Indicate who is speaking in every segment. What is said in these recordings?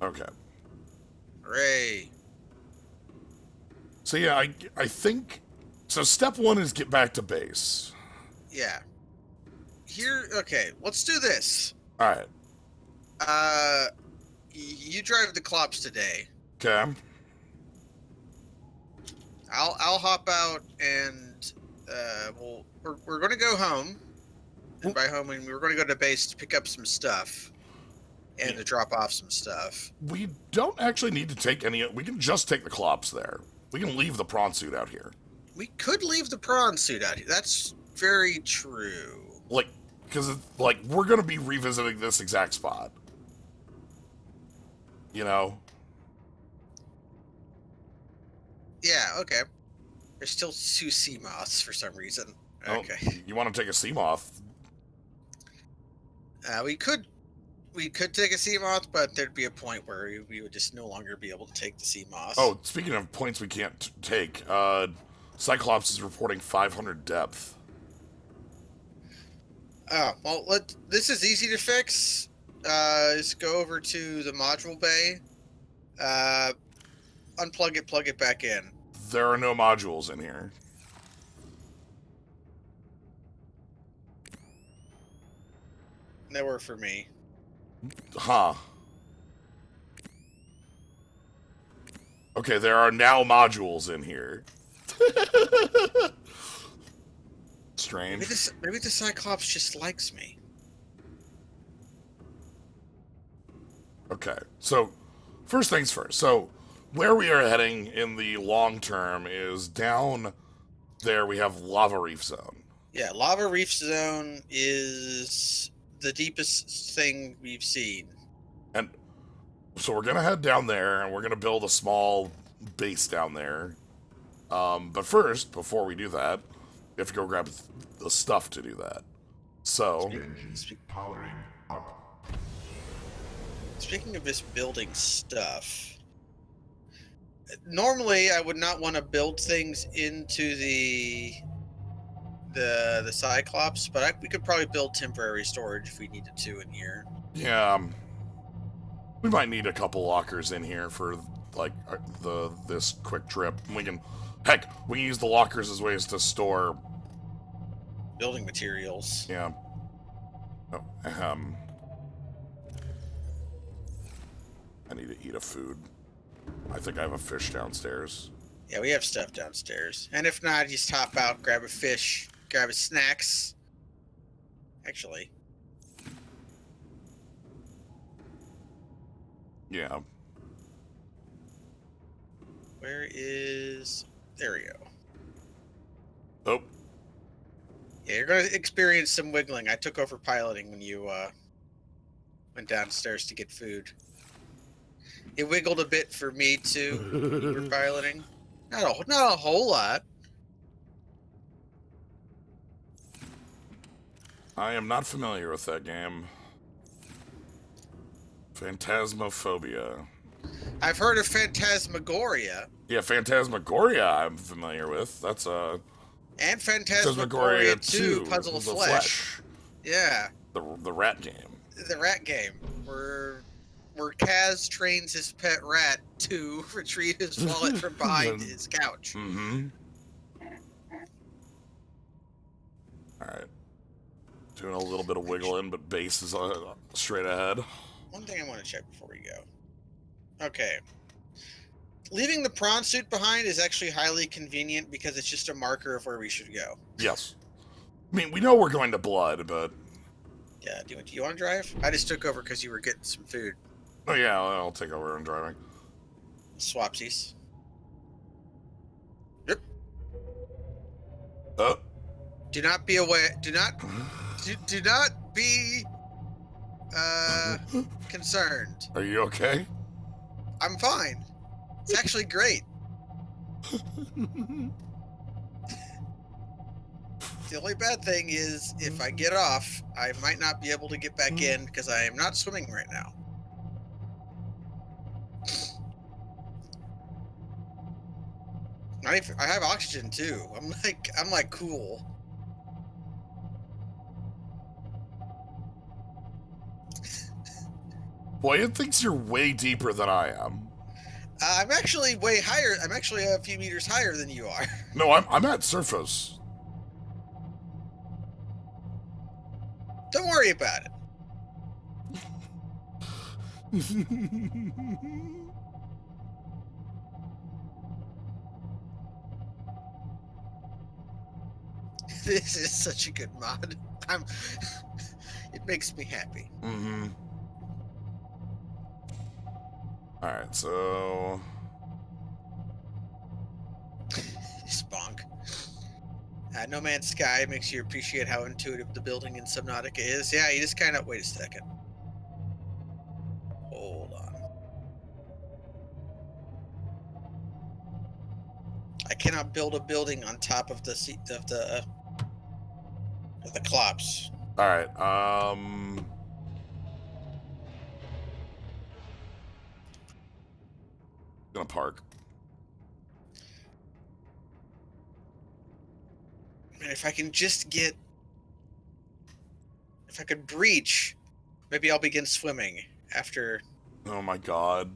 Speaker 1: Okay.
Speaker 2: Hooray.
Speaker 1: So yeah, I think so. Step one is get back to base.
Speaker 2: Yeah. Okay, let's do this.
Speaker 1: All right.
Speaker 2: You drive the Clops today.
Speaker 1: Okay.
Speaker 2: I'll hop out and we're gonna go home. And by home, we're gonna go to base to pick up some stuff and to drop off some stuff.
Speaker 1: We don't actually need to take any. We can just take the Clops there. We can leave the prawn suit out here.
Speaker 2: We could leave the prawn suit out here. That's very true.
Speaker 1: Like, because like we're gonna be revisiting this exact spot. You know.
Speaker 2: Yeah. Okay. There's still 2 sea moths for some reason. Okay.
Speaker 1: Oh, you want to take a sea moth?
Speaker 2: We could take a sea moth, but there'd be a point where we would just no longer be able to take the sea moths.
Speaker 1: Oh, speaking of points we can't take, Cyclops is reporting 500 depth.
Speaker 2: Oh, well, this is easy to fix. Just go over to the module bay, unplug it, plug it back in.
Speaker 1: There are no modules in here.
Speaker 2: They work for me.
Speaker 1: Huh. Okay, there are now modules in here. Strange.
Speaker 2: Maybe the Cyclops just likes me.
Speaker 1: Okay, so first things first. So where we are heading in the long term is down there. We have Lava Reef Zone.
Speaker 2: Yeah, Lava Reef Zone is the deepest thing we've seen.
Speaker 1: And so we're gonna head down there, and we're gonna build a small base down there. But first, before we do that, we have to go grab the stuff to do that. So,
Speaker 3: Powering up.
Speaker 2: Speaking of this building stuff, normally I would not want to build things into the Cyclops, but we could probably build temporary storage if we needed to in here.
Speaker 1: yeah, we might need a couple lockers in here for like this quick trip. We can use the lockers as ways to store
Speaker 2: Building materials.
Speaker 1: Yeah. Oh, I need to eat a food. I think I have a fish downstairs.
Speaker 2: Yeah, we have stuff downstairs. And if not, just hop out, grab a fish, grab his snacks. Actually.
Speaker 1: Yeah.
Speaker 2: Where is... There we go.
Speaker 1: Oh.
Speaker 2: Yeah, you're going to experience some wiggling. I took over piloting when you went downstairs to get food. It wiggled a bit for me, too, when you were piloting. Not a whole lot.
Speaker 1: I am not familiar with that game. Phantasmophobia.
Speaker 2: I've heard of Phantasmagoria.
Speaker 1: Yeah, Phantasmagoria I'm familiar with. That's
Speaker 2: And Phantasmagoria 2, Puzzle of
Speaker 1: the
Speaker 2: Flesh. Yeah.
Speaker 1: The rat game.
Speaker 2: The rat game. Where Kaz trains his pet rat to retrieve his wallet from behind his couch.
Speaker 1: Mm-hmm. Alright. Doing a little bit of wiggling, but base is straight ahead.
Speaker 2: One thing I want to check before we go. Okay. Leaving the prawn suit behind is actually highly convenient because it's just a marker of where we should go.
Speaker 1: Yes. I mean, we know we're going to Blood, but...
Speaker 2: Yeah, do you want to drive? I just took over because you were getting some food.
Speaker 1: Oh yeah, I'll take over and driving.
Speaker 2: Swapsies.
Speaker 1: Yep.
Speaker 2: Do not be aware. Do not be concerned.
Speaker 1: Are you okay?
Speaker 2: I'm fine. It's actually great. The only bad thing is if I get off, I might not be able to get back in because I am not swimming right now. I have oxygen too. I'm like cool.
Speaker 1: Boy, it thinks you're way deeper than I am.
Speaker 2: I'm actually way higher. I'm actually a few meters higher than you are.
Speaker 1: No, I'm at surface.
Speaker 2: Don't worry about it. This is such a good mod. It makes me happy.
Speaker 1: Mm-hmm. Alright, so...
Speaker 2: Spunk. No Man's Sky makes you appreciate how intuitive the building in Subnautica is. Yeah, you just kind of... Wait a second. Hold on. I cannot build a building on top of the seat of the Cyclops.
Speaker 1: Alright, gonna park.
Speaker 2: And if I can just get... If I could breach, maybe I'll begin swimming after...
Speaker 1: Oh my god.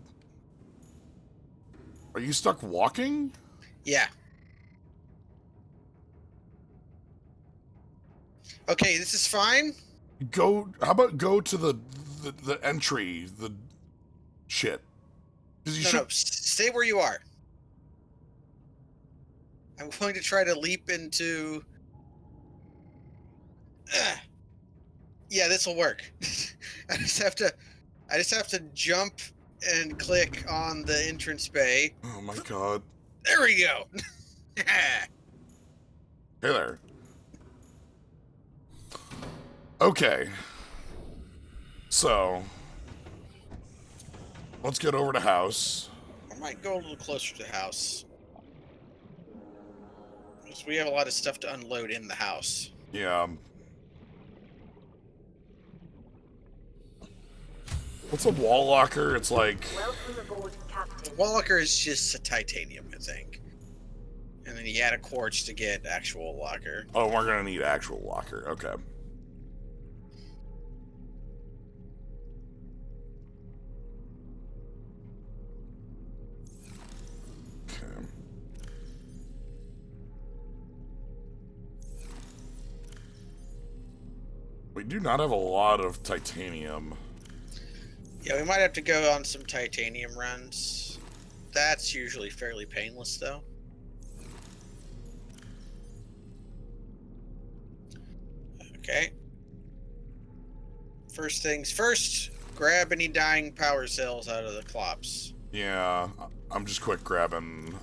Speaker 1: Are you stuck walking?
Speaker 2: Yeah. Okay, this is fine.
Speaker 1: Go, how about go to the entry, the shit. 'Cause you
Speaker 2: No,
Speaker 1: should...
Speaker 2: no, stay where you are. I'm going to try to leap into... Yeah, this will work. I just have to jump and click on the entrance bay.
Speaker 1: Oh my god.
Speaker 2: There we go.
Speaker 1: Hey there. Okay. So, let's get over to house.
Speaker 2: I might go a little closer to the house. Because we have a lot of stuff to unload in the house.
Speaker 1: Yeah. What's a wall locker? It's like...
Speaker 4: Welcome aboard, Captain.
Speaker 2: Wall locker is just a titanium, I think. And then you add a quartz to get actual locker.
Speaker 1: Oh, we're gonna need actual locker. Okay. Okay. We do not have a lot of titanium.
Speaker 2: Yeah, we might have to go on some titanium runs. That's usually fairly painless, though. Okay. First things first, grab any dying power cells out of the Cyclops.
Speaker 1: Yeah, I'm just quick grabbing,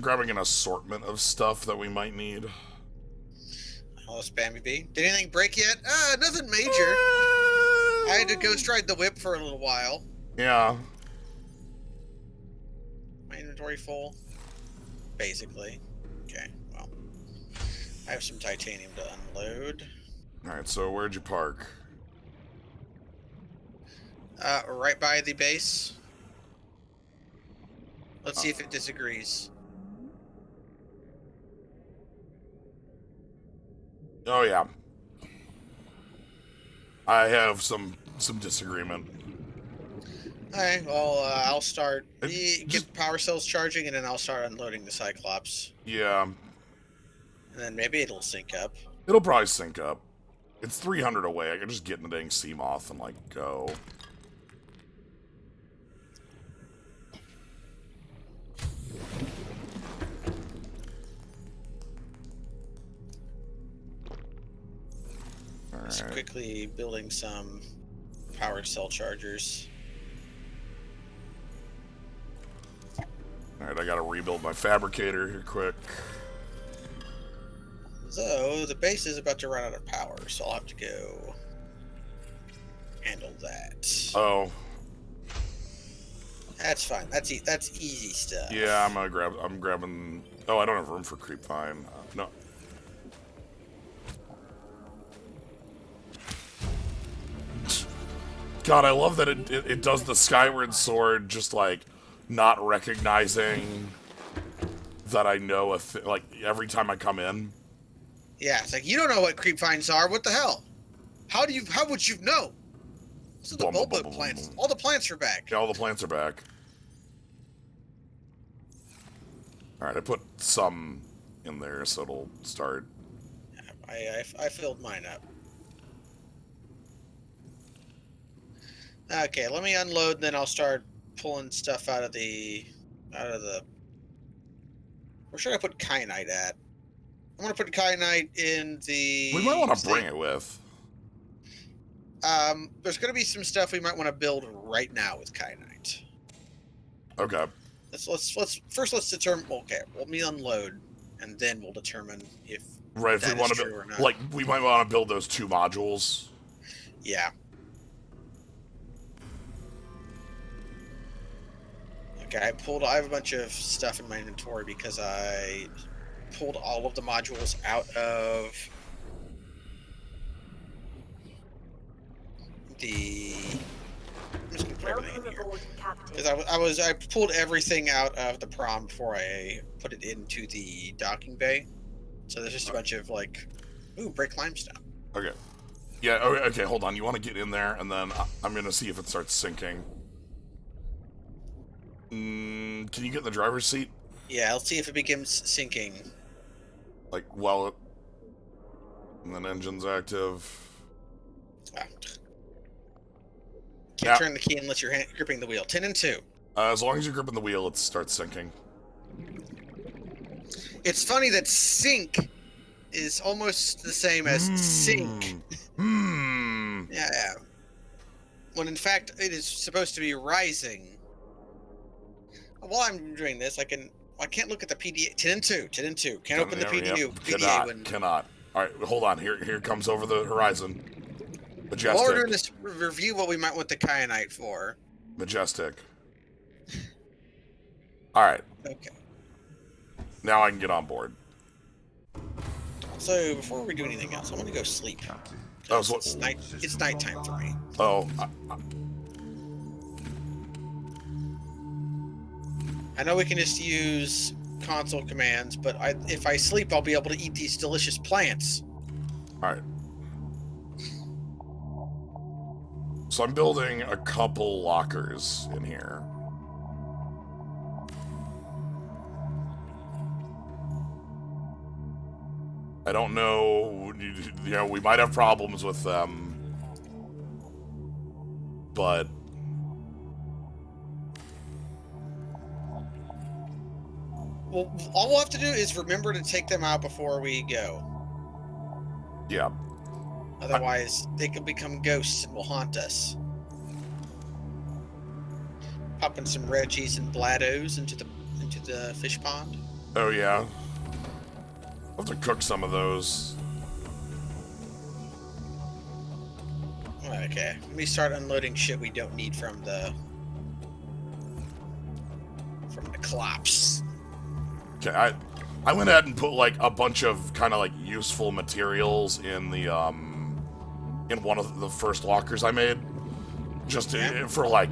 Speaker 1: grabbing an assortment of stuff that we might need.
Speaker 2: Hello, Spammy B. Did anything break yet? Nothing major. I had to ghost ride the whip for a little while.
Speaker 1: Yeah.
Speaker 2: My inventory full? Basically. Okay, well. I have some titanium to unload.
Speaker 1: Alright, so where'd you park?
Speaker 2: Right by the base. Let's see if it disagrees.
Speaker 1: Oh yeah. I have some disagreement.
Speaker 2: Alright, well, I'll start...
Speaker 1: Just-
Speaker 2: Get power cells charging, and then I'll start unloading the Cyclops.
Speaker 1: Yeah.
Speaker 2: And then maybe it'll sync up.
Speaker 1: It'll probably sync up. It's 300 away. I can just get in the dang sea moth and, like, go.
Speaker 2: Just
Speaker 1: Alright.
Speaker 2: quickly building some power cell chargers.
Speaker 1: Alright, I gotta rebuild my fabricator here quick.
Speaker 2: So, the base is about to run out of power, so I'll have to go handle that.
Speaker 1: Oh,
Speaker 2: That's fine. That's easy stuff.
Speaker 1: yeah, I'm grabbing... Oh, I don't have room for creep vine. No. God, I love that it does the skyward sword just like not recognizing that I know like every time I come in.
Speaker 2: Yeah, it's like you don't know what creep vines are. What the hell? How would you know? This is the
Speaker 1: Bum, bum,
Speaker 2: bulbo
Speaker 1: bum, bum,
Speaker 2: plants.
Speaker 1: bum.
Speaker 2: All the plants are back.
Speaker 1: Yeah, all the plants are back. Alright, I put some in there so it'll start.
Speaker 2: I filled mine up. Okay, let me unload, then I'll start pulling stuff out of the where should I put kyanite at? I'm gonna put kyanite in the
Speaker 1: We might want to bring it with.
Speaker 2: There's gonna be some stuff we might want to build right now with kyanite.
Speaker 1: Okay.
Speaker 2: Let's determine. Okay, let me unload, and then we'll determine if
Speaker 1: Right, if
Speaker 2: that
Speaker 1: we want
Speaker 2: is
Speaker 1: to
Speaker 2: true or not.
Speaker 1: like, we might want to build those 2 modules.
Speaker 2: Yeah. Okay, I have a bunch of stuff in my inventory because I pulled all of the modules out of the. I'm just gonna put everything in
Speaker 4: Welcome
Speaker 2: here.
Speaker 4: aboard, Captain.
Speaker 2: Because I pulled everything out of the prom before I put it into the docking bay. So there's just a bunch of like, ooh, break limestone.
Speaker 1: Okay. Yeah, okay, hold on. You want to get in there, and then I'm going to see if it starts sinking. Can you get in the driver's seat?
Speaker 2: Yeah, let's see if it begins sinking.
Speaker 1: Like, while it... And then engine's active.
Speaker 2: Ah. Can't
Speaker 1: Yeah.
Speaker 2: turn the key unless you're gripping the wheel. 10 and 2.
Speaker 1: As long as you're gripping the wheel, it starts sinking.
Speaker 2: It's funny that sink is almost the same as sink. Yeah. When in fact it is supposed to be rising. While I'm doing this, I can't look at the PDA. 10 and 2. 10 and 2. Can't open the PDA.
Speaker 1: Cannot. All right, hold on. Here comes over the horizon. Majestic.
Speaker 2: While we're doing this review, what we might want the kyanite for.
Speaker 1: Majestic. All right.
Speaker 2: Okay.
Speaker 1: Now I can get on board.
Speaker 2: So before we do anything else, I'm gonna go sleep.
Speaker 1: Oh, so
Speaker 2: It's nighttime for me.
Speaker 1: Oh,
Speaker 2: I know we can just use console commands, but if I sleep, I'll be able to eat these delicious plants.
Speaker 1: all right. So I'm building a couple lockers in here. I don't know, you know, we might have problems with them, but
Speaker 2: Well, all we'll have to do is remember to take them out before we go.
Speaker 1: yeah.
Speaker 2: Otherwise, they could become ghosts and will haunt us. Popping some Reggies and Bladdos into the fish pond.
Speaker 1: Oh yeah. I'll have to cook some of those.
Speaker 2: Okay, let me start unloading shit we don't need from the Cyclops.
Speaker 1: Okay, I went ahead and put like a bunch of kind of like useful materials in the in one of the first lockers I made, just for like,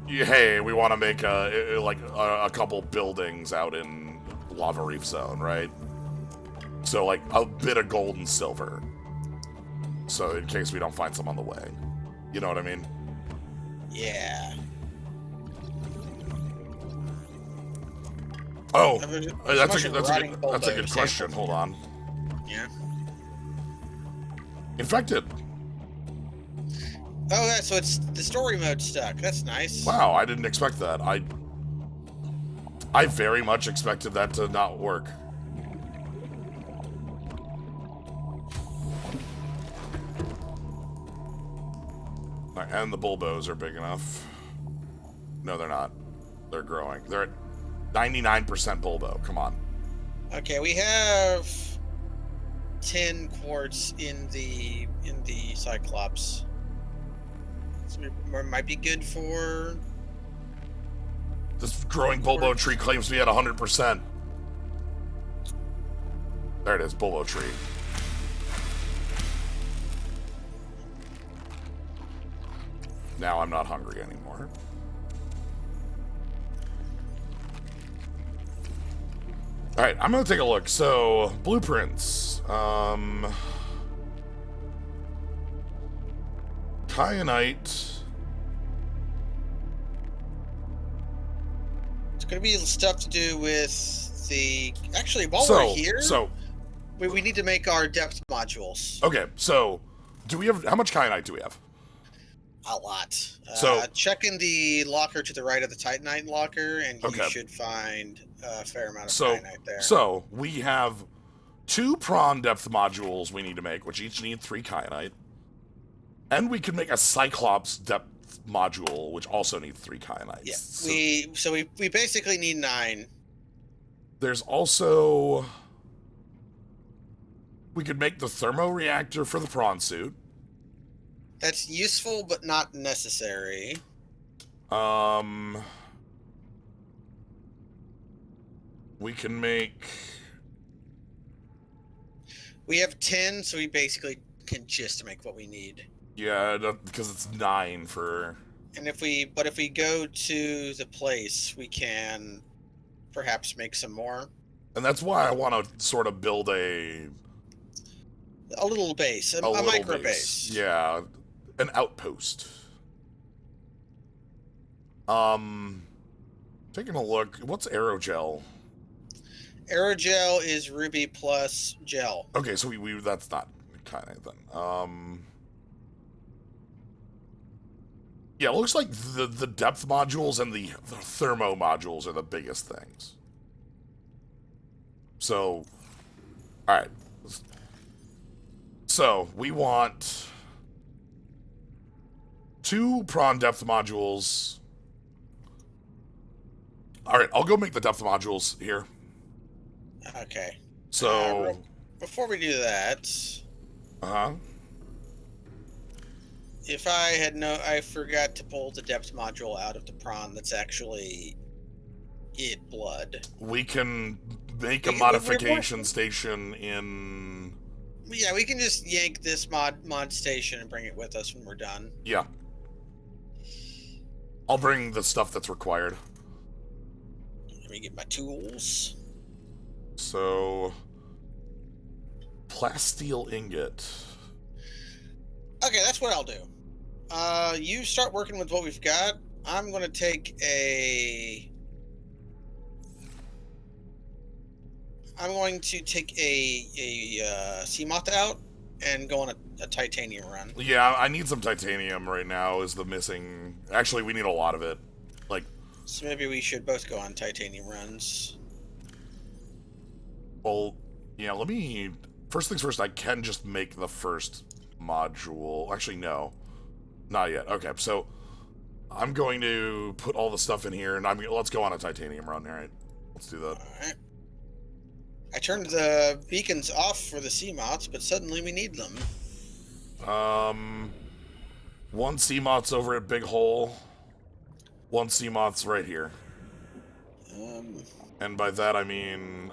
Speaker 1: hey, we want to make a couple buildings out in Lava Reef Zone, right? So like a bit of gold and silver, so in case we don't find some on the way, you know what I mean?
Speaker 2: Yeah.
Speaker 1: Oh,
Speaker 2: There's
Speaker 1: that's a
Speaker 2: rotting
Speaker 1: good
Speaker 2: bulldozers
Speaker 1: question.
Speaker 2: here.
Speaker 1: Hold on.
Speaker 2: Yeah.
Speaker 1: Infected.
Speaker 2: Oh, so it's the story mode stuck. That's nice.
Speaker 1: Wow, I didn't expect that. I very much expected that to not work. And the bulbos are big enough. No, they're not. They're growing. They're at 99% bulbo. Come on.
Speaker 2: Okay, we have 10 quartz in the Cyclops. So it might be good for.
Speaker 1: This growing bulbo tree claims to be at 100%. There it is, bulbo tree. Now I'm not hungry anymore. All right, I'm gonna take a look. So blueprints. Kyanite.
Speaker 2: It's going to be stuff to do with the. Actually, while we're here, we need to make our depth modules.
Speaker 1: Okay, so do we have how much kyanite do we have?
Speaker 2: A lot.
Speaker 1: So
Speaker 2: check in the locker to the right of the Titanite locker, and you
Speaker 1: Okay.
Speaker 2: should find a fair amount of
Speaker 1: So
Speaker 2: Titanite there.
Speaker 1: so we have 2 prawn depth modules we need to make, which each need 3 kyanite, and we can make a Cyclops depth module, which also needs 3 kyanites.
Speaker 2: Yeah, so we basically need 9.
Speaker 1: There's also we could make the thermoreactor for the prawn suit.
Speaker 2: That's useful, but not necessary.
Speaker 1: We can make.
Speaker 2: We have 10, so we basically can just make what we need.
Speaker 1: Yeah, because it's 9 for.
Speaker 2: And if we go to the place, we can perhaps make some more.
Speaker 1: And that's why I want to sort of build a
Speaker 2: little base, a
Speaker 1: little
Speaker 2: micro base.
Speaker 1: Yeah, an outpost. Taking a look. What's aerogel?
Speaker 2: Aerogel is ruby plus gel.
Speaker 1: Okay, so we that's not kind of then. Yeah, it looks like the depth modules and the thermo modules are the biggest things. So, all right. So we want 2 prawn depth modules. All right, I'll go make the depth modules here.
Speaker 2: Okay.
Speaker 1: So
Speaker 2: before we do that, if I forgot to pull the depth module out of the prawn that's actually blood.
Speaker 1: We can make a modification station in.
Speaker 2: Yeah, we can just yank this mod station and bring it with us when we're done.
Speaker 1: Yeah. I'll bring the stuff that's required.
Speaker 2: Let me get my tools.
Speaker 1: So, plasteel ingot.
Speaker 2: Okay, that's what I'll do. You start working with what we've got. I'm going to take a Seamoth out and go on a titanium run.
Speaker 1: Yeah, I need some titanium right now is the missing. Actually, we need a lot of it. Like,
Speaker 2: so maybe we should both go on titanium runs.
Speaker 1: well, yeah, let me. First things first, I can just make the first module. Actually, no. Not yet. Okay, so I'm going to put all the stuff in here, and let's go on a titanium run. All right, let's do that.
Speaker 2: All right. I turned the beacons off for the Seamoths, but suddenly we need them.
Speaker 1: One Seamoth's over at Big Hole. One Seamoth's right here. And by that I mean,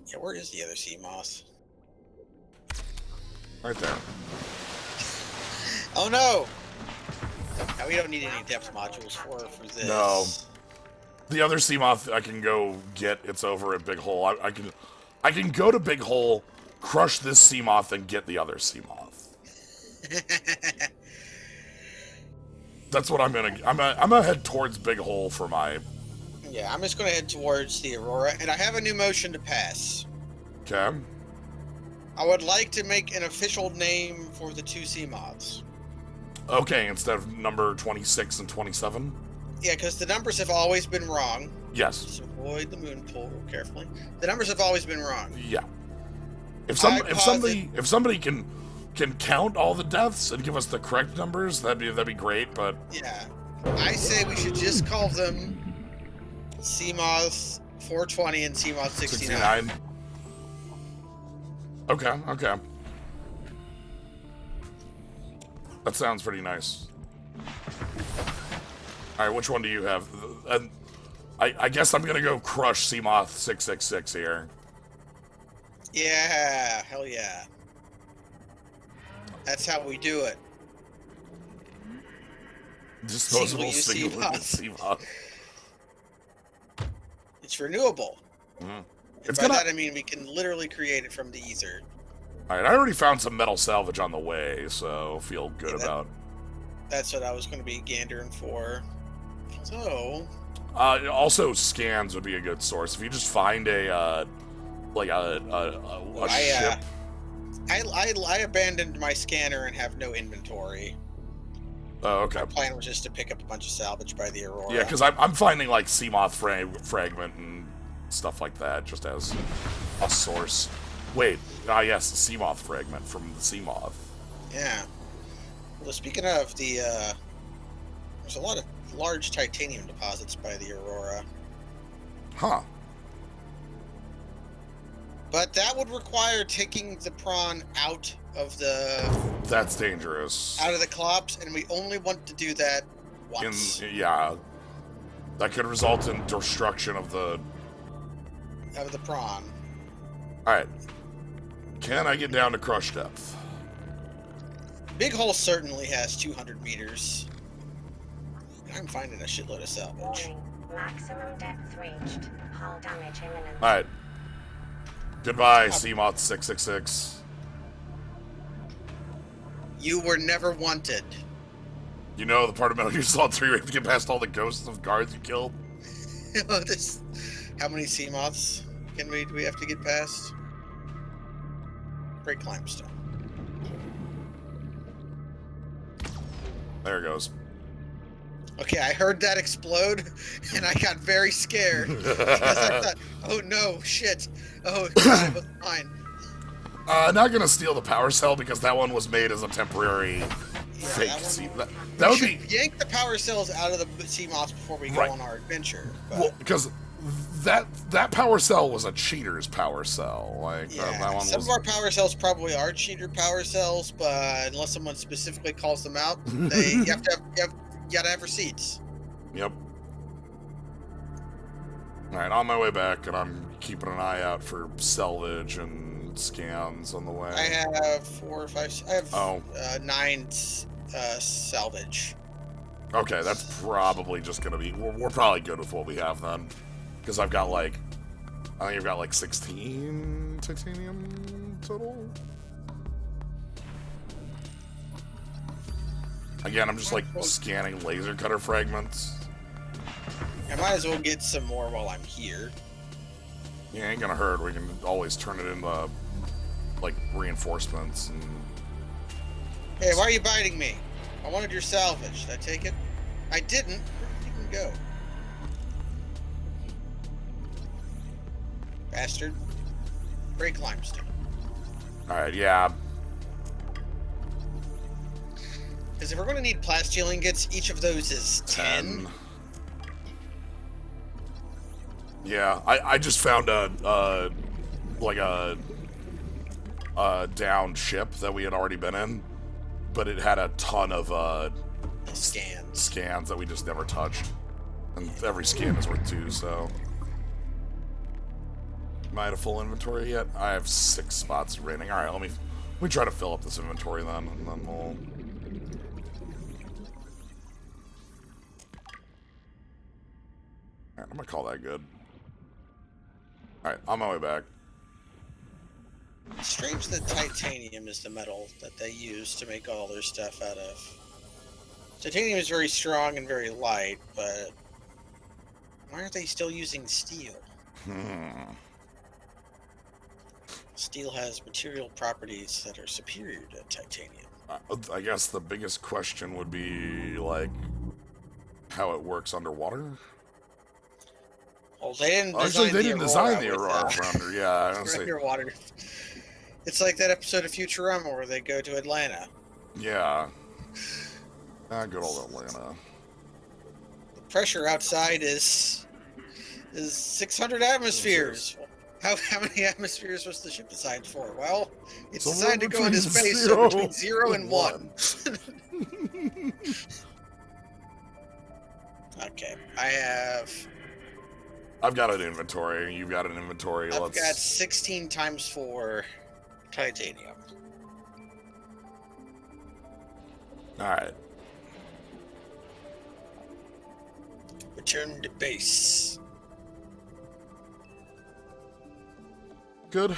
Speaker 2: yeah, where is the other Seamoth?
Speaker 1: right there.
Speaker 2: Oh no! Now we don't need any depth modules for this.
Speaker 1: No. The other Seamoth I can go get. It's over at Big Hole. I can go to Big Hole, crush this Seamoth, and get the other Seamoth. That's what I'm gonna head towards Big Hole for my.
Speaker 2: Yeah, I'm just gonna head towards the Aurora, and I have a new motion to pass.
Speaker 1: Okay.
Speaker 2: I would like to make an official name for the 2 Seamoths.
Speaker 1: Okay, instead of number 26 and 27.
Speaker 2: Yeah, because the numbers have always been wrong.
Speaker 1: Yes.
Speaker 2: So avoid the moon pool carefully. The numbers have always been wrong.
Speaker 1: Yeah. If somebody can count all the deaths and give us the correct numbers, that'd be great. But
Speaker 2: yeah, I say we should just call them Seamoth 420 and Seamoth 69.
Speaker 1: Okay. That sounds pretty nice. All right, which one do you have? And I guess I'm gonna go crush Seamoth 666 here.
Speaker 2: Yeah, hell yeah. That's how we do it.
Speaker 1: Disposable single-use Seamoth.
Speaker 2: It's renewable.
Speaker 1: Mhm.
Speaker 2: And by that I mean we can literally create it from the ether.
Speaker 1: Alright, I already found some metal salvage on the way, so feel good about...
Speaker 2: That's what I was going to be gandering for. So...
Speaker 1: also, scans would be a good source. If you just find a ship...
Speaker 2: I abandoned my scanner and have no inventory.
Speaker 1: Oh, okay.
Speaker 2: My plan was just to pick up a bunch of salvage by the Aurora.
Speaker 1: Yeah, because I'm finding, like, Seamoth fragment and stuff like that, just as a source. Wait, yes, the Seamoth fragment from the Seamoth.
Speaker 2: Yeah. Well, speaking of the, there's a lot of large titanium deposits by the Aurora.
Speaker 1: Huh.
Speaker 2: But that would require taking the prawn out of the...
Speaker 1: That's dangerous.
Speaker 2: Out of the Cyclops, and we only want to do that once.
Speaker 1: Yeah. That could result in destruction of the...
Speaker 2: Of the prawn.
Speaker 1: Alright. Can I get down to crush depth?
Speaker 2: Big Hole certainly has 200 meters. I'm finding a shitload of salvage.
Speaker 4: Warning. Maximum depth reached. Hull damage imminent.
Speaker 1: Alright. Goodbye, Seamoth 666.
Speaker 2: You were never wanted.
Speaker 1: You know the part of Metal Gear Solid 3 where you have to get past all the ghosts of guards you killed?
Speaker 2: How many sea moths do we have to get past? Great Climstone.
Speaker 1: There it goes.
Speaker 2: Okay, I heard that explode, and I got very scared. Because I thought, oh no, shit. Oh, God, it was mine.
Speaker 1: Not gonna steal the power cell because that one was made as a temporary fake sea. That would be...
Speaker 2: yank the power cells out of the sea moths before we go on our adventure. But...
Speaker 1: Well, because that power cell was a cheater's power cell. Like, that one
Speaker 2: some of our power cells probably are cheater power cells, but unless someone specifically calls them out, you gotta have receipts.
Speaker 1: Yep. Alright, on my way back, and I'm keeping an eye out for salvage and scans on the way.
Speaker 2: I have 4 or 5. I have 9 salvage.
Speaker 1: Okay, that's probably just gonna be... We're probably good with what we have then. Because I've got like... I think I've got like 16 titanium total. Again, I'm just like scanning laser cutter fragments.
Speaker 2: I might as well get some more while I'm here.
Speaker 1: Yeah, ain't gonna hurt. We can always turn it into like reinforcements and...
Speaker 2: Hey, why are you biting me? I wanted your salvage. Did I take it? I didn't. Where did you go? Bastard. Great Limestone.
Speaker 1: Alright, yeah.
Speaker 2: Because if we're going to need plasteel ingots, each of those is 10.
Speaker 1: Yeah, I just found a downed ship that we had already been in, but it had a ton of scans that we just never touched, and every scan is worth 2. So, am I at a full inventory yet? I have 6 spots remaining. All right, let me try to fill up this inventory then, and then we'll. Alright, I'm gonna call that good. Alright, on my way back.
Speaker 2: It's strange that titanium is the metal that they use to make all their stuff out of. Titanium is very strong and very light, but why aren't they still using steel? Steel has material properties that are superior to titanium.
Speaker 1: I guess the biggest question would be, like, how it works underwater?
Speaker 2: Well, they didn't
Speaker 1: design the Aurora for under, yeah. I don't say.
Speaker 2: Underwater. It's like that episode of Futurama where they go to Atlanta.
Speaker 1: Yeah. Good old Atlanta.
Speaker 2: The pressure outside is 600 atmospheres. How many atmospheres was the ship designed for? Well, it's designed to go into space between 0 and 1. Okay,
Speaker 1: I've got an inventory. You've got an inventory.
Speaker 2: I've got 16 times 4 titanium.
Speaker 1: Alright.
Speaker 2: Return to base.
Speaker 1: Good.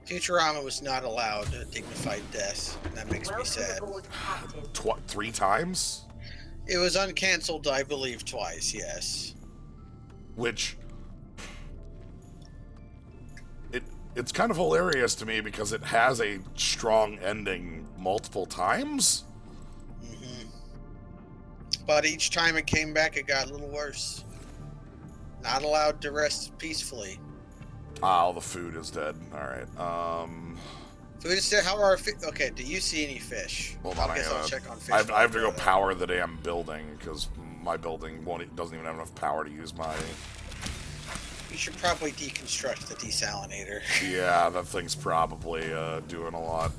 Speaker 2: Futurama was not allowed a dignified death, and that makes me sad.
Speaker 4: Aboard, Captain.
Speaker 1: 3 times?
Speaker 2: It was uncancelled, I believe, twice, yes.
Speaker 1: Which... It's kind of hilarious to me because it has a strong ending multiple times.
Speaker 2: But each time it came back, it got a little worse. Not allowed to rest peacefully.
Speaker 1: Oh, the food is dead. Alright,
Speaker 2: Food is dead. How are our fish? Okay, do you see any fish?
Speaker 1: hold on,
Speaker 2: I guess I'll check on fish.
Speaker 1: I have to go power the damn building, because my building doesn't even have enough power to use my...
Speaker 2: You should probably deconstruct the desalinator.
Speaker 1: Yeah, that thing's probably doing a lot.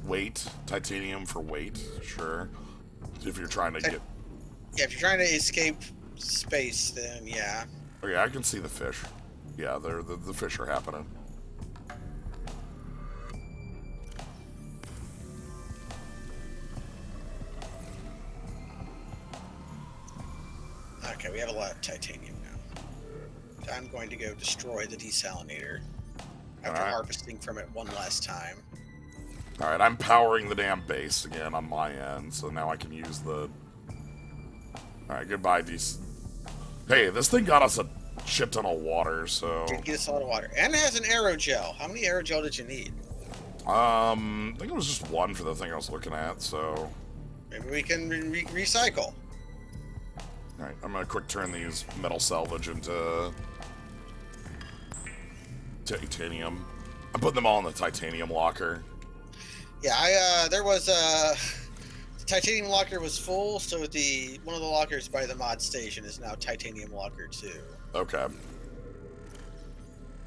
Speaker 1: Weight? Titanium for weight? Sure. If you're trying to get...
Speaker 2: Yeah, if you're trying to escape space, then yeah.
Speaker 1: Okay, I can see the fish. Yeah, the fish are happening.
Speaker 2: Okay, we have a lot of titanium now. So I'm going to go destroy the desalinator after
Speaker 1: Alright.
Speaker 2: harvesting from it one last time.
Speaker 1: Alright, I'm powering the damn base again on my end, so now I can use the... Alright, goodbye, Hey, this thing got us a shit ton of water, so...
Speaker 2: Did get us a lot of water. And it has an aerogel. How many aerogel did you need?
Speaker 1: I think it was just 1 for the thing I was looking at, so...
Speaker 2: Maybe we can recycle.
Speaker 1: Alright, I'm gonna quick turn these metal salvage into... titanium. I'm putting them all in the titanium locker.
Speaker 2: Yeah, there was the titanium locker was full, so one of the lockers by the mod station is now titanium locker 2.
Speaker 1: Okay.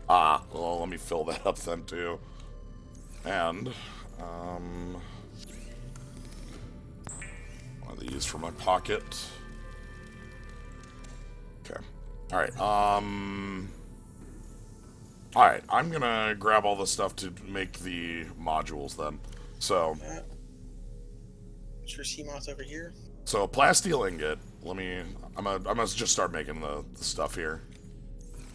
Speaker 1: Ah, well, let me fill that up then, too. And, one of these from my pocket. Okay. Alright, Alright, I'm gonna grab all the stuff to make the modules then. So...
Speaker 2: Is your sea moth over here?
Speaker 1: So, plasteel ingot. I'm gonna just start making the stuff here.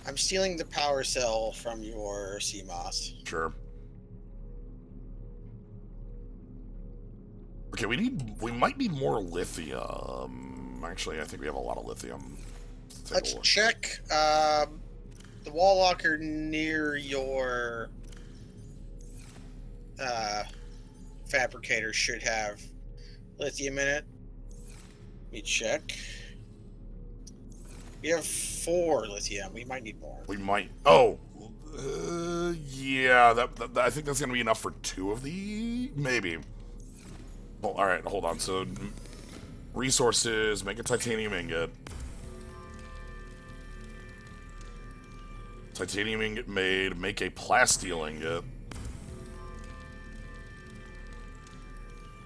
Speaker 2: I'm stealing the power cell from your sea moth.
Speaker 1: Sure. Okay, we might need more lithium. Actually, I think we have a lot of lithium.
Speaker 2: Let's check the wall locker near your fabricator should have lithium in it. Let me check. We have 4 lithium. We might need more.
Speaker 1: We might. Oh, yeah. That I think that's gonna be enough for 2 of the. Maybe. Well, all right. Hold on. So, resources. Make a titanium ingot. Titanium ingot made. Make a plasteel ingot.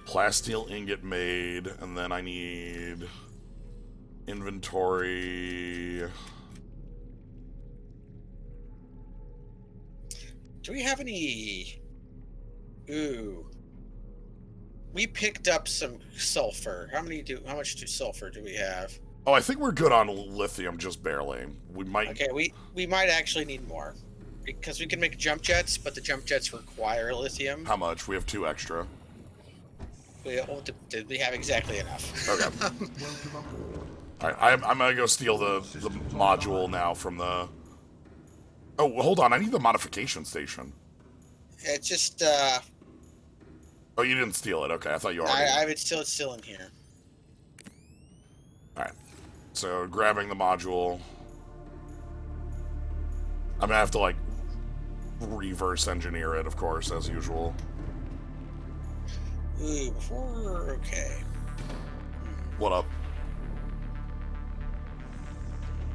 Speaker 1: Plasteel ingot made, and then I need inventory.
Speaker 2: Do we have any? Ooh. We picked up some sulfur. How much sulfur do we have?
Speaker 1: Oh, I think we're good on lithium, just barely. We might.
Speaker 2: Okay, we might actually need more. Because we can make jump jets, but the jump jets require lithium.
Speaker 1: How much? We have 2 extra.
Speaker 2: Did we have exactly enough?
Speaker 1: Okay. Alright, I'm gonna go steal the module now from the... Oh, hold on, I need the modification station.
Speaker 2: It's just,
Speaker 1: Oh, you didn't steal it, okay, I thought you already...
Speaker 2: it's still in here.
Speaker 1: Alright, so grabbing the module... I'm gonna have to, like, reverse engineer it, of course, as usual.
Speaker 2: Ooh, okay.
Speaker 1: What up?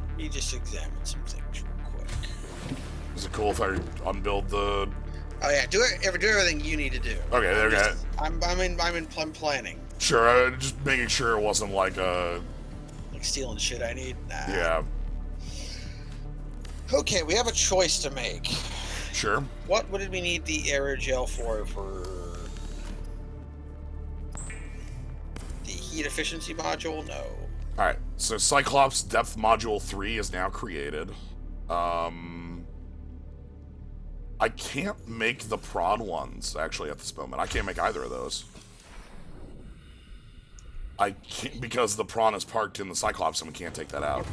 Speaker 2: Let me just examine some things real quick.
Speaker 1: Is it cool if I unbuild the...
Speaker 2: Oh yeah, do everything you need to do.
Speaker 1: Okay, okay.
Speaker 2: I'm planning.
Speaker 1: Sure, just making sure it wasn't like a...
Speaker 2: Like stealing shit I need? Nah.
Speaker 1: Yeah.
Speaker 2: Okay, we have a choice to make.
Speaker 1: Sure.
Speaker 2: What did we need the aerogel for the heat efficiency module? No.
Speaker 1: Alright, so Cyclops Depth Module 3 is now created. I can't make the prawn ones, actually, at this moment. I can't make either of those. I can't, because the prawn is parked in the Cyclops and we can't take that out.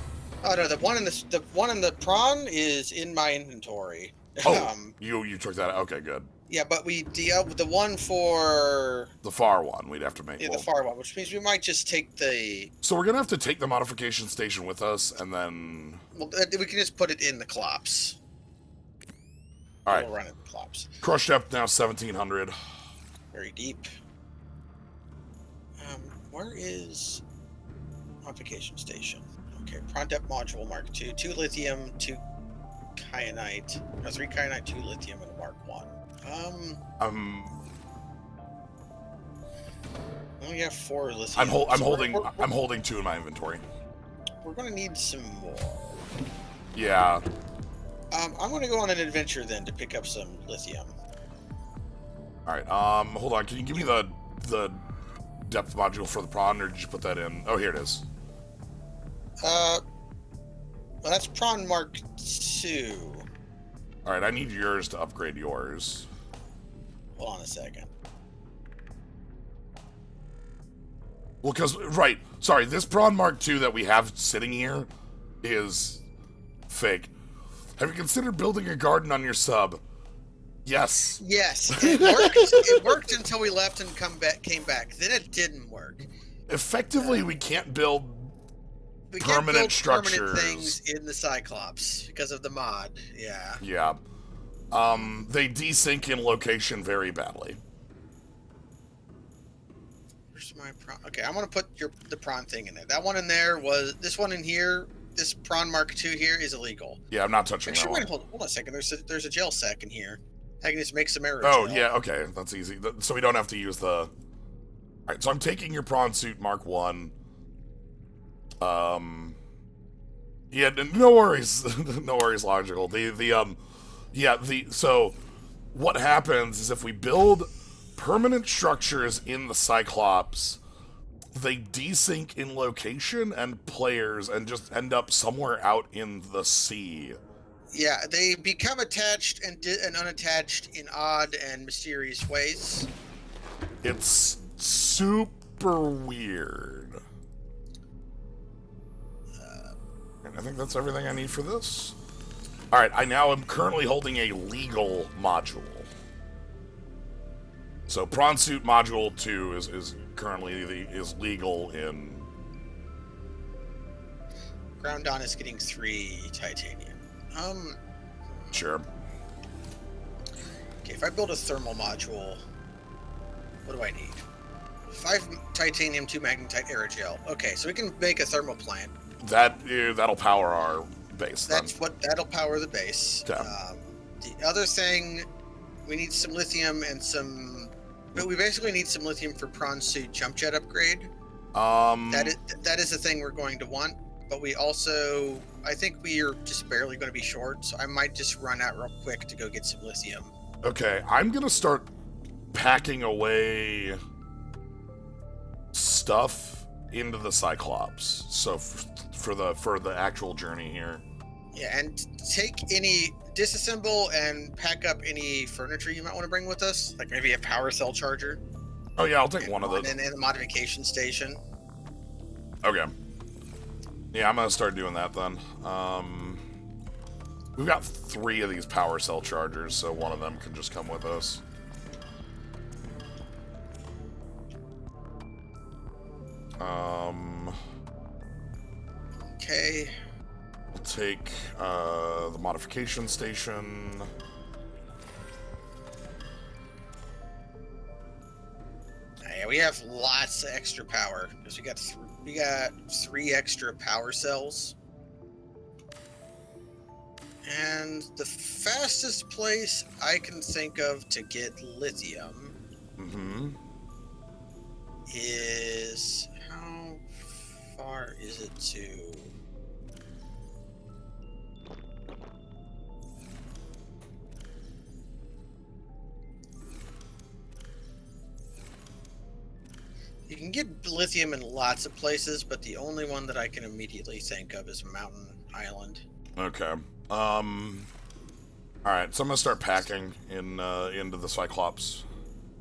Speaker 2: Oh no, the one in the prawn is in my inventory.
Speaker 1: Oh, you took that out. Okay, good.
Speaker 2: Yeah, but the one for
Speaker 1: The far one, we'd have to make.
Speaker 2: the
Speaker 1: Well,
Speaker 2: far one, which means we might just take the.
Speaker 1: so we're gonna have to take the modification station with us, and then.
Speaker 2: Well, we can just put it in the Clops.
Speaker 1: All right.
Speaker 2: We'll run it in the Clops.
Speaker 1: Crush depth now 1700.
Speaker 2: Very deep. Where is modification station? Okay, prawn depth module Mark II, 2 lithium, 2 kyanite, no, 3 kyanite, 2 lithium, and a Mark 1. I only have 4 lithium.
Speaker 1: I'm holding 2 in my inventory.
Speaker 2: We're gonna need some more.
Speaker 1: Yeah.
Speaker 2: I'm gonna go on an adventure then to pick up some lithium.
Speaker 1: All right. Hold on. Can you give me the depth module for the prawn, or did you put that in? Oh, here it is.
Speaker 2: Well, that's prawn Mark II.
Speaker 1: All right. I need yours to upgrade yours.
Speaker 2: Hold on a second.
Speaker 1: Well, because right. Sorry, this prawn Mark II that we have sitting here is fake. Have you considered building a garden on your sub? Yes.
Speaker 2: Yes, it worked. It worked until we left and came back. Then it didn't work.
Speaker 1: Effectively, we can't build
Speaker 2: We can't
Speaker 1: permanent
Speaker 2: build
Speaker 1: structures.
Speaker 2: permanent things in the Cyclops because of the mod. Yeah.
Speaker 1: Yeah. They desync in location very badly.
Speaker 2: Where's my prawn? Okay, I'm gonna put the prawn thing in there. That one in there was this one in here. This prawn Mark II here is illegal.
Speaker 1: Yeah, I'm not touching that
Speaker 2: Actually,
Speaker 1: one.
Speaker 2: wait, hold on a second. There's a gel sack in here. I can just make some arrow
Speaker 1: Oh,
Speaker 2: gel.
Speaker 1: yeah, okay. That's easy. So we don't have to use the... Alright, so I'm taking your prawn suit Mark 1. Yeah, no worries. No worries, Logical. So what happens is if we build permanent structures in the Cyclops, they desync in location and players and just end up somewhere out in the sea.
Speaker 2: Yeah, they become attached and unattached in odd and mysterious ways.
Speaker 1: It's super weird. And I think that's everything I need for this. Alright, I now am currently holding a legal module. So Prawn Suit Module 2 is currently is legal in...
Speaker 2: Groundon is getting 3 titanium.
Speaker 1: Sure.
Speaker 2: Okay, if I build a thermal module, what do I need? 5 titanium, 2 magnetite aerogel. Okay, so we can make a thermal plant.
Speaker 1: That'll power our base.
Speaker 2: That'll power the base.
Speaker 1: Okay.
Speaker 2: The other thing, we need some lithium and some. But we basically need some lithium for prawn suit jump jet upgrade. That is a thing we're going to want. But we also, I think we are just barely going to be short, so I might just run out real quick to go get some lithium.
Speaker 1: Okay, I'm gonna start packing away stuff into the Cyclops. So for the actual journey here.
Speaker 2: Yeah, and disassemble and pack up any furniture you might want to bring with us, like maybe a power cell charger.
Speaker 1: Oh yeah, I'll take one of those.
Speaker 2: And the modification station.
Speaker 1: Okay. Yeah, I'm gonna start doing that then. We've got 3 of these power cell chargers, so one of them can just come with us.
Speaker 2: Okay.
Speaker 1: We'll take the modification station.
Speaker 2: Yeah, we have lots of extra power because we got 3 extra power cells. And the fastest place I can think of to get lithium is how far is it to? You can get lithium in lots of places, but the only one that I can immediately think of is Mountain Island.
Speaker 1: Okay. All right. So I'm gonna start packing into the Cyclops.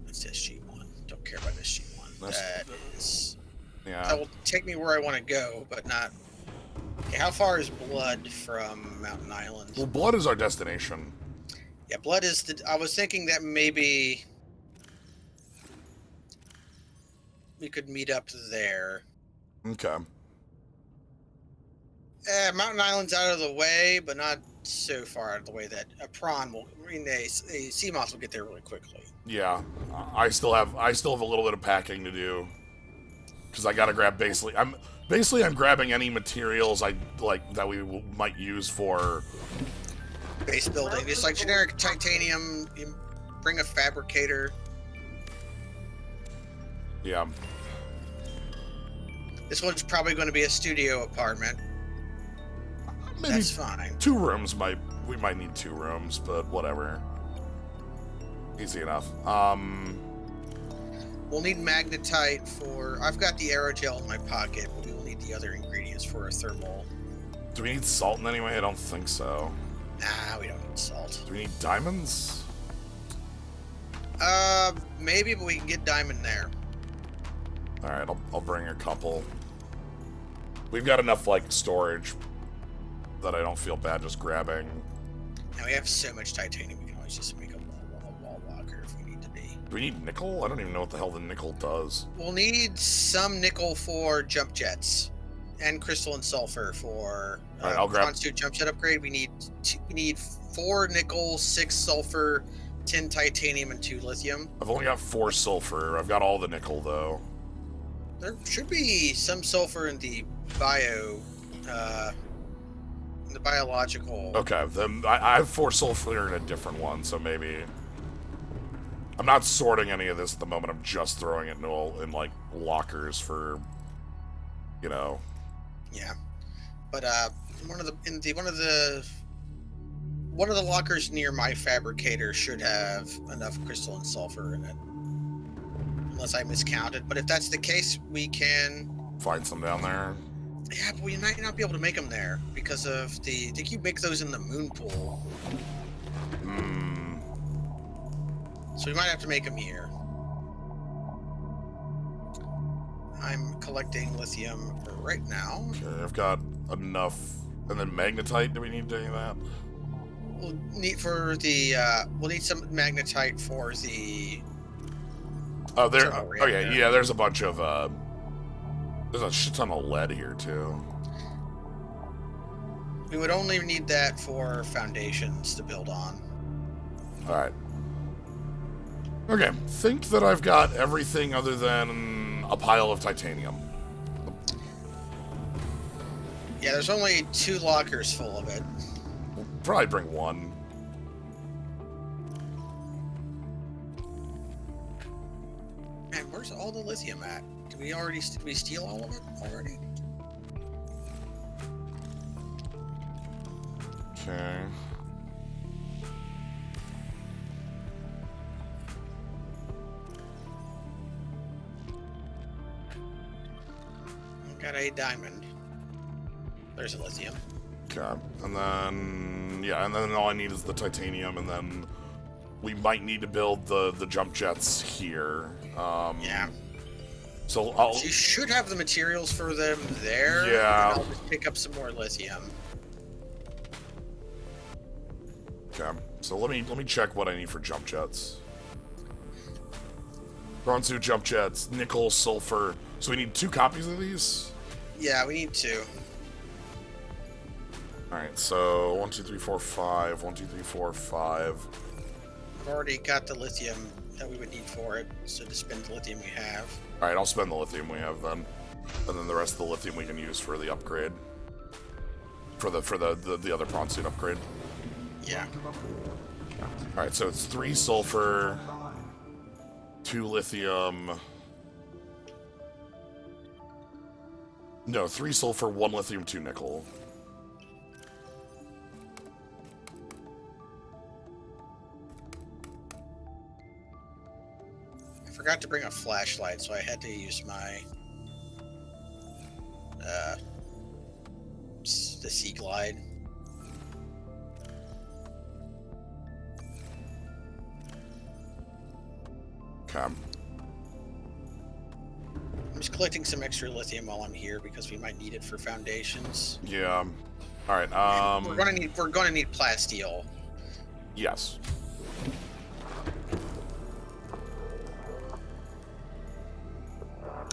Speaker 2: That's SG1. Don't care about SG1.
Speaker 1: That's-
Speaker 2: That is.
Speaker 1: Yeah.
Speaker 2: That will take me where I want to go, but not. Okay, how far is Blood from Mountain Island?
Speaker 1: Well, Blood is our destination.
Speaker 2: Yeah, Blood is the. I was thinking that maybe we could meet up there.
Speaker 1: Okay.
Speaker 2: Mountain Island's out of the way, but not so far out of the way that a prawn will. I mean, a sea moth will get there really quickly.
Speaker 1: Yeah. I still have a little bit of packing to do because I gotta grab I'm grabbing any materials I like that we might use for
Speaker 2: Base building, just like generic titanium. You bring a fabricator.
Speaker 1: Yeah.
Speaker 2: This one's probably going to be a studio apartment.
Speaker 1: Maybe
Speaker 2: That's fine.
Speaker 1: 2 rooms we might need 2 rooms, but whatever. Easy enough.
Speaker 2: We'll need magnetite for. I've got the aerogel in my pocket, but we will need the other ingredients for a thermal.
Speaker 1: Do we need salt in any way? I don't think so.
Speaker 2: Nah, we don't need salt.
Speaker 1: Do we need diamonds?
Speaker 2: Maybe, but we can get diamond there.
Speaker 1: All right, I'll bring a couple. We've got enough like storage that I don't feel bad just grabbing.
Speaker 2: Now we have so much titanium, we can always just make a wall locker if we need to be.
Speaker 1: Do we need nickel? I don't even know what the hell the nickel does.
Speaker 2: We'll need some nickel for jump jets, and crystal and sulfur for
Speaker 1: All right, I'll grab.
Speaker 2: Constitute jump jet upgrade. We need 4 nickel, 6 sulfur, 10 titanium, and 2 lithium.
Speaker 1: I've only got 4 sulfur. I've got all the nickel though.
Speaker 2: There should be some sulfur in the biological.
Speaker 1: Okay, then I have 4 sulfur in a different one, so maybe I'm not sorting any of this at the moment. I'm just throwing it in like lockers for, you know.
Speaker 2: Yeah, but one of the lockers near my fabricator should have enough crystal and sulfur in it, unless I miscounted. But if that's the case, we can
Speaker 1: Find some down there.
Speaker 2: Yeah, but we might not be able to make them there because of I think you make those in the moon pool.
Speaker 1: Hmm.
Speaker 2: So we might have to make them here. I'm collecting lithium right now.
Speaker 1: Okay, I've got enough. And then magnetite, do we need any of that?
Speaker 2: We'll need we'll need some magnetite for the.
Speaker 1: Oh, there.
Speaker 2: Thermal
Speaker 1: Oh, yeah,
Speaker 2: reactor.
Speaker 1: yeah. There's a bunch of. There's a shit ton of lead here too.
Speaker 2: We would only need that for foundations to build on.
Speaker 1: All right. Okay. Think that I've got everything other than a pile of titanium.
Speaker 2: Yeah, there's only 2 lockers full of it.
Speaker 1: We'll probably bring 1.
Speaker 2: Man, where's all the lithium at? Did we steal all of it already?
Speaker 1: Okay.
Speaker 2: Got a diamond. There's a lithium.
Speaker 1: Okay. And then all I need is the titanium, and then we might need to build the jump jets here.
Speaker 2: Yeah.
Speaker 1: So
Speaker 2: You should have the materials for them there.
Speaker 1: Yeah.
Speaker 2: And I'll just pick up some more lithium.
Speaker 1: Okay. So let me check what I need for jump jets. Bronze suit jump jets, nickel, sulfur. So we need 2 copies of these?
Speaker 2: Yeah, we need 2.
Speaker 1: Alright, so 1, 2, 3, 4, 5. 1, 2, 3, 4, 5.
Speaker 2: I've already got the lithium that we would need for it, so to spend the lithium we have.
Speaker 1: Alright, I'll spend the lithium we have then. And then the rest of the lithium we can use for the upgrade. For the other prawn suit upgrade.
Speaker 2: Yeah.
Speaker 1: Alright, so it's 3 sulfur, 2 lithium. No, 3 sulfur, 1 lithium, 2 nickel.
Speaker 2: I forgot to bring a flashlight, so I had to use my the Sea Glide.
Speaker 1: Okay.
Speaker 2: I'm just collecting some extra lithium while I'm here because we might need it for foundations.
Speaker 1: Yeah. All right.
Speaker 2: We're gonna need plasteel.
Speaker 1: Yes.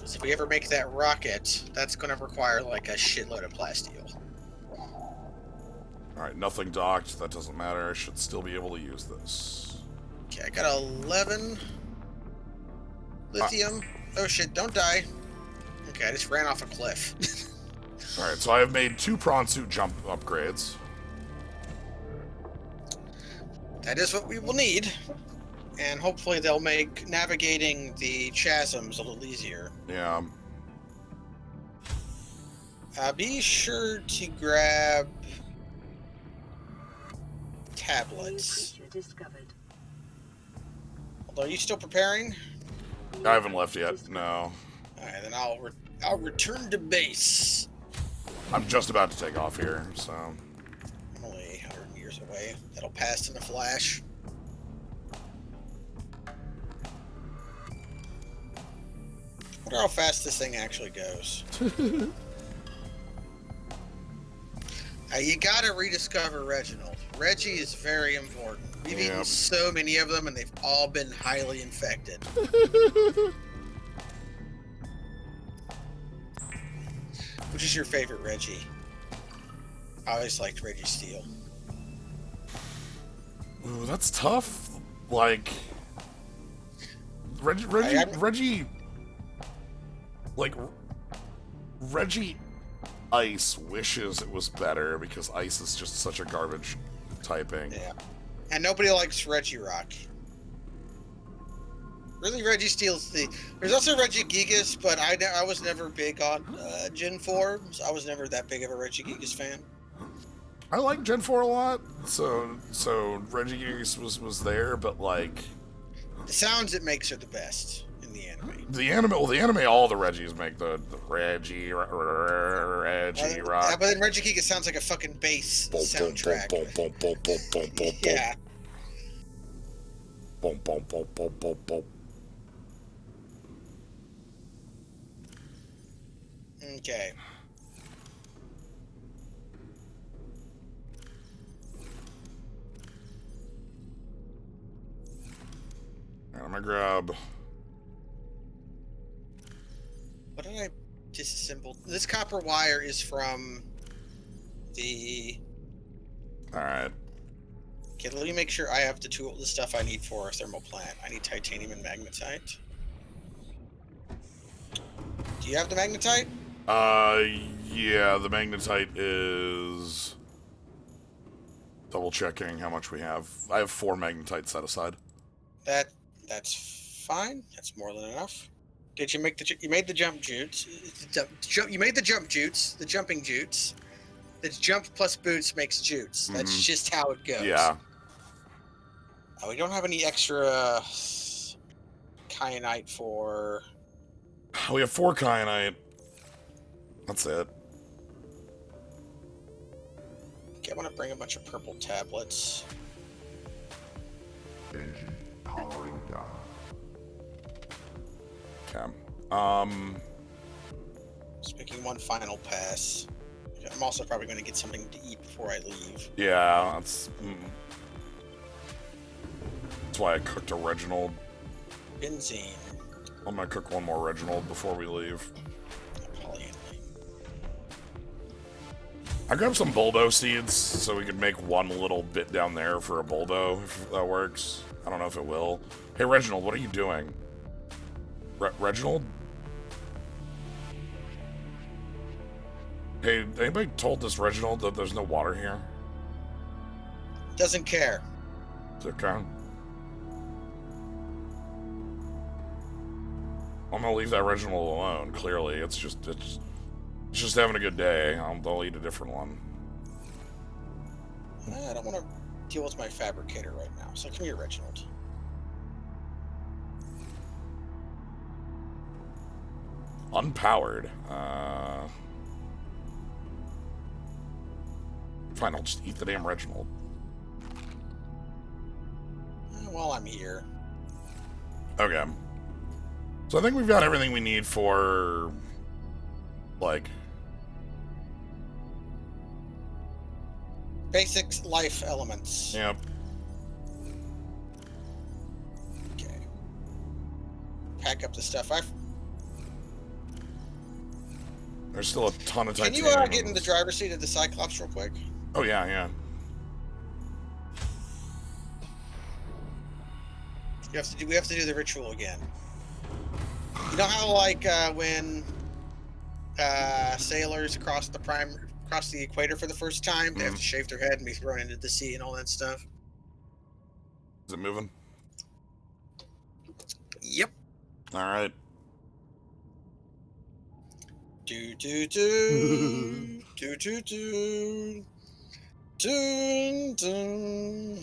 Speaker 2: So if we ever make that rocket, that's gonna require like a shitload of plasteel.
Speaker 1: All right. Nothing docked. That doesn't matter. I should still be able to use this.
Speaker 2: Okay, I got 11 lithium. Oh shit! Don't die. Okay, I just ran off a cliff.
Speaker 1: All right. So I have made 2 prawn suit jump upgrades.
Speaker 2: That is what we will need, and hopefully they'll make navigating the chasms a little easier.
Speaker 1: Yeah.
Speaker 2: Be sure to grab tablets. Although, are you still preparing?
Speaker 1: I haven't left yet. No.
Speaker 2: Alright, then I'll return to base.
Speaker 1: I'm just about to take off here. So.
Speaker 2: I'm only 800 meters away. That'll pass in a flash. I wonder how fast this thing actually goes. You gotta rediscover Reginald. Reggie is very important. We've eaten so many of them, and they've all been highly infected. Which is your favorite Reggie? I always liked Reggie Steele.
Speaker 1: Ooh, that's tough. Like, Reggie, like, Reggie Ice wishes it was better because Ice is just such a garbage typing.
Speaker 2: Yeah. And nobody likes Reggie Rock. Really, Reggie Steele's the... There's also Reggie Gigas, but I was never big on Gen 4, so I was never that big of a Reggie Gigas fan.
Speaker 1: I like Gen 4 a lot, so Reggie Gigas was there, but like...
Speaker 2: The sounds it makes are the best in the anime.
Speaker 1: The anime, all the Reggies make the Reggie Rock.
Speaker 2: But then Reggie Gigas sounds like a fucking bass soundtrack. Yeah.
Speaker 1: Boom, boom, boom, boom, boom, boom.
Speaker 2: Okay.
Speaker 1: I'm gonna grab.
Speaker 2: What did I disassemble? This copper wire is from the...
Speaker 1: Alright.
Speaker 2: Okay, let me make sure I have the stuff I need for a thermal plant. I need titanium and magnetite. Do you have the magnetite?
Speaker 1: Yeah, the magnetite is... Double checking how much we have. I have 4 magnetite set aside.
Speaker 2: That's fine. That's more than enough. Did you make you made the jump jutes? You made the jump jutes, the jumping jutes. The jump plus boots makes jutes. That's just how it goes.
Speaker 1: Yeah.
Speaker 2: We don't have any extra kyanite for...
Speaker 1: We have 4 kyanite. That's it.
Speaker 2: Okay, I want to bring a bunch of purple tablets.
Speaker 3: Engine powering down.
Speaker 1: Okay.
Speaker 2: Just making one final pass. I'm also probably going to get something to eat before I leave.
Speaker 1: Yeah, that's why I cooked a Reginald.
Speaker 2: Benzene.
Speaker 1: I'm gonna cook one more Reginald before we leave. I grabbed some bulbo seeds so we could make one little bit down there for a bulbo, if that works. I don't know if it will. Hey, Reginald, what are you doing? Reginald? Hey, anybody told this Reginald that there's no water here?
Speaker 2: Doesn't care.
Speaker 1: Okay. I'm gonna leave that Reginald alone, clearly. It's just having a good day. I'll eat a different one.
Speaker 2: I don't want to deal with my fabricator right now, so come here, Reginald.
Speaker 1: Unpowered. Fine, I'll just eat the damn Reginald.
Speaker 2: While I'm here.
Speaker 1: Okay. So I think we've got everything we need for, like...
Speaker 2: Basic life elements.
Speaker 1: Yep.
Speaker 2: Okay. Pack up the stuff.
Speaker 1: There's still a ton of
Speaker 2: Can you
Speaker 1: titanium.
Speaker 2: get in the driver's seat of the Cyclops real quick?
Speaker 1: Oh, yeah, yeah.
Speaker 2: We have to do the ritual again. You know how, like, when sailors cross the equator for the first time, they have to shave their head and be thrown into the sea and all that stuff?
Speaker 1: Is it moving?
Speaker 2: Yep.
Speaker 1: Alright.
Speaker 2: Do do do do do do. Dun, dun,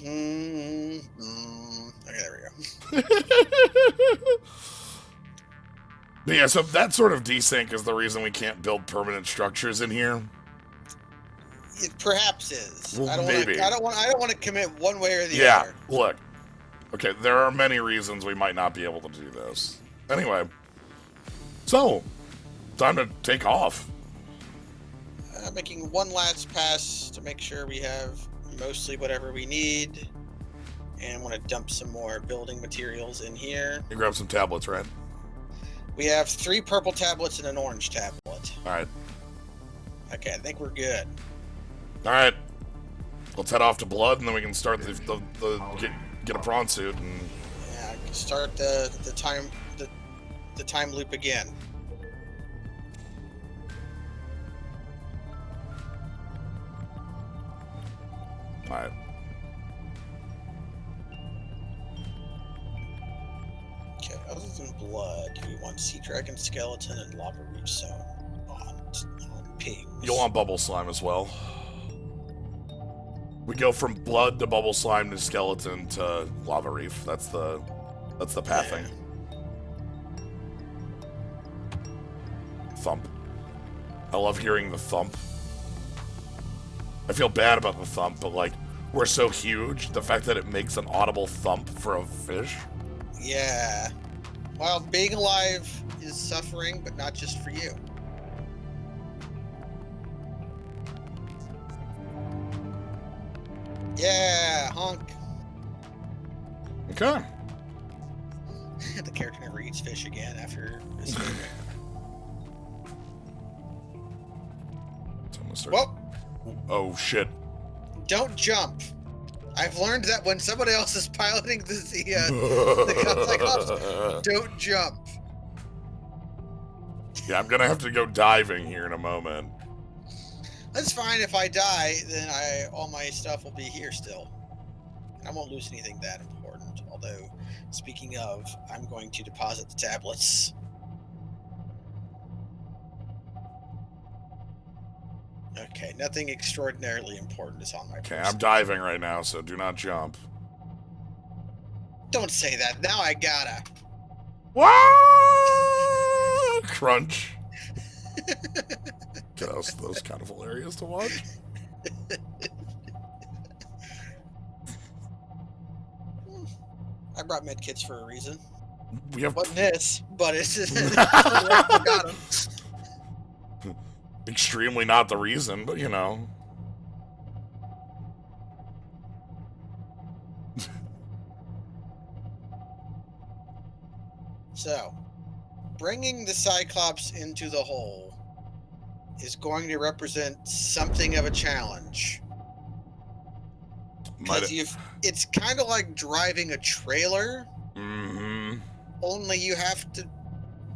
Speaker 2: okay, there we go.
Speaker 1: But yeah, so that sort of desync is the reason we can't build permanent structures in here.
Speaker 2: It perhaps is.
Speaker 1: Well,
Speaker 2: I don't
Speaker 1: maybe.
Speaker 2: I don't want to commit one way or the
Speaker 1: Yeah,
Speaker 2: other.
Speaker 1: look. Okay, there are many reasons we might not be able to do this. Anyway. So, time to take off.
Speaker 2: Making one last pass to make sure we have mostly whatever we need. And I want to dump some more building materials in here.
Speaker 1: You grab some tablets, right?
Speaker 2: We have 3 purple tablets and an orange tablet.
Speaker 1: Alright.
Speaker 2: Okay, I think we're good.
Speaker 1: Alright. Let's head off to Blood, and then we can start get a prawn suit and...
Speaker 2: Yeah, start the time loop again.
Speaker 1: Alright.
Speaker 2: Okay, other than Blood, we want Sea Dragon Skeleton and Lava Reef Zone on pings.
Speaker 1: You'll want Bubble Slime as well. We go from Blood to Bubble Slime to Skeleton to Lava Reef. That's the pathing. Thump. I love hearing the thump. I feel bad about the thump, but like, we're so huge, the fact that it makes an audible thump for a fish.
Speaker 2: Yeah. Well, being alive is suffering, but not just for you. Yeah, honk.
Speaker 1: Okay.
Speaker 2: The character never eats fish again after this game.
Speaker 1: So I'm gonna start...
Speaker 2: Well,
Speaker 1: Oh shit.
Speaker 2: don't jump. I've learned that when somebody else is piloting the Cyclops, don't jump.
Speaker 1: Yeah, I'm gonna have to go diving here in a moment.
Speaker 2: That's fine. If I die, then all my stuff will be here still. I won't lose anything that important. Although, speaking of, I'm going to deposit the tablets. Okay, nothing extraordinarily important is on my
Speaker 1: Okay,
Speaker 2: person.
Speaker 1: I'm diving right now, so do not jump.
Speaker 2: Don't say that. Now I gotta.
Speaker 1: What? Crunch. That was kind of hilarious to watch.
Speaker 2: I brought medkits for a reason.
Speaker 1: We have
Speaker 2: Wasn't this, but it's I got 'em.
Speaker 1: extremely not the reason, but you know.
Speaker 2: So, bringing the Cyclops into the hole is going to represent something of a challenge. Because it's kind of like driving a trailer, only you have to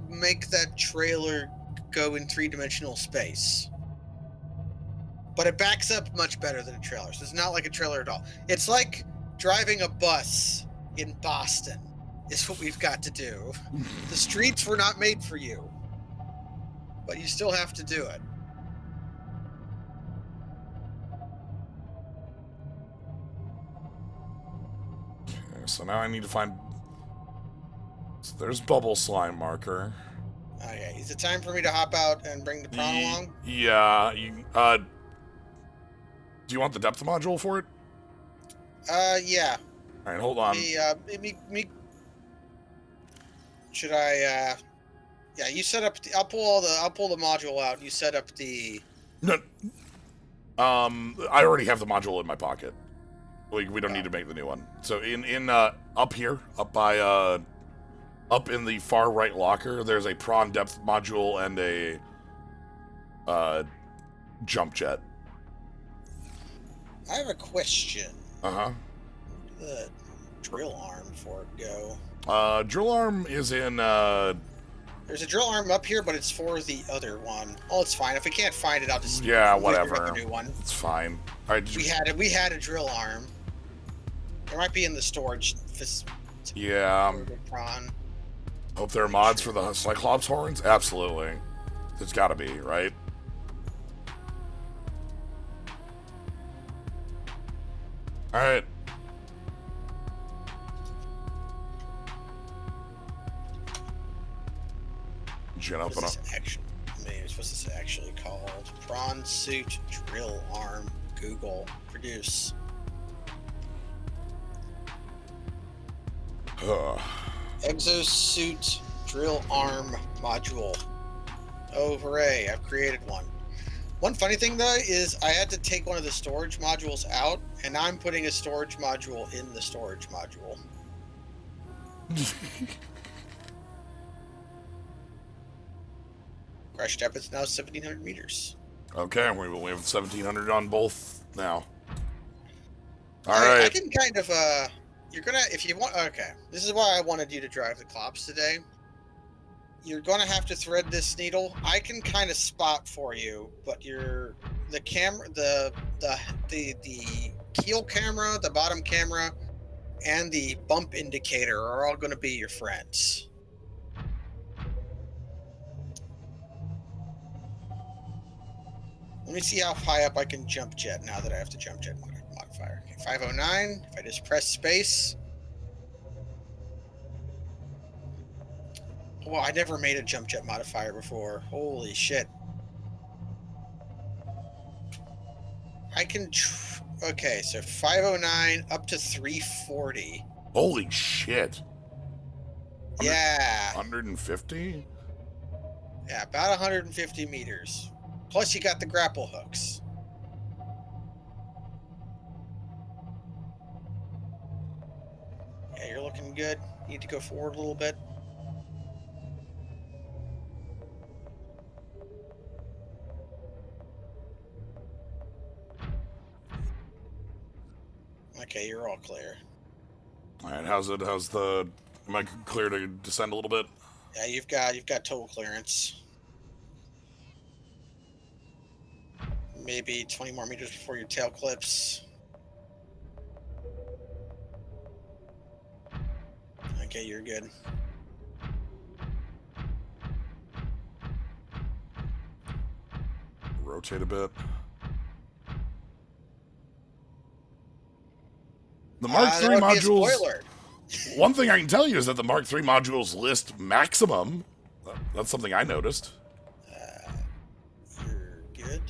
Speaker 2: make that trailer go in 3-dimensional space. But it backs up much better than a trailer, so it's not like a trailer at all. It's like driving a bus in Boston, is what we've got to do. The streets were not made for you, but you still have to do it.
Speaker 1: Okay, so now I need to find... So there's Bubble Slime marker.
Speaker 2: Oh yeah, Is it time for me to hop out and bring the prawn along?
Speaker 1: Yeah. Do you want the depth module for it?
Speaker 2: Yeah.
Speaker 1: All right, hold on.
Speaker 2: Should I? Yeah, you set up. I'll pull the module out. You set up the.
Speaker 1: No. I already have the module in my pocket. We don't need to make the new one. So in up here, up by up in the far right locker, there's a prawn depth module and a jump jet.
Speaker 2: I have a question.
Speaker 1: Uh-huh.
Speaker 2: The drill arm for it go.
Speaker 1: Drill arm is in
Speaker 2: There's a drill arm up here, but it's for the other one. Oh, it's fine. If we can't find it, I'll just
Speaker 1: whatever.
Speaker 2: a new one.
Speaker 1: It's fine. All right,
Speaker 2: We had a drill arm. There might be in the storage.
Speaker 1: Yeah.
Speaker 2: Prawn.
Speaker 1: Hope there are mods for the Cyclops horns. Absolutely, there's got to be, right? All right.
Speaker 2: What's this actually called? Prawn suit drill arm. Google produce. Exosuit drill arm module. Oh, hooray! I've created one. One funny thing though is I had to take one of the storage modules out, and now I'm putting a storage module in the storage module. Crash depth is now 1,700 meters.
Speaker 1: Okay, we have 1,700 on both now. All
Speaker 2: I
Speaker 1: right.
Speaker 2: can kind of you're gonna, if you want, okay, this is why I wanted you to drive the Cyclops today. You're gonna have to thread this needle. I can kind of spot for you, but the camera, the keel camera, the bottom camera, and the bump indicator are all going to be your friends. Let me see how high up I can jump jet now that I have to jump jet modifier. Okay, 509. If I just press space. Well, I never made a jump jet modifier before. Holy shit. I can... okay, so 509 up to 340.
Speaker 1: Holy shit.
Speaker 2: Yeah.
Speaker 1: 150?
Speaker 2: Yeah, about 150 meters. Plus you got the grapple hooks. Yeah, you're looking good. You need to go forward a little bit. Okay, you're all clear.
Speaker 1: All right, how's the... Am I clear to descend a little bit?
Speaker 2: Yeah, you've got total clearance. Maybe 20 more meters before your tail clips. Okay, you're good.
Speaker 1: Rotate a bit. The Mark III modules... One thing I can tell you is that the Mark III modules list maximum. That's something I noticed.
Speaker 2: You're good.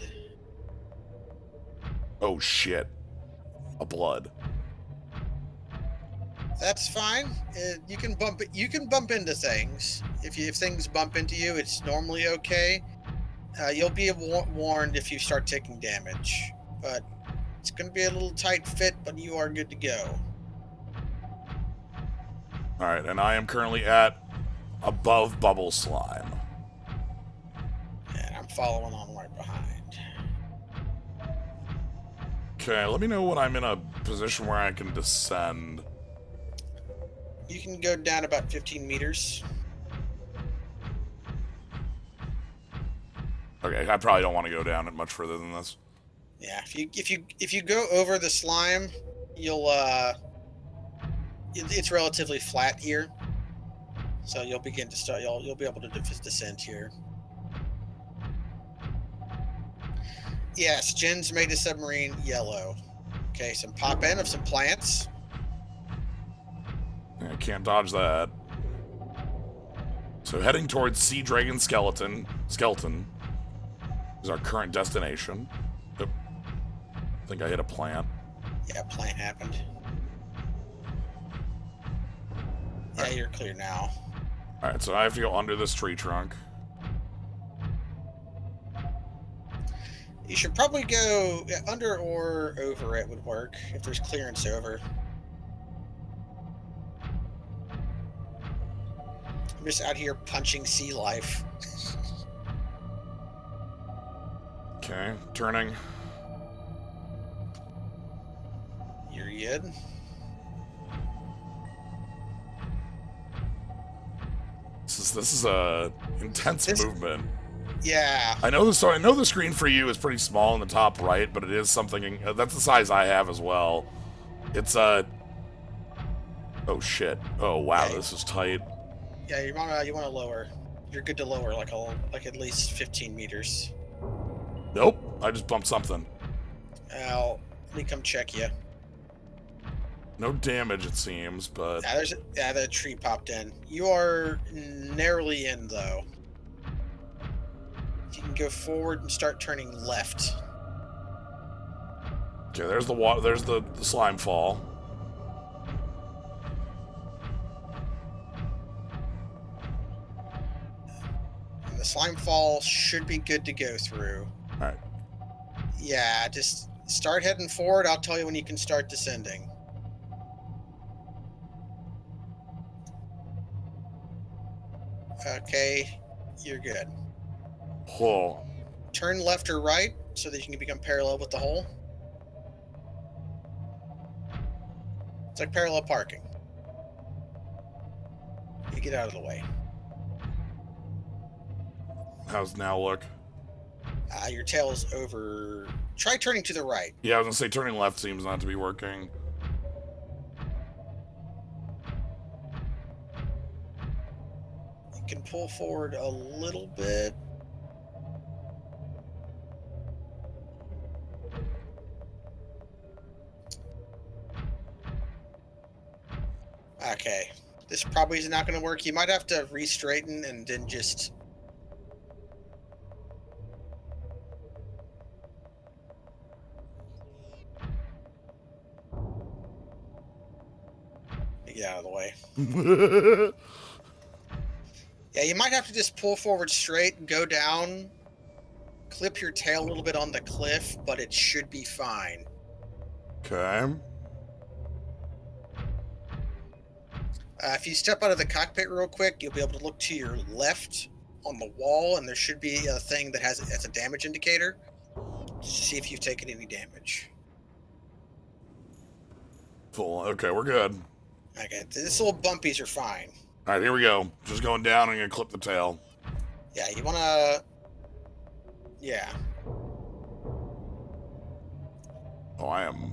Speaker 1: Oh shit. A blood.
Speaker 2: That's fine. You can bump it. You can bump into things. If things bump into you, it's normally okay. You'll be warned if you start taking damage. But it's going to be a little tight fit, but you are good to go.
Speaker 1: All right, and I am currently at above bubble slime.
Speaker 2: And I'm following on right behind.
Speaker 1: Okay, let me know when I'm in a position where I can descend.
Speaker 2: You can go down about 15 meters.
Speaker 1: Okay, I probably don't want to go down it much further than this.
Speaker 2: Yeah, if you go over the slime, you'll it's relatively flat here, so you'll be able to descend here. Yes, Jen's made the submarine yellow. Okay, some pop in of some plants.
Speaker 1: I can't dodge that. So heading towards Sea Dragon Skeleton is our current destination. Yep. I think I hit a plant.
Speaker 2: Yeah, plant happened. Yeah, you're clear now.
Speaker 1: Alright, so I have to go under this tree trunk.
Speaker 2: You should probably go under or over it would work if there's clearance over. I'm just out here punching sea life.
Speaker 1: Okay, turning.
Speaker 2: You're good.
Speaker 1: This is a intense movement.
Speaker 2: Yeah.
Speaker 1: I know the screen for you is pretty small in the top right, but it is something that's the size I have as well. It's oh shit. Oh wow,
Speaker 2: Yeah.
Speaker 1: this is tight.
Speaker 2: Yeah, you wanna lower. You're good to lower like at least 15 meters.
Speaker 1: Nope, I just bumped something.
Speaker 2: Let me come check you.
Speaker 1: No damage it seems, but
Speaker 2: The tree popped in. You are narrowly in though. You can go forward and start turning left.
Speaker 1: okay, there's the water. There's the slime fall.
Speaker 2: And the slime fall should be good to go through.
Speaker 1: All right.
Speaker 2: Yeah, just start heading forward. I'll tell you when you can start descending. Okay, you're good.
Speaker 1: Oh,
Speaker 2: Turn left or right so that you can become parallel with the hole. It's like parallel parking. You get out of the way.
Speaker 1: how's now look?
Speaker 2: Your tail is over. Try turning to the right.
Speaker 1: Yeah, I was gonna say turning left seems not to be working.
Speaker 2: You can pull forward a little bit. Okay. This probably is not going to work. You might have to re-straighten and then just... Get out of the way. Yeah, you might have to just pull forward straight, go down, clip your tail a little bit on the cliff, but it should be fine.
Speaker 1: Okay.
Speaker 2: If you step out of the cockpit real quick, you'll be able to look to your left on the wall, and there should be a thing that has a damage indicator. Just to see if you've taken any damage.
Speaker 1: Full. Okay, we're good.
Speaker 2: Okay, these little bumpies are fine.
Speaker 1: All right, here we go. Just going down and gonna clip the tail.
Speaker 2: Yeah, you wanna... Yeah.
Speaker 1: Oh, I am.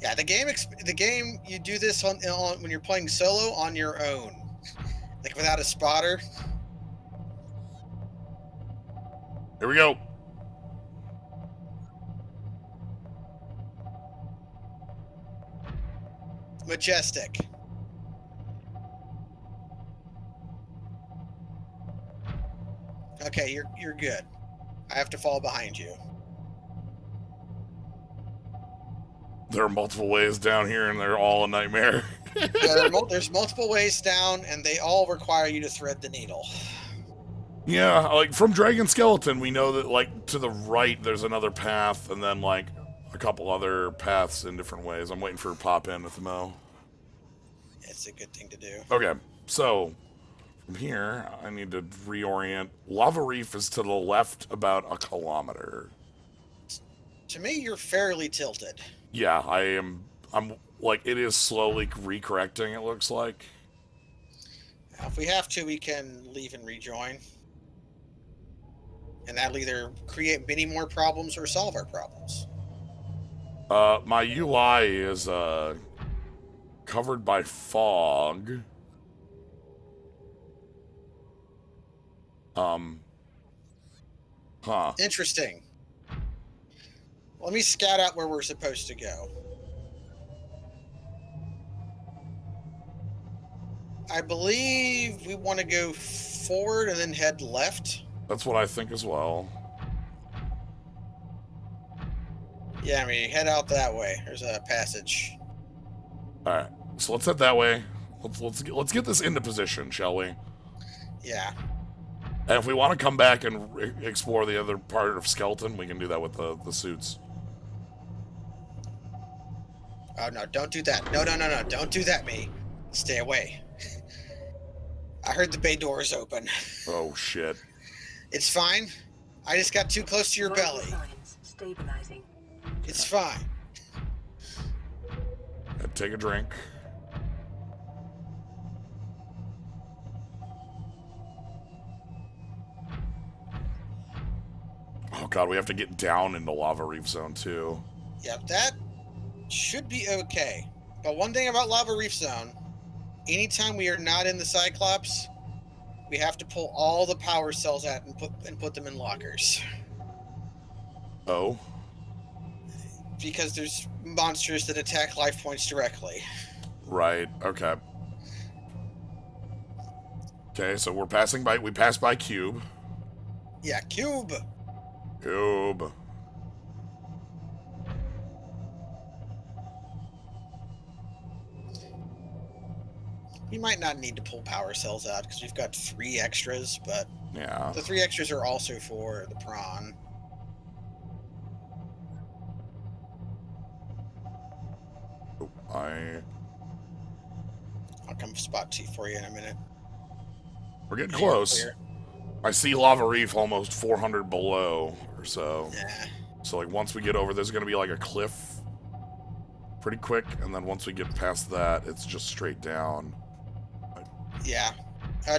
Speaker 2: Yeah, the game you do this on when you're playing solo on your own, like without a spotter.
Speaker 1: Here we go.
Speaker 2: Majestic. Okay, you're good. I have to fall behind you.
Speaker 1: There are multiple ways down here, and they're all a nightmare.
Speaker 2: There's multiple ways down, and they all require you to thread the needle.
Speaker 1: Yeah, like from Dragon Skeleton, we know that like to the right there's another path, and then like a couple other paths in different ways. I'm waiting for a pop in with the Mo.
Speaker 2: It's a good thing to do.
Speaker 1: Okay, so from here I need to reorient. Lava Reef is to the left about a kilometer.
Speaker 2: To me, you're fairly tilted.
Speaker 1: Yeah, I am. I'm like it is slowly recorrecting. It looks like.
Speaker 2: Now, if we have to, we can leave and rejoin. And that'll either create many more problems or solve our problems.
Speaker 1: My UI is covered by fog. Huh.
Speaker 2: Interesting. Let me scout out where we're supposed to go. I believe we want to go forward and then head left.
Speaker 1: That's what I think as well.
Speaker 2: Yeah, I mean, head out that way. There's a passage.
Speaker 1: All right, so let's head that way. Let's get this into position, shall we?
Speaker 2: Yeah.
Speaker 1: And if we want to come back and explore the other part of Skeleton, we can do that with the suits.
Speaker 2: Oh, no, don't do that. No, don't do that, me. Stay away. I heard the bay doors open.
Speaker 1: Oh, shit.
Speaker 2: It's fine. I just got too close to your
Speaker 5: Vital
Speaker 2: belly.
Speaker 5: signs stabilizing.
Speaker 2: It's fine.
Speaker 1: Take a drink. Oh, God, we have to get down into Lava Reef Zone, too.
Speaker 2: Yep, that should be okay. But one thing about Lava Reef Zone, anytime we are not in the Cyclops, we have to pull all the power cells out and put them in lockers.
Speaker 1: Oh?
Speaker 2: Because there's monsters that attack life points directly.
Speaker 1: Right, okay. Okay, so we passed by Cube.
Speaker 2: Yeah, Cube!
Speaker 1: Cube.
Speaker 2: We might not need to pull power cells out because we've got 3 extras, but
Speaker 1: Yeah.
Speaker 2: the 3 extras are also for the prawn.
Speaker 1: Oh,
Speaker 2: I'll come spot T for you in a minute.
Speaker 1: we're getting
Speaker 2: Yeah, you're
Speaker 1: close.
Speaker 2: clear.
Speaker 1: I see Lava Reef almost 400 below or so.
Speaker 2: Yeah.
Speaker 1: So, like, once we get over, there's going to be, like, a cliff pretty quick. And then once we get past that, it's just straight down.
Speaker 2: Yeah.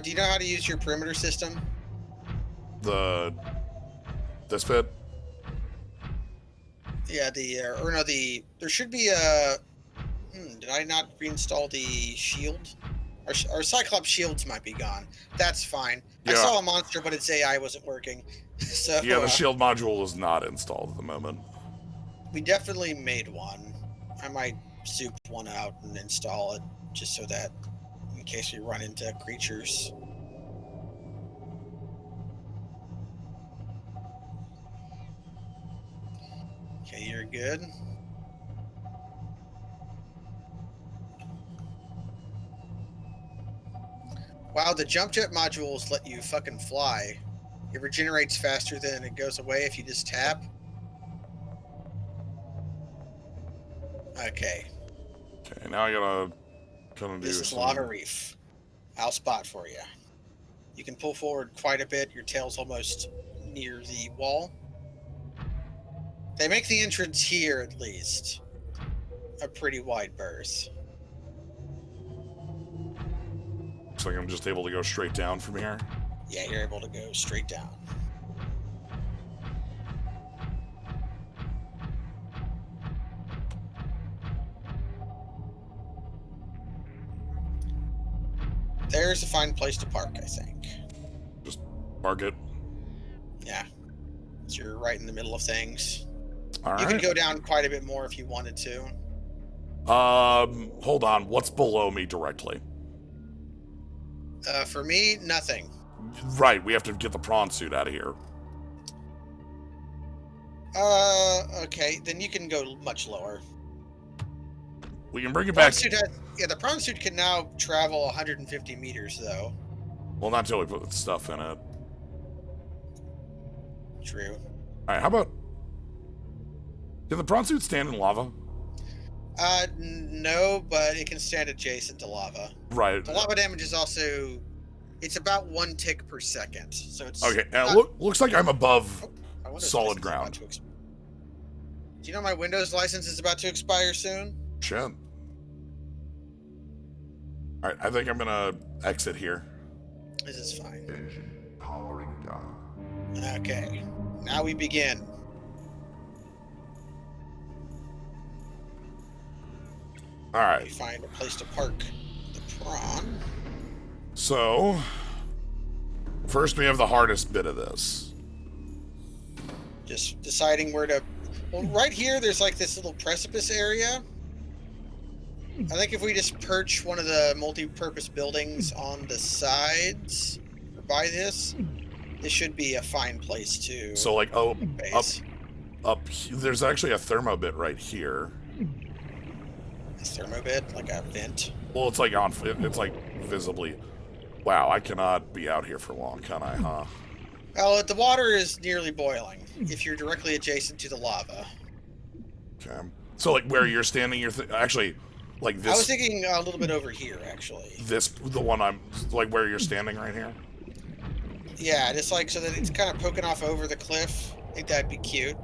Speaker 2: Do you know how to use your perimeter system?
Speaker 1: This bit?
Speaker 2: Yeah, there should be a... did I not reinstall the shield? Our Cyclops shields might be gone. That's fine. I
Speaker 1: Yeah.
Speaker 2: saw a monster, but its AI wasn't working. So
Speaker 1: Yeah, the shield module is not installed at the moment.
Speaker 2: we definitely made one. I might soup one out and install it, just so that in case we run into creatures. Okay, you're good. Wow, the jump jet modules let you fucking fly. It regenerates faster than it goes away if you just tap. Okay,
Speaker 1: Okay, now I gotta kind of do
Speaker 2: this is
Speaker 1: some...
Speaker 2: Lava Reef. I'll spot for you. You can pull forward quite a bit. Your tail's almost near the wall. They make the entrance here, at least, a pretty wide berth.
Speaker 1: Looks like I'm just able to go straight down from here.
Speaker 2: Yeah, you're able to go straight down. There's a fine place to park, I think.
Speaker 1: Just park it.
Speaker 2: Yeah. So you're right in the middle of things.
Speaker 1: All
Speaker 2: You
Speaker 1: right.
Speaker 2: can go down quite a bit more if you wanted to.
Speaker 1: Hold on. What's below me directly?
Speaker 2: For me, nothing.
Speaker 1: Right, we have to get the prawn suit out of here.
Speaker 2: Okay, then you can go much lower.
Speaker 1: We can bring it
Speaker 2: Prawn
Speaker 1: back.
Speaker 2: suit the prawn suit can now travel 150 meters, though.
Speaker 1: Well, not until we put the stuff in it.
Speaker 2: True.
Speaker 1: All right, how about... Can the prawn suit stand in lava?
Speaker 2: No, but it can stand adjacent to lava.
Speaker 1: Right.
Speaker 2: The lava damage is also... It's about 1 tick per second, so it's...
Speaker 1: Okay,
Speaker 2: not-
Speaker 1: looks like I'm above
Speaker 2: My Windows
Speaker 1: solid
Speaker 2: license is about
Speaker 1: ground.
Speaker 2: to Do you know my Windows license is about to expire soon?
Speaker 1: Shit. All right, I think I'm gonna exit here.
Speaker 2: This is fine.
Speaker 3: Engine powering down.
Speaker 2: Okay, now we begin.
Speaker 1: All
Speaker 2: We
Speaker 1: right,
Speaker 2: find a place to park the prawn.
Speaker 1: so first we have the hardest bit of this.
Speaker 2: Just deciding where to... Well, right here, there's like this little precipice area. I think if we just perch one of the multi-purpose buildings on the sides or by this should be a fine place to
Speaker 1: So, like, oh,
Speaker 2: base.
Speaker 1: there's actually a thermo bit right here.
Speaker 2: A thermobit, like a vent.
Speaker 1: Well, it's like it's like visibly. Wow, I cannot be out here for long, can I, huh?
Speaker 2: Well, the water is nearly boiling if you're directly adjacent to the lava.
Speaker 1: Okay. So, like, where you're standing, actually, like this.
Speaker 2: I was thinking a little bit over here, actually.
Speaker 1: The one I'm, like, where you're standing right here?
Speaker 2: Yeah, just like so that it's kind of poking off over the cliff. I think that'd be cute.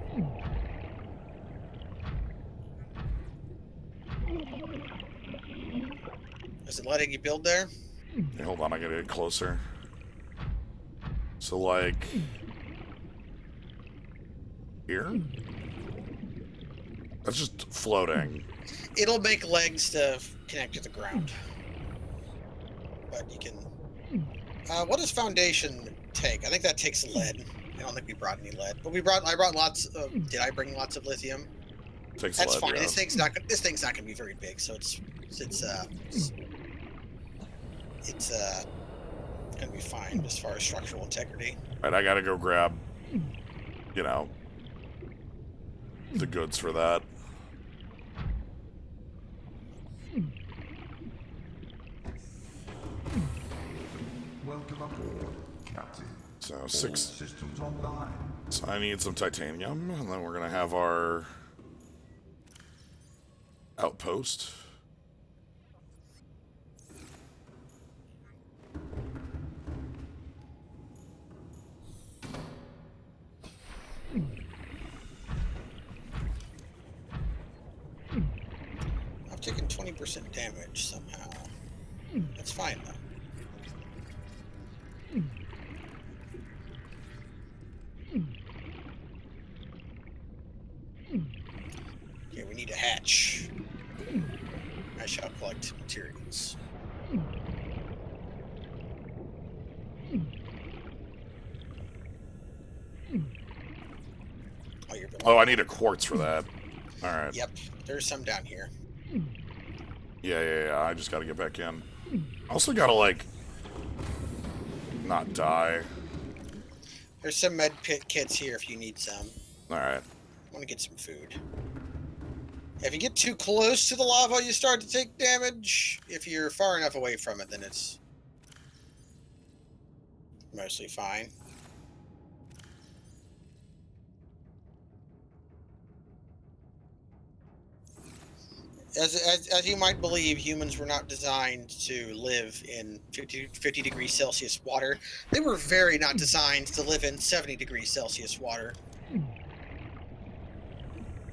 Speaker 2: Is it letting you build there?
Speaker 1: Hey, hold on, I gotta get closer. So, like, here? That's just floating.
Speaker 2: It'll make legs to connect to the ground. But you can... what does foundation take? I think that takes lead. I don't think we brought any lead. But I brought lots of... Did I bring lots of lithium?
Speaker 1: Takes
Speaker 2: That's
Speaker 1: lead,
Speaker 2: fine.
Speaker 1: yeah.
Speaker 2: This thing's not gonna be very big, so it's gonna be fine as far as structural integrity.
Speaker 1: Alright, I gotta go grab, you know, the goods for that.
Speaker 3: Welcome aboard, Captain.
Speaker 1: So,
Speaker 3: All
Speaker 1: 6.
Speaker 3: systems online.
Speaker 1: So I need some titanium, and then we're gonna have our outpost.
Speaker 2: I've taken 20% damage somehow. That's fine though. Okay, we need a hatch. I shall collect materials. Oh, you're building.
Speaker 1: Oh, I need a quartz for that. Alright.
Speaker 2: Yep, there's some down here.
Speaker 1: Yeah, I just gotta get back in. I also gotta, like, not die.
Speaker 2: There's some med pit kits here if you need some.
Speaker 1: Alright.
Speaker 2: I want to get some food. If you get too close to the lava, you start to take damage. If you're far enough away from it, then it's mostly fine. As you might believe, humans were not designed to live in 50 degrees Celsius water. They were very not designed to live in 70 degrees Celsius water.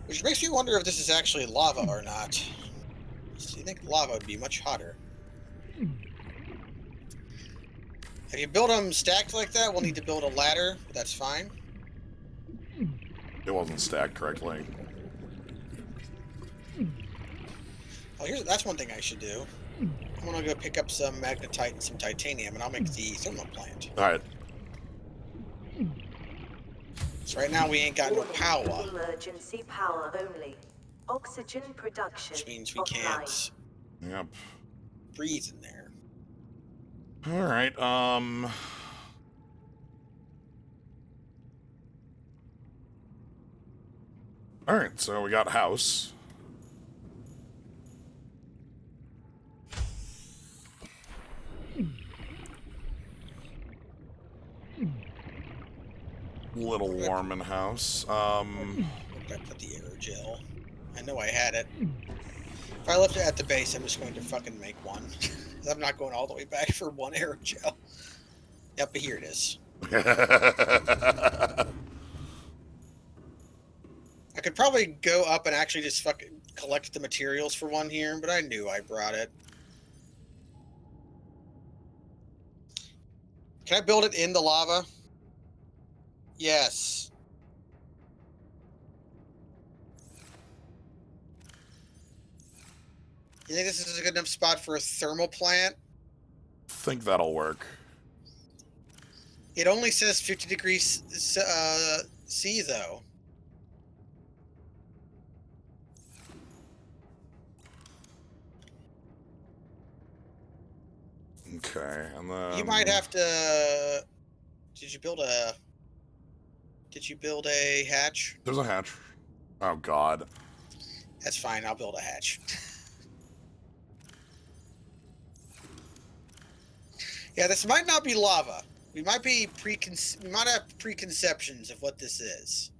Speaker 2: Which makes me wonder if this is actually lava or not. So you think lava would be much hotter. If you build them stacked like that, we'll need to build a ladder, but that's fine.
Speaker 1: It wasn't stacked correctly.
Speaker 2: Oh, that's one thing I should do. I'm gonna go pick up some magnetite and some titanium, and I'll make the thermal plant.
Speaker 1: Alright.
Speaker 2: So right now we ain't got no power,
Speaker 5: Emergency power only. Oxygen production.
Speaker 2: which means we can't
Speaker 1: Yep.
Speaker 2: breathe in there.
Speaker 1: Alright, Alright, so we got house. Little warm in house.
Speaker 2: I put the aerogel. I know I had it. If I left it at the base, I'm just going to fucking make one. I'm not going all the way back for one aerogel. Yep, but here it is. I could probably go up and actually just fucking collect the materials for one here, but I knew I brought it. Can I build it in the lava? Yes. You think this is a good enough spot for a thermal plant?
Speaker 1: Think that'll work.
Speaker 2: It only says 50 degrees C, though.
Speaker 1: Okay, and then
Speaker 2: You might have to. Did you build a? Did you build a hatch?
Speaker 1: There's a hatch. Oh God.
Speaker 2: That's fine. I'll build a hatch. Yeah, this might not be lava. We might be we might have preconceptions of what this is.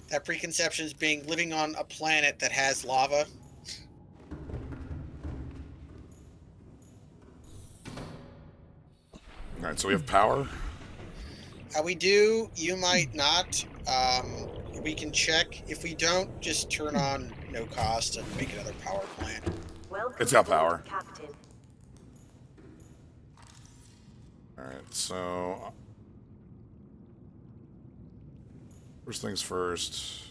Speaker 2: That preconception is being living on a planet that has lava.
Speaker 1: All right, so we have power.
Speaker 2: We do. You might not. We can check. If we don't, just turn on no cost and make another power plant.
Speaker 5: Welcome
Speaker 1: It's got
Speaker 5: aboard,
Speaker 1: power.
Speaker 5: Captain.
Speaker 1: All right, so first things first.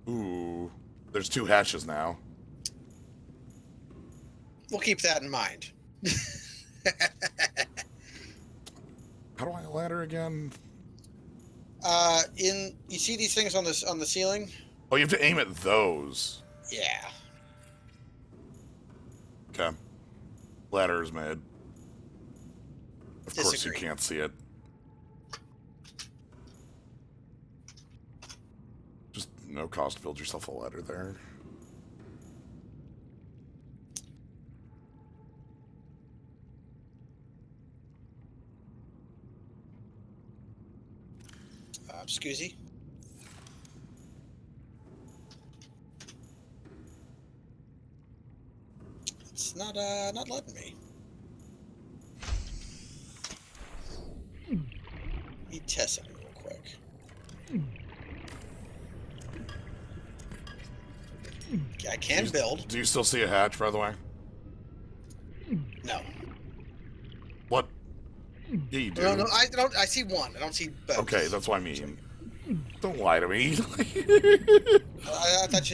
Speaker 1: Ooh, there's 2 hatches now.
Speaker 2: We'll keep that in mind.
Speaker 1: How do I ladder again?
Speaker 2: You see these things on the ceiling?
Speaker 1: Oh, you have to aim at those.
Speaker 2: Yeah.
Speaker 1: Okay. Ladder is made. Of course you
Speaker 2: Disagree.
Speaker 1: can't see it. Just no cost, build yourself a ladder there.
Speaker 2: Scoozy. It's not letting me. Let me test something real quick. Okay, I can build.
Speaker 1: Do you still see a hatch, by the way?
Speaker 2: No.
Speaker 1: What? Yeah, you do.
Speaker 2: No, I don't. I see one. I don't see both.
Speaker 1: Okay, that's what I mean. Don't lie to me.
Speaker 2: I thought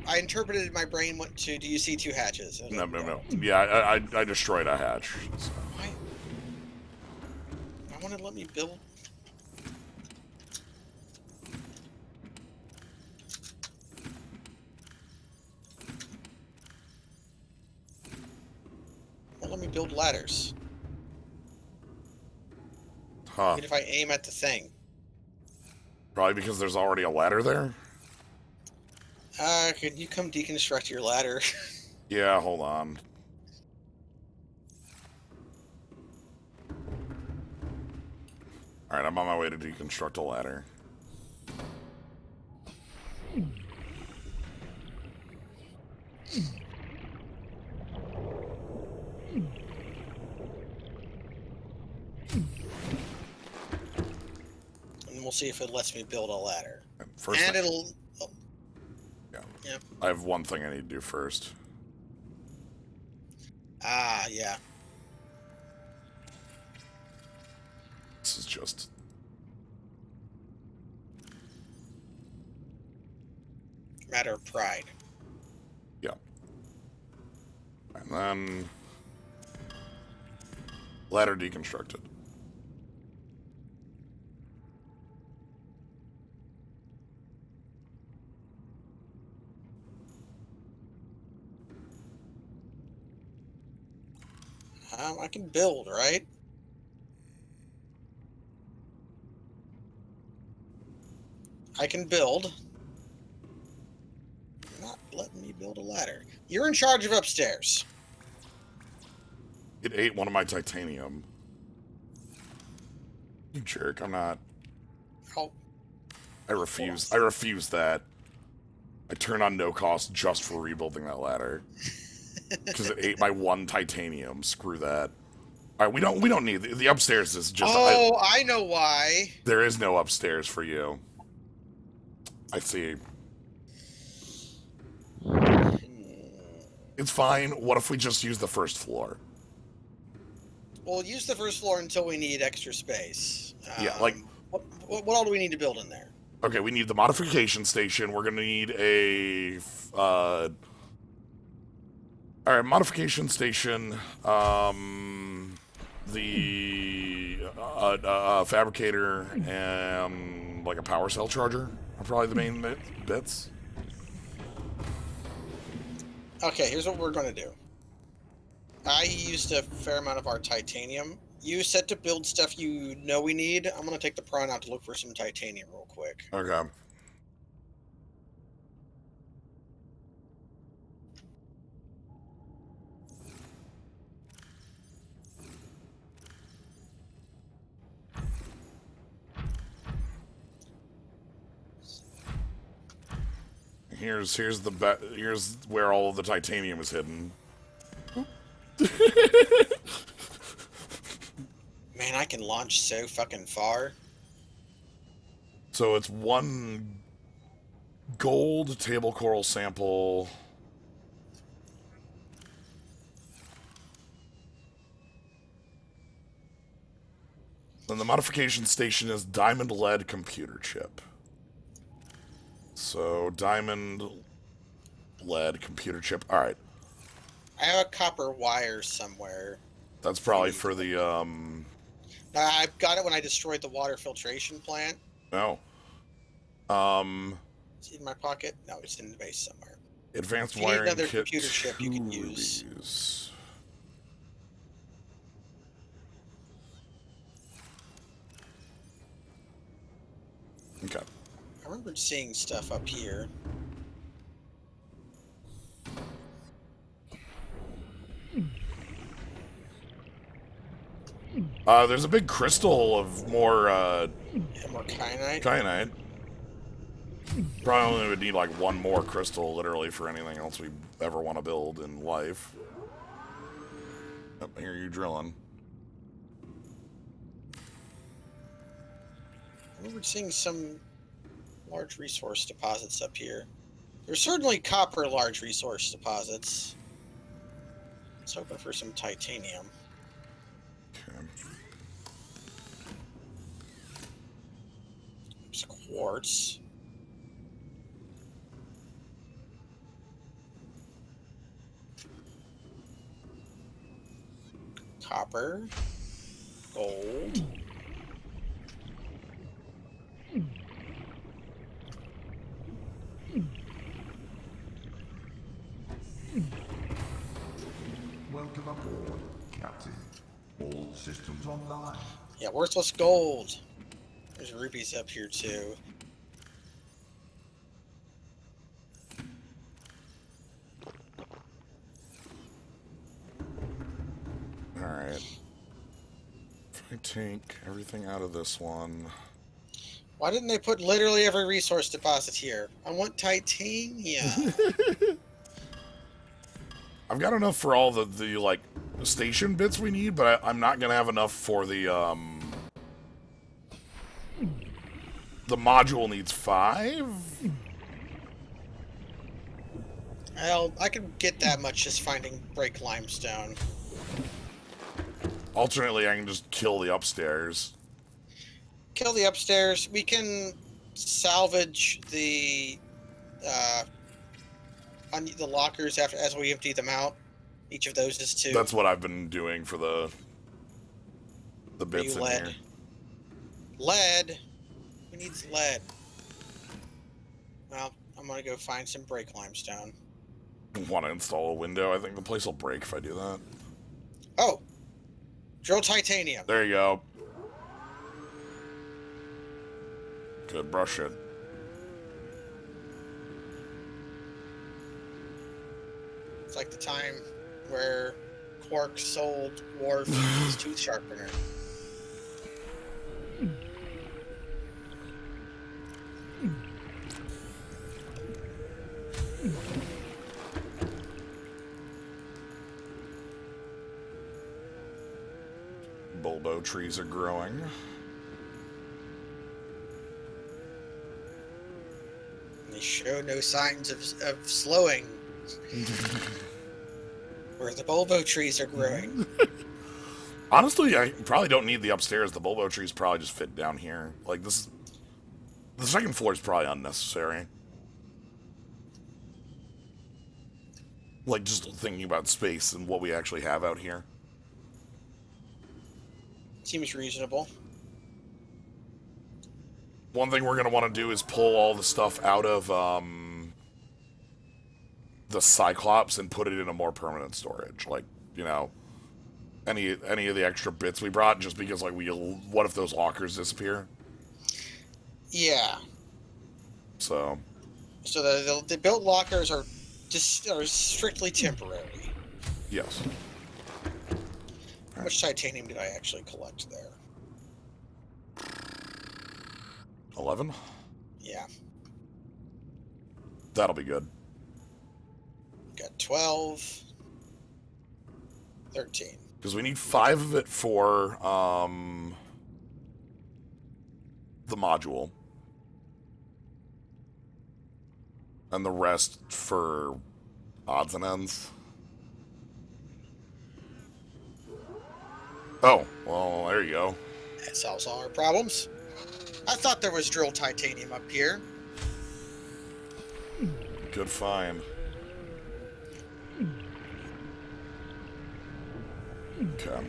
Speaker 2: I interpreted in my brain went to. Do you see 2 hatches?
Speaker 1: No. Yeah, I destroyed a hatch. So.
Speaker 2: I want to let me build. Well, let me build ladders.
Speaker 1: Huh.
Speaker 2: Even if I aim at the thing.
Speaker 1: Probably because there's already a ladder there?
Speaker 2: Could you come deconstruct your ladder?
Speaker 1: Yeah, hold on. Alright, I'm on my way to deconstruct a ladder.
Speaker 2: And we'll see if it lets me build a ladder.
Speaker 1: First
Speaker 2: And
Speaker 1: thing,
Speaker 2: it'll... Oh,
Speaker 1: yeah.
Speaker 2: yeah.
Speaker 1: I have one thing I need to do first.
Speaker 2: Ah, yeah.
Speaker 1: This is just...
Speaker 2: Matter of pride.
Speaker 1: Yeah. And then... Ladder deconstructed.
Speaker 2: I can build, right? I can build. Not letting me build a ladder. You're in charge of upstairs.
Speaker 1: It ate one of my titanium. You jerk, I'm not...
Speaker 2: Oh,
Speaker 1: I refuse. I refuse that. I turn on no cost just for rebuilding that ladder. Because it ate my 1 titanium. Screw that. Alright, we don't need... The upstairs is just...
Speaker 2: oh, I know why.
Speaker 1: There is no upstairs for you. I see. It's fine. What if we just use the first floor?
Speaker 2: We'll use the first floor until we need extra space.
Speaker 1: Yeah, like...
Speaker 2: What all do we need to build in there?
Speaker 1: Okay, we need the modification station. We're gonna need a... Alright, modification station. The... fabricator and... like a power cell charger. are probably the main bits.
Speaker 2: Okay, here's what we're going to do. I used a fair amount of our titanium. You set to build stuff you know we need. I'm going to take the prawn out to look for some titanium real quick.
Speaker 1: Okay. Here's here's where all of the titanium is hidden.
Speaker 2: Man, I can launch so fucking far.
Speaker 1: So it's 1 gold table coral sample. Then the modification station is diamond lead computer chip. So diamond lead computer chip. All right.
Speaker 2: I have a copper wire somewhere.
Speaker 1: That's probably for the
Speaker 2: I got it when I destroyed the water filtration plant.
Speaker 1: no.
Speaker 2: It's in my pocket. No, it's in the base somewhere.
Speaker 1: Advanced
Speaker 2: If you need
Speaker 1: wiring
Speaker 2: another
Speaker 1: kit.
Speaker 2: computer chip, you can
Speaker 1: 2
Speaker 2: use.
Speaker 1: rubies. Okay.
Speaker 2: I remembered seeing stuff up here.
Speaker 1: There's a big crystal of more
Speaker 2: Yeah, more kyanite.
Speaker 1: kyanite. Probably only would need like 1 more crystal, literally, for anything else we ever want to build in life. Yep, I hear you drilling.
Speaker 2: I remember seeing some large resource deposits up here. There's certainly copper large resource deposits. Let's hoping for some titanium.
Speaker 1: Okay.
Speaker 2: There's quartz. Copper. Gold.
Speaker 3: Welcome aboard, Captain. All systems online.
Speaker 2: Yeah, worthless gold. There's rubies up here too.
Speaker 1: Alright. If I take everything out of this one.
Speaker 2: Why didn't they put literally every resource deposit here? I want titanium.
Speaker 1: I've got enough for all the like station bits we need, but I'm not gonna have enough for the module needs 5.
Speaker 2: Well, I can get that much just finding break limestone.
Speaker 1: Alternately, I can just kill the upstairs.
Speaker 2: Kill the upstairs. We can salvage the lockers as we empty them out. Each of those is 2.
Speaker 1: That's what I've been doing for the bits in
Speaker 2: lead.
Speaker 1: here.
Speaker 2: Lead. Who needs lead? Well, I'm gonna go find some break limestone.
Speaker 1: Want to install a window? I think the place will break if I do that.
Speaker 2: Oh, drill titanium.
Speaker 1: There you go. Good, brush it.
Speaker 2: It's like the time where Quark sold Worf his tooth sharpener.
Speaker 1: Bulbo trees are growing.
Speaker 2: They show no signs of slowing. Where the bulbo trees are growing.
Speaker 1: Honestly, I probably don't need the upstairs. The bulbo trees probably just fit down here. Like, this is... The second floor is probably unnecessary. Like, just thinking about space and what we actually have out here.
Speaker 2: Seems reasonable.
Speaker 1: One thing we're going to want to do is pull all the stuff out of the Cyclops and put it in a more permanent storage. Like, you know, any of the extra bits we brought, just because, like, what if those lockers disappear?
Speaker 2: Yeah.
Speaker 1: So
Speaker 2: the built lockers are strictly temporary.
Speaker 1: yes.
Speaker 2: How much titanium did I actually collect there?
Speaker 1: 11?
Speaker 2: Yeah.
Speaker 1: That'll be good.
Speaker 2: Got 12. 13.
Speaker 1: Because we need 5 of it for the module. And the rest for odds and ends. Oh, well, there you go.
Speaker 2: That solves all our problems. I thought there was drilled titanium up here.
Speaker 1: Good find. Okay.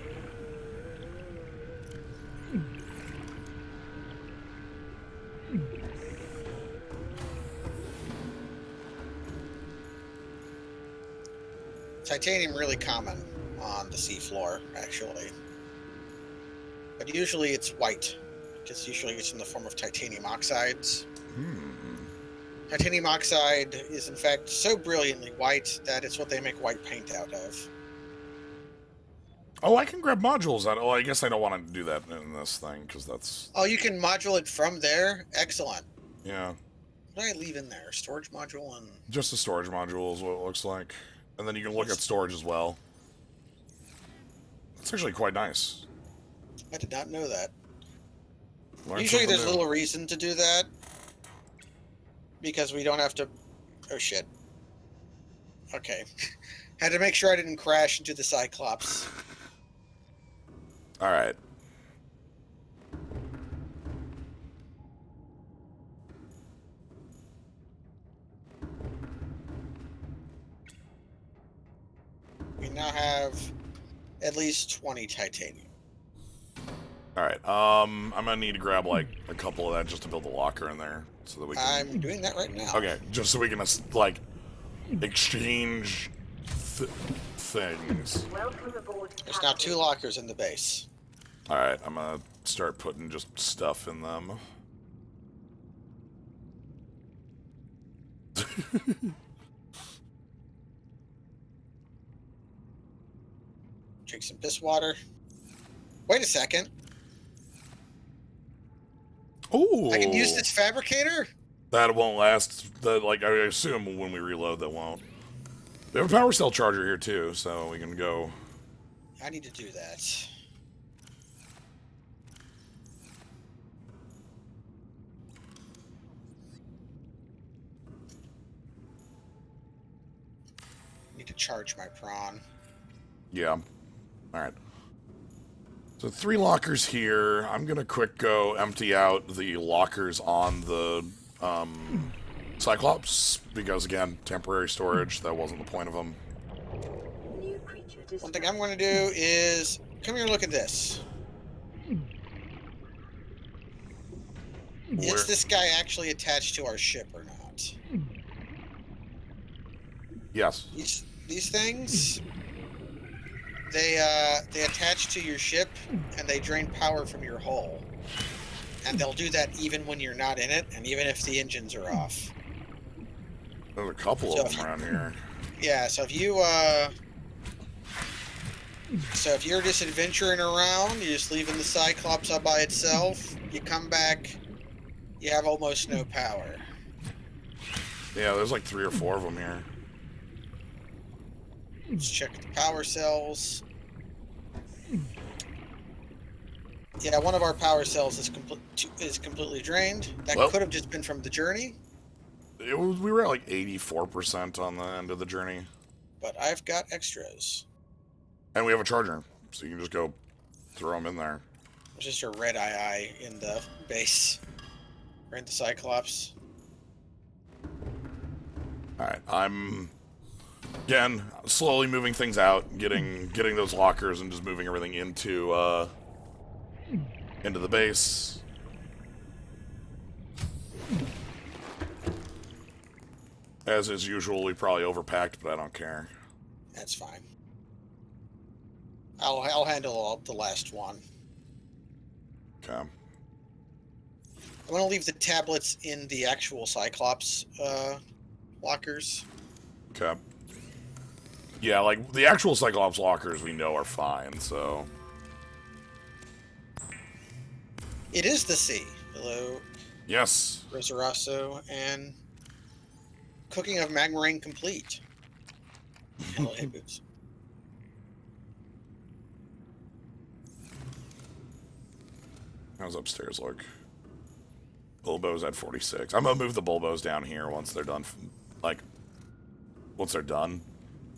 Speaker 2: Titanium really common on the seafloor, actually. But usually it's white, because usually it's in the form of titanium oxides. Titanium oxide is in fact so brilliantly white that it's what they make white paint out of.
Speaker 1: Oh, I can grab modules out. Oh, I guess I don't want to do that in this thing, because that's...
Speaker 2: Oh, you can module it from there? Excellent.
Speaker 1: Yeah.
Speaker 2: What did I leave in there? Storage module and...
Speaker 1: Just a storage module is what it looks like. And then you can look at storage as well. It's actually quite nice.
Speaker 2: I did not know that.
Speaker 1: Learn
Speaker 2: Usually
Speaker 1: something
Speaker 2: there's
Speaker 1: new.
Speaker 2: little reason to do that. Because we don't have to... Oh, shit. Okay. Had to make sure I didn't crash into the Cyclops.
Speaker 1: Alright.
Speaker 2: We now have at least 20 titanium.
Speaker 1: Alright, I'm gonna need to grab, like, a couple of that just to build a locker in there, so that we can...
Speaker 2: I'm doing that right now.
Speaker 1: Okay, just so we can, like, exchange things.
Speaker 5: Welcome aboard,
Speaker 2: There's now 2 lockers in the base.
Speaker 1: Alright, I'm gonna start putting just stuff in them.
Speaker 2: Drink some piss water. Wait a second.
Speaker 1: Ooh!
Speaker 2: I can use this fabricator?
Speaker 1: That won't last. That, like, I assume when we reload that won't. We have a power cell charger here too, so we can go.
Speaker 2: I need to do that. Need to charge my prawn.
Speaker 1: Yeah. Alright. So 3 lockers here. I'm gonna quick go empty out the lockers on the Cyclops, because again, temporary storage, that wasn't the point of them.
Speaker 5: New creature
Speaker 2: One thing I'm going to do is... Come here and look at this. Is this guy actually attached to our ship or not?
Speaker 1: Yes.
Speaker 2: These things... They attach to your ship, and they drain power from your hull. And they'll do that even when you're not in it, and even if the engines are off.
Speaker 1: There's a couple
Speaker 2: So
Speaker 1: of them around here.
Speaker 2: Yeah, so if you, So if you're just adventuring around, you're just leaving the Cyclops all by itself, you come back, you have almost no power.
Speaker 1: Yeah, there's like 3 or 4 of them here.
Speaker 2: Let's check the power cells. Yeah, one of our power cells is completely drained. That
Speaker 1: Well.
Speaker 2: could have just been from the journey,
Speaker 1: We were at like 84% on the end of the journey.
Speaker 2: but I've got extras.
Speaker 1: And we have a charger, so you can just go throw them in there.
Speaker 2: There's just a red eye in the base. Or in the Cyclops.
Speaker 1: Alright, I'm... Again, slowly moving things out, getting those lockers and just moving everything into the base. As is usual, we probably overpacked, but I don't care.
Speaker 2: That's fine. I'll handle the last one.
Speaker 1: Okay.
Speaker 2: I'm gonna leave the tablets in the actual Cyclops lockers.
Speaker 1: Okay. Yeah, like, the actual Cyclops lockers we know are fine, so...
Speaker 2: It is the sea. Hello,
Speaker 1: Yes.
Speaker 2: Rosarasso, and cooking of Magmarine complete. Hello, hey boots.
Speaker 1: How's upstairs look? Bulbos at 46. I'm gonna move the Bulbos down here once they're done. Like, once they're done.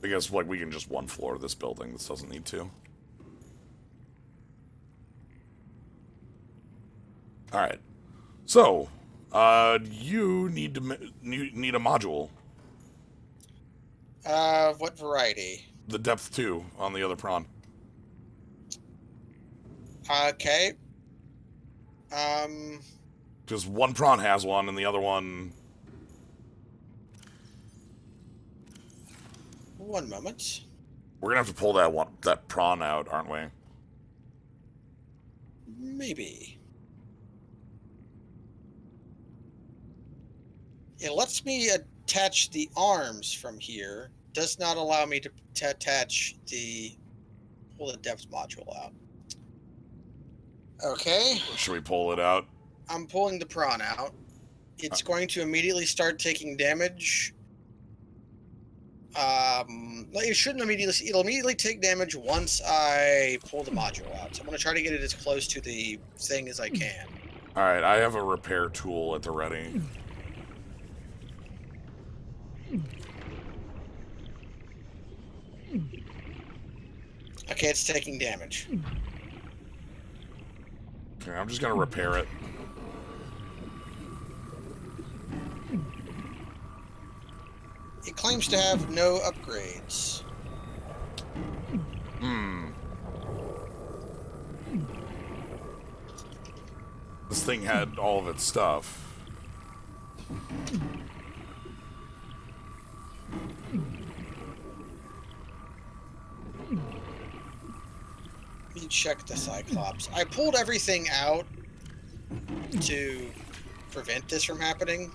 Speaker 1: Because, like, we can just one floor this building. This doesn't need to. Alright. So, you need to need a module.
Speaker 2: What variety?
Speaker 1: The depth 2 on the other prawn.
Speaker 2: Okay.
Speaker 1: Because one prawn has one, and the other one...
Speaker 2: One moment.
Speaker 1: We're gonna have to pull that prawn out, aren't we?
Speaker 2: Maybe. It lets me attach the arms from here. Does not allow me to attach pull the depth module out. Okay.
Speaker 1: Should we pull it out?
Speaker 2: I'm pulling the prawn out. It's going to immediately start taking damage. It shouldn't immediately. It'll immediately take damage once I pull the module out. So I'm going to try to get it as close to the thing as I can.
Speaker 1: Alright, I have a repair tool at the ready.
Speaker 2: Okay, it's taking damage.
Speaker 1: Okay, I'm just gonna repair it.
Speaker 2: It claims to have no upgrades.
Speaker 1: This thing had all of its stuff.
Speaker 2: Let me check the Cyclops. I pulled everything out to prevent this from happening.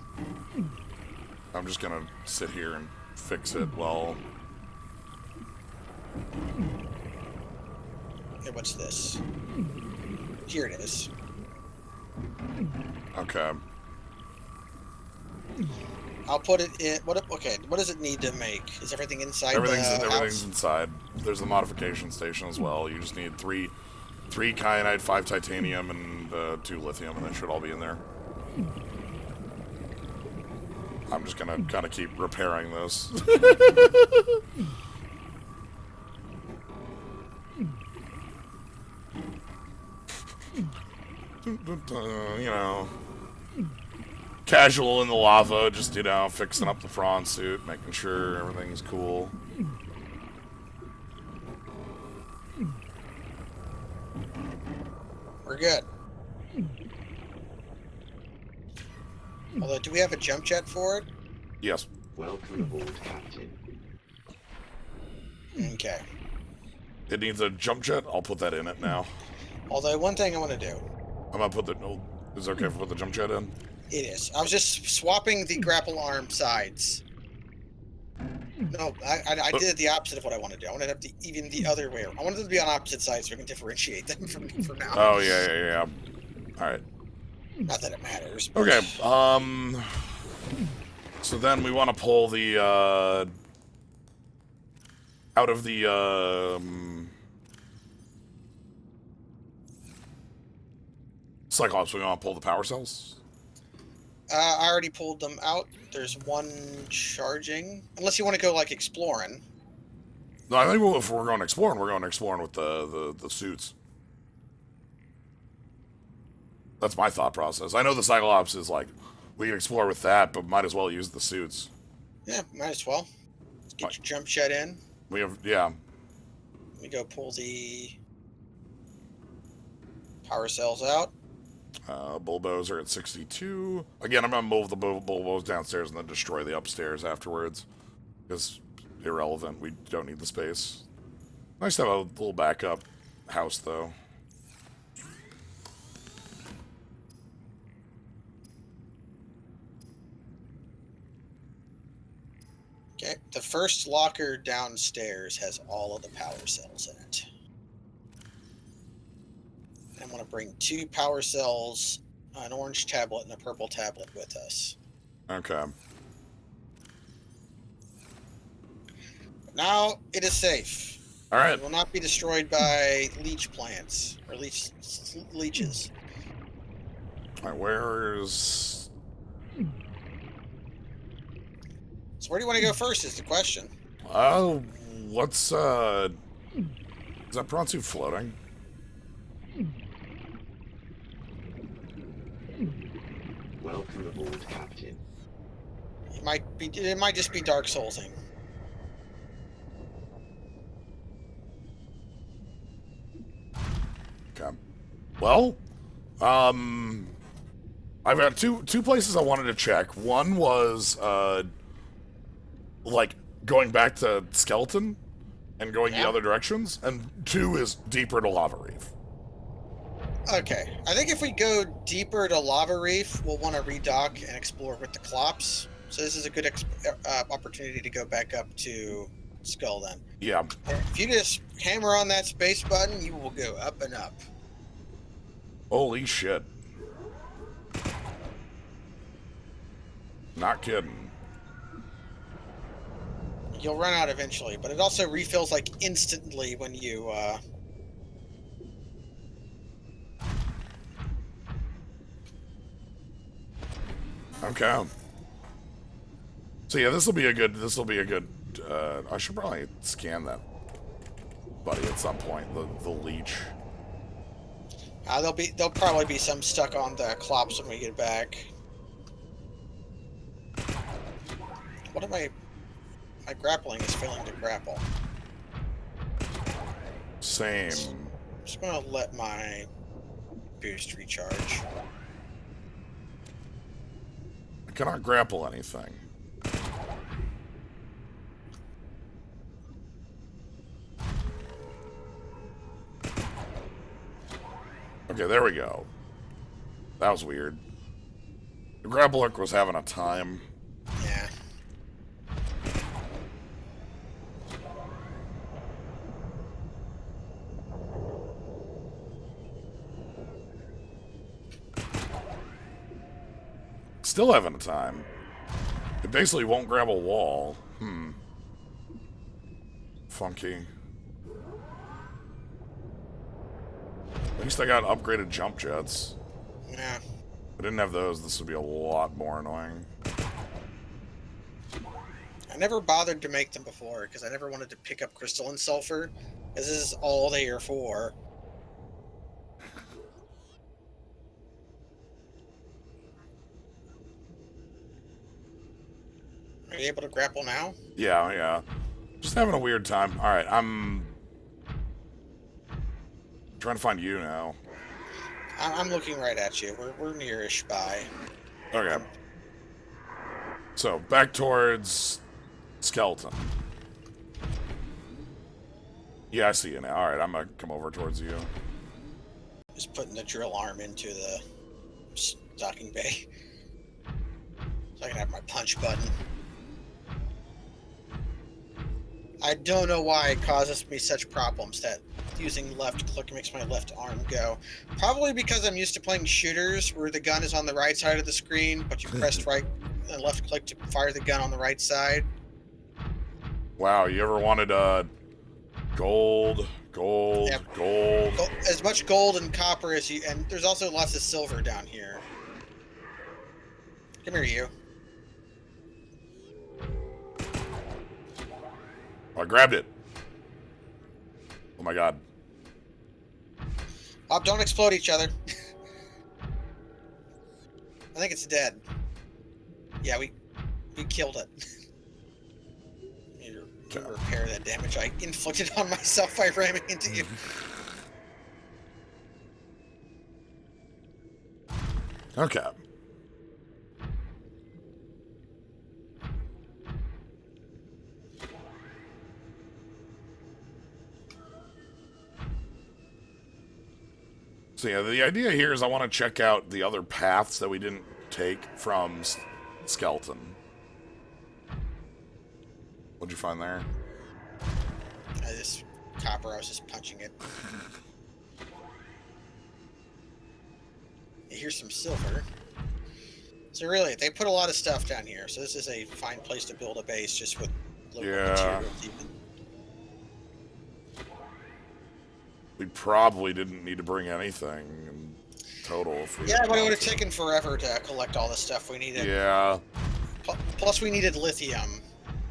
Speaker 1: I'm just gonna sit here and fix it while...
Speaker 2: Okay, what's this? Here it is.
Speaker 1: Okay.
Speaker 2: I'll put it in. Okay, what does it need to make? Is everything inside
Speaker 1: Everything's
Speaker 2: the
Speaker 1: everything's
Speaker 2: house?
Speaker 1: inside. There's the modification station as well. You just need three kyanite, 5 titanium, and 2 lithium, and they should all be in there. I'm just gonna kind of keep repairing this. You know, casual in the lava, just, you know, fixing up the prawn suit, making sure everything's cool.
Speaker 2: We're good. Although, do we have a jump jet for it?
Speaker 1: Yes.
Speaker 5: Welcome aboard, Captain.
Speaker 2: Okay.
Speaker 1: It needs a jump jet. I'll put that in it now.
Speaker 2: Although, one thing I want to do.
Speaker 1: I'm gonna put the... Oh, is it okay if I put the jump jet in?
Speaker 2: It is. I was just swapping the grapple arm sides. No, I did it the opposite of what I wanted to do. I wanted to have even the other way. I wanted them to be on opposite sides so I can differentiate them from now.
Speaker 1: Oh, yeah. Alright.
Speaker 2: Not that it matters. But...
Speaker 1: Okay, so then we want to pull the, out of the, Cyclops, we want to pull the power cells?
Speaker 2: I already pulled them out. There's one charging. Unless you want to go, like, exploring.
Speaker 1: No, I think if we're going exploring with the suits. That's my thought process. I know the Cyclops is like, we can explore with that, but might as well use the suits.
Speaker 2: Yeah, might as well. Let's get your jump jet in.
Speaker 1: We have, yeah.
Speaker 2: Let me go pull the power cells out.
Speaker 1: Bulbos are at 62. Again, I'm going to move the bulbos downstairs and then destroy the upstairs afterwards. Because irrelevant. We don't need the space. Nice to have a little backup house, though.
Speaker 2: Okay, the first locker downstairs has all of the power cells in it. I'm going to bring 2 power cells, an orange tablet, and a purple tablet with us.
Speaker 1: Okay.
Speaker 2: Now it is safe.
Speaker 1: All right.
Speaker 2: It will not be destroyed by leech plants or leeches.
Speaker 1: All right, where's...
Speaker 2: So where do you want to go first is the question.
Speaker 1: Oh, let's, is that Pronsu floating?
Speaker 5: Welcome aboard, Captain.
Speaker 2: It might just be Dark Soulsing.
Speaker 1: Okay. Well, I've got two places I wanted to check. One was, like, going back to Skeleton and going the other directions, and 2 is deeper to Lava Reef.
Speaker 2: Okay, I think if we go deeper to Lava Reef, we'll want to redock and explore with the Cyclops. So this is a good opportunity to go back up to Skull then.
Speaker 1: Yeah.
Speaker 2: If you just hammer on that space button, you will go up and up.
Speaker 1: Holy shit. Not kidding.
Speaker 2: You'll run out eventually, but it also refills like instantly when you
Speaker 1: Okay. So yeah, this will be a good, I should probably scan that buddy at some point, the leech.
Speaker 2: there'll probably be some stuck on the Cyclops when we get back. What am my grappling is failing to grapple.
Speaker 1: Same.
Speaker 2: I'm just gonna let my boost recharge.
Speaker 1: I cannot grapple anything. Okay, there we go. That was weird. The grapple hook was having a time.
Speaker 2: Yeah.
Speaker 1: Still having a time. It basically won't grab a wall. Funky. At least I got upgraded jump jets.
Speaker 2: Yeah.
Speaker 1: If I didn't have those, this would be a lot more annoying.
Speaker 2: I never bothered to make them before because I never wanted to pick up crystalline sulfur, because this is all they are for. Are you able to grapple now?
Speaker 1: Yeah. Just having a weird time. Alright, I'm trying to find you now.
Speaker 2: I'm looking right at you. We're nearish by.
Speaker 1: Okay. So, back towards Skeleton. Yeah, I see you now. Alright, I'm gonna come over towards you.
Speaker 2: Just putting the drill arm into the stocking bay. So I can have my punch button. I don't know why it causes me such problems that using left click makes my left arm go. Probably because I'm used to playing shooters where the gun is on the right side of the screen, but you pressed right and left click to fire the gun on the right side.
Speaker 1: Wow, you ever wanted gold?
Speaker 2: Yep.
Speaker 1: Gold.
Speaker 2: As much gold and copper as you, and there's also lots of silver down here. Come here, you.
Speaker 1: Oh, I grabbed it. Oh my god.
Speaker 2: Bob, don't explode each other. I think it's dead. Yeah, we killed it. Need to repair that damage I inflicted on myself by ramming into you.
Speaker 1: Okay. So yeah, the idea here is I want to check out the other paths that we didn't take from Skeleton. What'd you find there?
Speaker 2: This copper, I was just punching it. Here's some silver. So really, they put a lot of stuff down here. So this is a fine place to build a base just with local materials even.
Speaker 1: We probably didn't need to bring anything in total. If we
Speaker 2: Yeah, but it would have
Speaker 1: to.
Speaker 2: taken forever to collect all the stuff we needed.
Speaker 1: Yeah.
Speaker 2: Plus we needed lithium,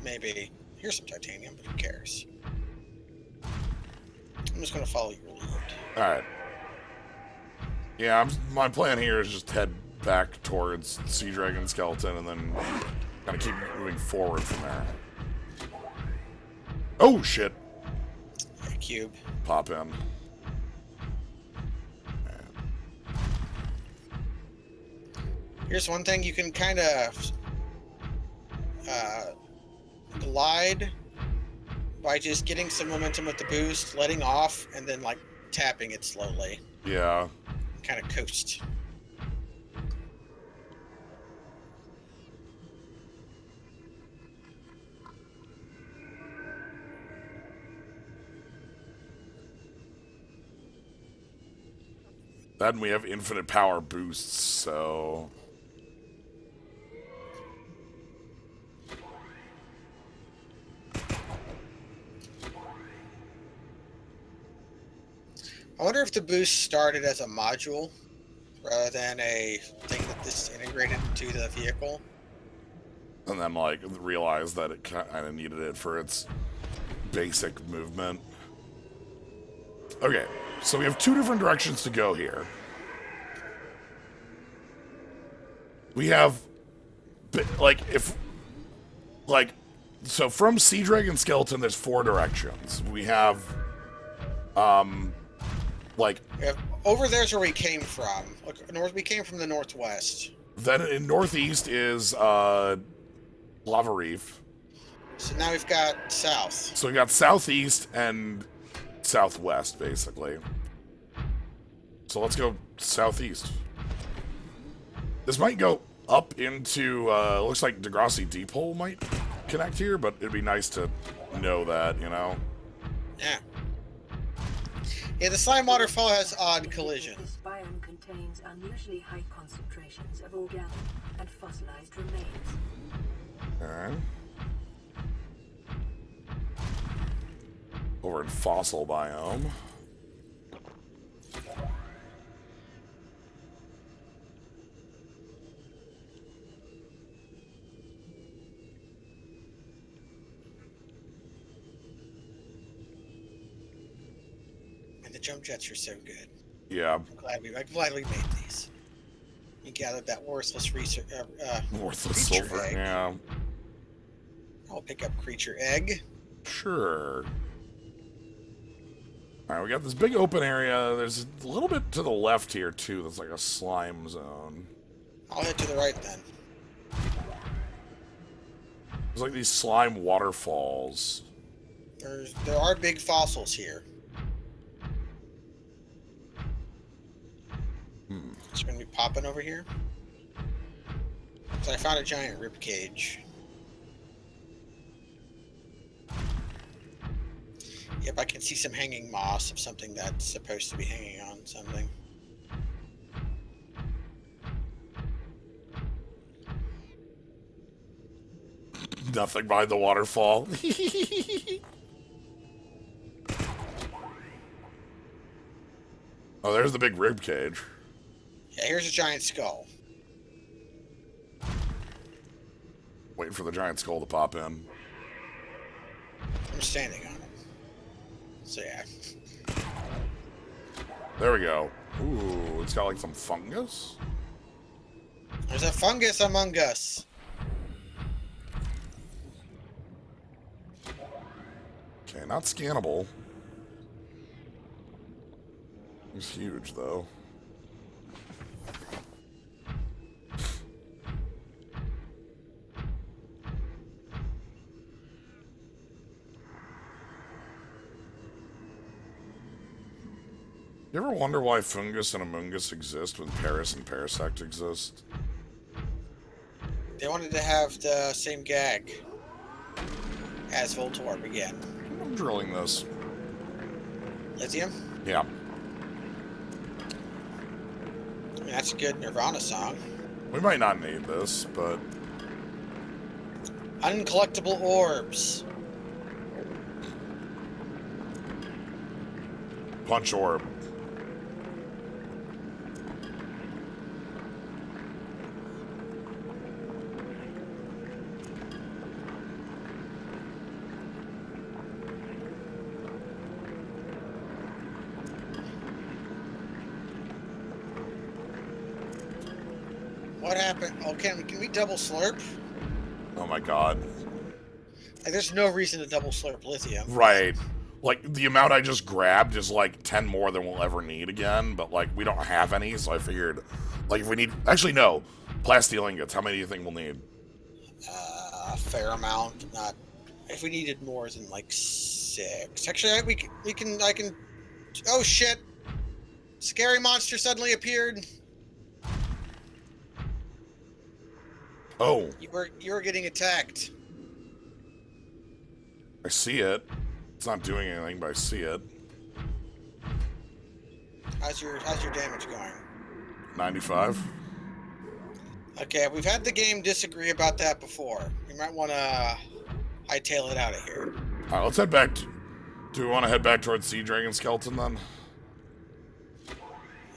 Speaker 2: maybe. Here's some titanium, but who cares? I'm just going to follow your lead.
Speaker 1: Alright. Yeah, my plan here is just head back towards Sea Dragon Skeleton and then kind of keep moving forward from there. Oh, shit.
Speaker 2: Yeah, cube.
Speaker 1: Pop in.
Speaker 2: Here's one thing you can kind of glide by just getting some momentum with the boost, letting off, and then like tapping it slowly.
Speaker 1: Yeah.
Speaker 2: Kind of coast.
Speaker 1: Then we have infinite power boosts, so...
Speaker 2: I wonder if the boost started as a module rather than a thing that this integrated into the vehicle.
Speaker 1: And then, like, realize that it kind of needed it for its basic movement. Okay, so we have two different directions to go here. We have, like, so from Sea Dragon Skeleton, there's 4 directions. We have, like...
Speaker 2: Over there's where we came from. Look, we came from the northwest.
Speaker 1: Then in northeast is, Lava Reef.
Speaker 2: So now we've got south.
Speaker 1: So we got southeast and southwest, basically. So let's go southeast. This might go up into, looks like Degrassi Deep Hole might connect here, but it'd be nice to know that, you know?
Speaker 2: Yeah. Yeah, the slime waterfall has odd collision.
Speaker 6: This biome contains unusually high concentrations of organic and fossilized remains.
Speaker 1: Alright. Over in fossil biome.
Speaker 2: And the jump jets are so good.
Speaker 1: Yeah.
Speaker 2: I'm glad we made these. You gathered that worthless research.
Speaker 1: Worthless
Speaker 2: creature
Speaker 1: silver,
Speaker 2: egg.
Speaker 1: yeah.
Speaker 2: I'll pick up creature egg.
Speaker 1: Sure. Alright, we got this big open area. There's a little bit to the left here, too, that's like a slime zone.
Speaker 2: I'll head to the right then.
Speaker 1: There's like these slime waterfalls.
Speaker 2: There are big fossils here. It's going to be popping over here. So I found a giant rib cage. Yep, I can see some hanging moss of something that's supposed to be hanging on something.
Speaker 1: Nothing behind the waterfall. Oh, there's the big rib cage.
Speaker 2: Yeah, here's a giant skull.
Speaker 1: Waiting for the giant skull to pop in.
Speaker 2: I'm standing on it. So yeah.
Speaker 1: There we go. Ooh, it's got like some fungus.
Speaker 2: There's a fungus among us.
Speaker 1: Okay, not scannable. It's huge, though. You ever wonder why fungus and amoongus exist when Paris and Parasect exist?
Speaker 2: They wanted to have the same gag as Voltorb again.
Speaker 1: I'm drilling this.
Speaker 2: Lithium?
Speaker 1: Yeah.
Speaker 2: I mean, that's a good Nirvana song.
Speaker 1: We might not need this, but...
Speaker 2: Uncollectible orbs.
Speaker 1: Punch orb.
Speaker 2: What happened? Oh, can we double slurp?
Speaker 1: Oh my god.
Speaker 2: Like, there's no reason to double slurp lithium.
Speaker 1: Right. Like, the amount I just grabbed is like 10 more than we'll ever need again, but like, we don't have any, so I figured, like, if we need... Actually, no. Plasteel ingots, how many do you think we'll need?
Speaker 2: A fair amount, not... If we needed more than, like, 6. Actually, I can... Oh, shit! Scary monster suddenly appeared!
Speaker 1: Oh,
Speaker 2: You were getting attacked.
Speaker 1: I see it. It's not doing anything, but I see it.
Speaker 2: How's your damage going?
Speaker 1: 95.
Speaker 2: Okay, we've had the game disagree about that before. You might want to hightail it out of here.
Speaker 1: Alright, let's head back. Do we want to head back towards Sea Dragon Skeleton then?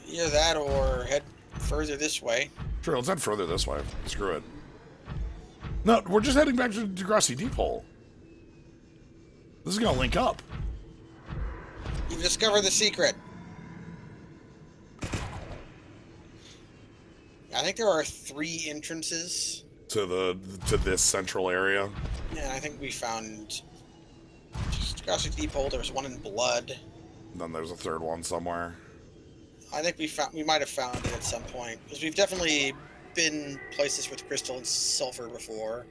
Speaker 2: Either that or head further this way.
Speaker 1: Sure, let's head further this way. Screw it. No, we're just heading back to Degrassi Deep Hole. This is gonna link up.
Speaker 2: You've discovered the secret. I think there are 3 entrances.
Speaker 1: To this central area.
Speaker 2: Yeah, I think we found just Degrassi Deep Hole. There was one in Blood.
Speaker 1: And then there's a third one somewhere.
Speaker 2: I think we might have found it at some point because we've definitely been places with crystal and sulfur before.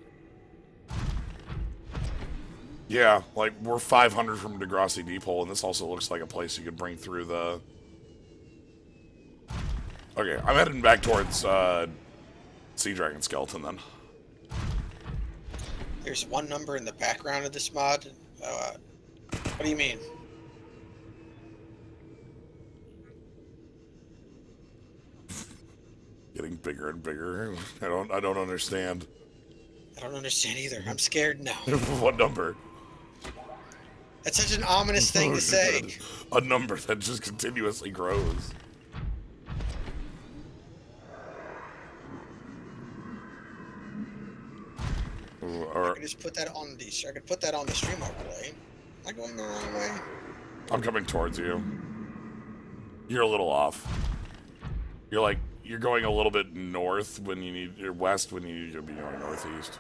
Speaker 1: Yeah, like, we're 500 from Degrassi Deep Hole, and this also looks like a place you could bring through the... Okay, I'm heading back towards, Sea Dragon Skeleton, then.
Speaker 2: There's one number in the background of this mod. What do you mean?
Speaker 1: Getting bigger and bigger. I don't understand.
Speaker 2: I don't understand either. I'm scared now.
Speaker 1: What number?
Speaker 2: That's such an ominous thing to say.
Speaker 1: A number that just continuously grows.
Speaker 2: I could just put that on the. I could put that on the stream overlay. Am I going the wrong way?
Speaker 1: I'm coming towards you. You're a little off. You're going a little bit north when you need, or west when you need to be going northeast.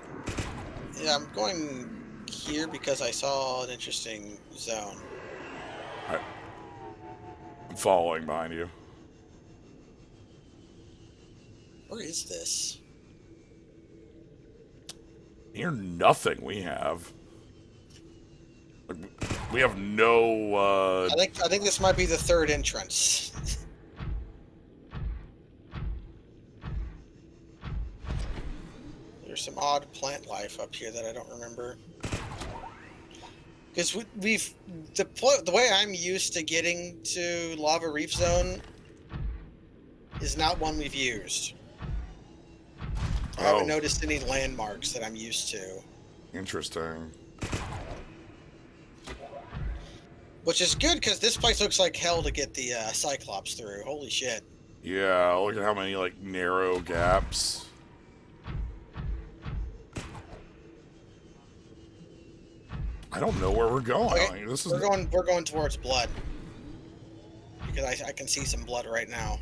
Speaker 2: Yeah, I'm going here because I saw an interesting zone.
Speaker 1: I'm following behind you.
Speaker 2: Where is this?
Speaker 1: You're nothing we have. Like, we have no,
Speaker 2: I think this might be the 3rd entrance. There's some odd plant life up here that I don't remember. Because the way I'm used to getting to Lava Reef Zone is not one we've used. I haven't noticed any landmarks that I'm used to.
Speaker 1: Interesting.
Speaker 2: Which is good, because this place looks like hell to get the Cyclops through. Holy shit.
Speaker 1: Yeah, look at how many, like, narrow gaps. I don't know where we're going.
Speaker 2: Okay,
Speaker 1: This is...
Speaker 2: we're going towards blood. Because I can see some blood right now.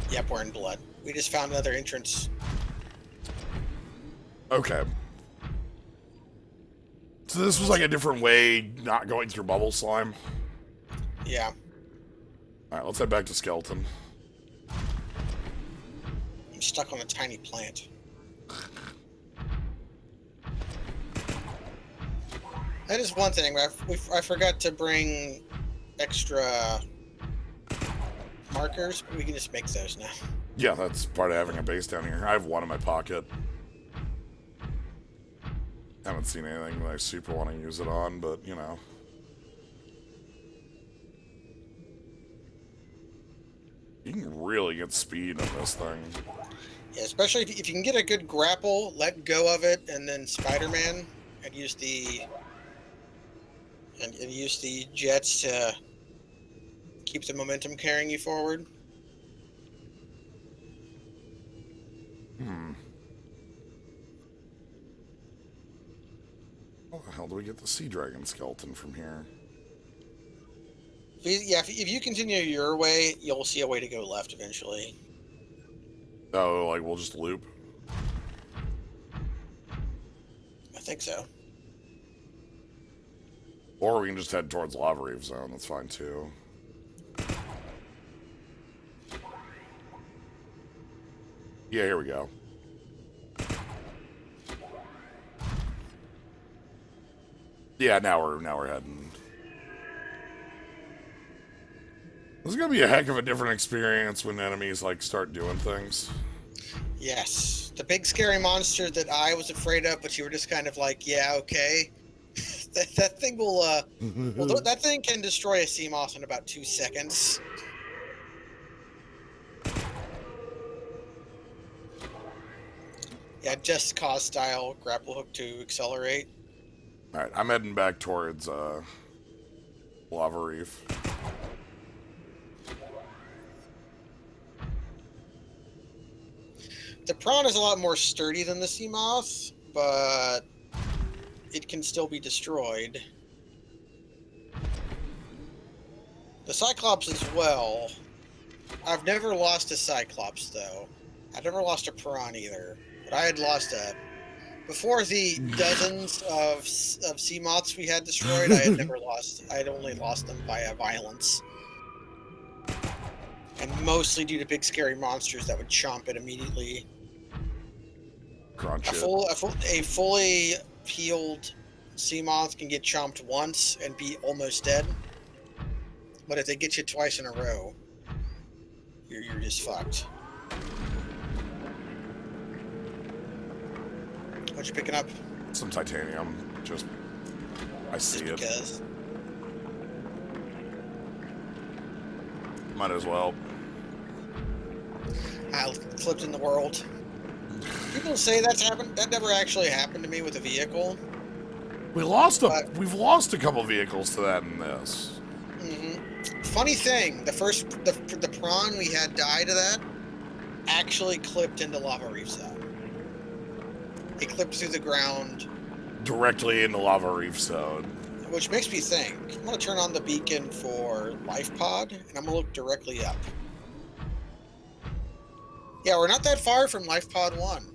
Speaker 2: Yep, we're in blood. We just found another entrance.
Speaker 1: Okay. So this was like a different way, not going through bubble slime.
Speaker 2: Yeah.
Speaker 1: Alright, let's head back to Skeleton.
Speaker 2: I'm stuck on a tiny plant. That is one thing. I forgot to bring extra markers, but we can just make those now.
Speaker 1: Yeah, that's part of having a base down here. I have one in my pocket. Haven't seen anything that I super want to use it on, but, you know. You can really get speed in this thing.
Speaker 2: Yeah, especially if you can get a good grapple, let go of it, and then Spider-Man, and use the jets to keep the momentum carrying you forward.
Speaker 1: How the hell do we get the sea dragon skeleton from here?
Speaker 2: Yeah, if you continue your way, you'll see a way to go left eventually.
Speaker 1: Oh, like we'll just loop?
Speaker 2: I think so.
Speaker 1: Or we can just head towards Lava Reef Zone. That's fine too. Yeah, here we go. Yeah, now we're heading. This is gonna be a heck of a different experience when enemies like start doing things.
Speaker 2: Yes, the big scary monster that I was afraid of, but you were just kind of like, yeah, okay. that thing will, that thing can destroy a sea moth in about 2 seconds. Yeah, just cause style grapple hook to accelerate.
Speaker 1: Alright, I'm heading back towards Lava Reef.
Speaker 2: The prawn is a lot more sturdy than the sea moth, but it can still be destroyed. The Cyclops as well. I've never lost a Cyclops, though. I've never lost a prawn either. But I had lost a... Before the dozens of sea moths we had destroyed, I had never lost... I had only lost them via violence. And mostly due to big scary monsters that would chomp it immediately.
Speaker 1: Crunch it.
Speaker 2: A fully healed sea moth can get chomped once and be almost dead. But if they get you twice in a row, you're just fucked. What you picking up?
Speaker 1: Some titanium. Just I see it.
Speaker 2: Because
Speaker 1: Might as well.
Speaker 2: I flipped in the world. People say that's happened. That never actually happened to me with a vehicle.
Speaker 1: We've lost a couple vehicles to that in this.
Speaker 2: Funny thing, the prawn we had die to that actually clipped into Lava Reef Zone. It clipped through the ground.
Speaker 1: Directly into Lava Reef Zone.
Speaker 2: Which makes me think, I'm going to turn on the beacon for Life Pod, and I'm going to look directly up. Yeah, we're not that far from Life Pod 1.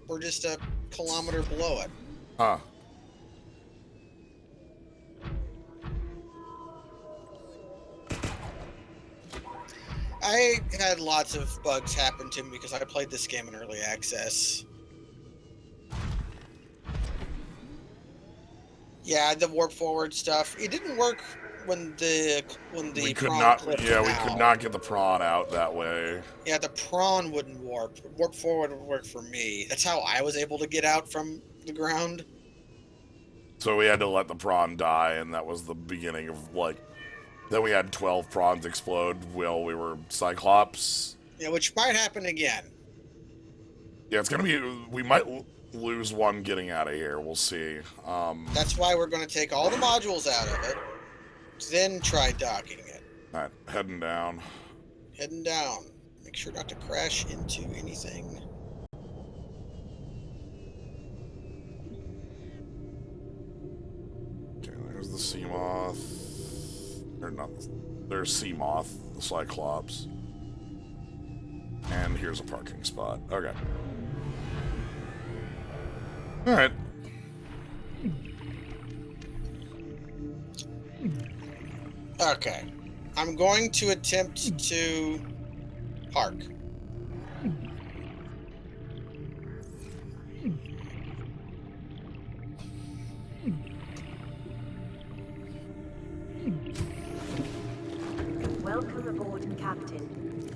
Speaker 2: We're just a kilometer below it.
Speaker 1: Huh.
Speaker 2: I had lots of bugs happen to me because I played this game in early access. Yeah, the warp forward stuff. It didn't work when the
Speaker 1: We could
Speaker 2: prawn
Speaker 1: not.
Speaker 2: clipped
Speaker 1: Yeah, we
Speaker 2: out.
Speaker 1: could not get the prawn out that way.
Speaker 2: Yeah, the prawn wouldn't warp. Warp forward would work for me. That's how I was able to get out from the ground.
Speaker 1: So we had to let the prawn die, and that was the beginning of like. Then we had 12 prawns explode while we were Cyclops.
Speaker 2: Yeah, which might happen again.
Speaker 1: Yeah, it's gonna be. We might lose one getting out of here. We'll see.
Speaker 2: That's why we're going to take all the modules out of it, then try docking it.
Speaker 1: All right, heading down.
Speaker 2: Heading down. Make sure not to crash into anything.
Speaker 1: Okay, there's the sea moth. Or not. There's sea moth, the Cyclops. And here's a parking spot. Okay. All right.
Speaker 2: Okay. I'm going to attempt to park.
Speaker 6: Welcome aboard, Captain.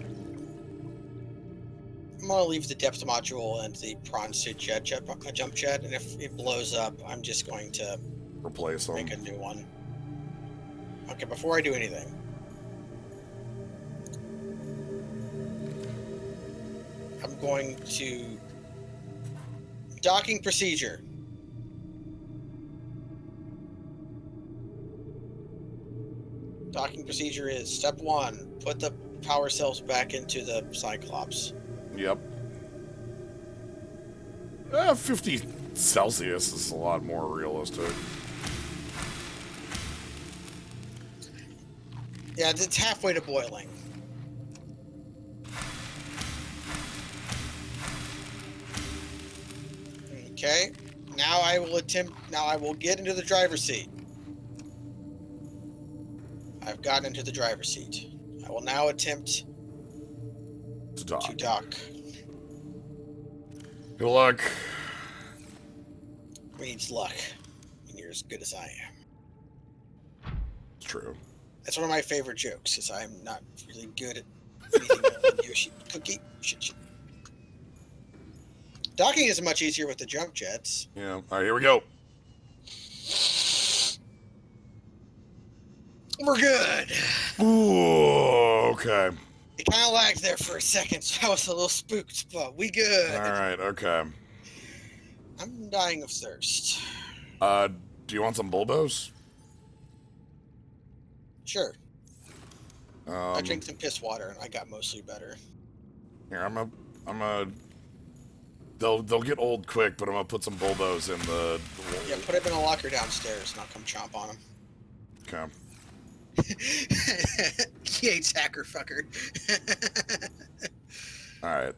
Speaker 2: I'm gonna leave the depth module and the prawn suit jump jet, and if it blows up, I'm just going to
Speaker 1: Replace them.
Speaker 2: make a new one. Okay, before I do anything, I'm going to docking procedure. Docking procedure is step 1: put the power cells back into the Cyclops.
Speaker 1: Yep. 50 Celsius is a lot more realistic.
Speaker 2: Yeah, it's halfway to boiling. Okay. Now I will get into the driver's seat. I've gotten into the driver's seat. I will now attempt
Speaker 1: To dock.
Speaker 2: to dock.
Speaker 1: Good luck.
Speaker 2: Needs luck. And you're as good as I am.
Speaker 1: It's true.
Speaker 2: That's one of my favorite jokes, is I'm not really good at anything other than Yoshi cookie. Shit. Docking is much easier with the jump jets.
Speaker 1: Yeah. All right, here we go.
Speaker 2: We're good.
Speaker 1: Ooh, okay.
Speaker 2: It kind of lagged there for a second, so I was a little spooked, but we good.
Speaker 1: All right, okay.
Speaker 2: I'm dying of thirst.
Speaker 1: Do you want some bulbos?
Speaker 2: Sure. I
Speaker 1: Um,
Speaker 2: drank some piss water and I got mostly better.
Speaker 1: Here, I'm a. They'll get old quick, but I'm gonna put some bulbos in the.
Speaker 2: Yeah, put it in a locker downstairs and I'll come chomp on him.
Speaker 1: Okay.
Speaker 2: He hates hacker fucker.
Speaker 1: All right.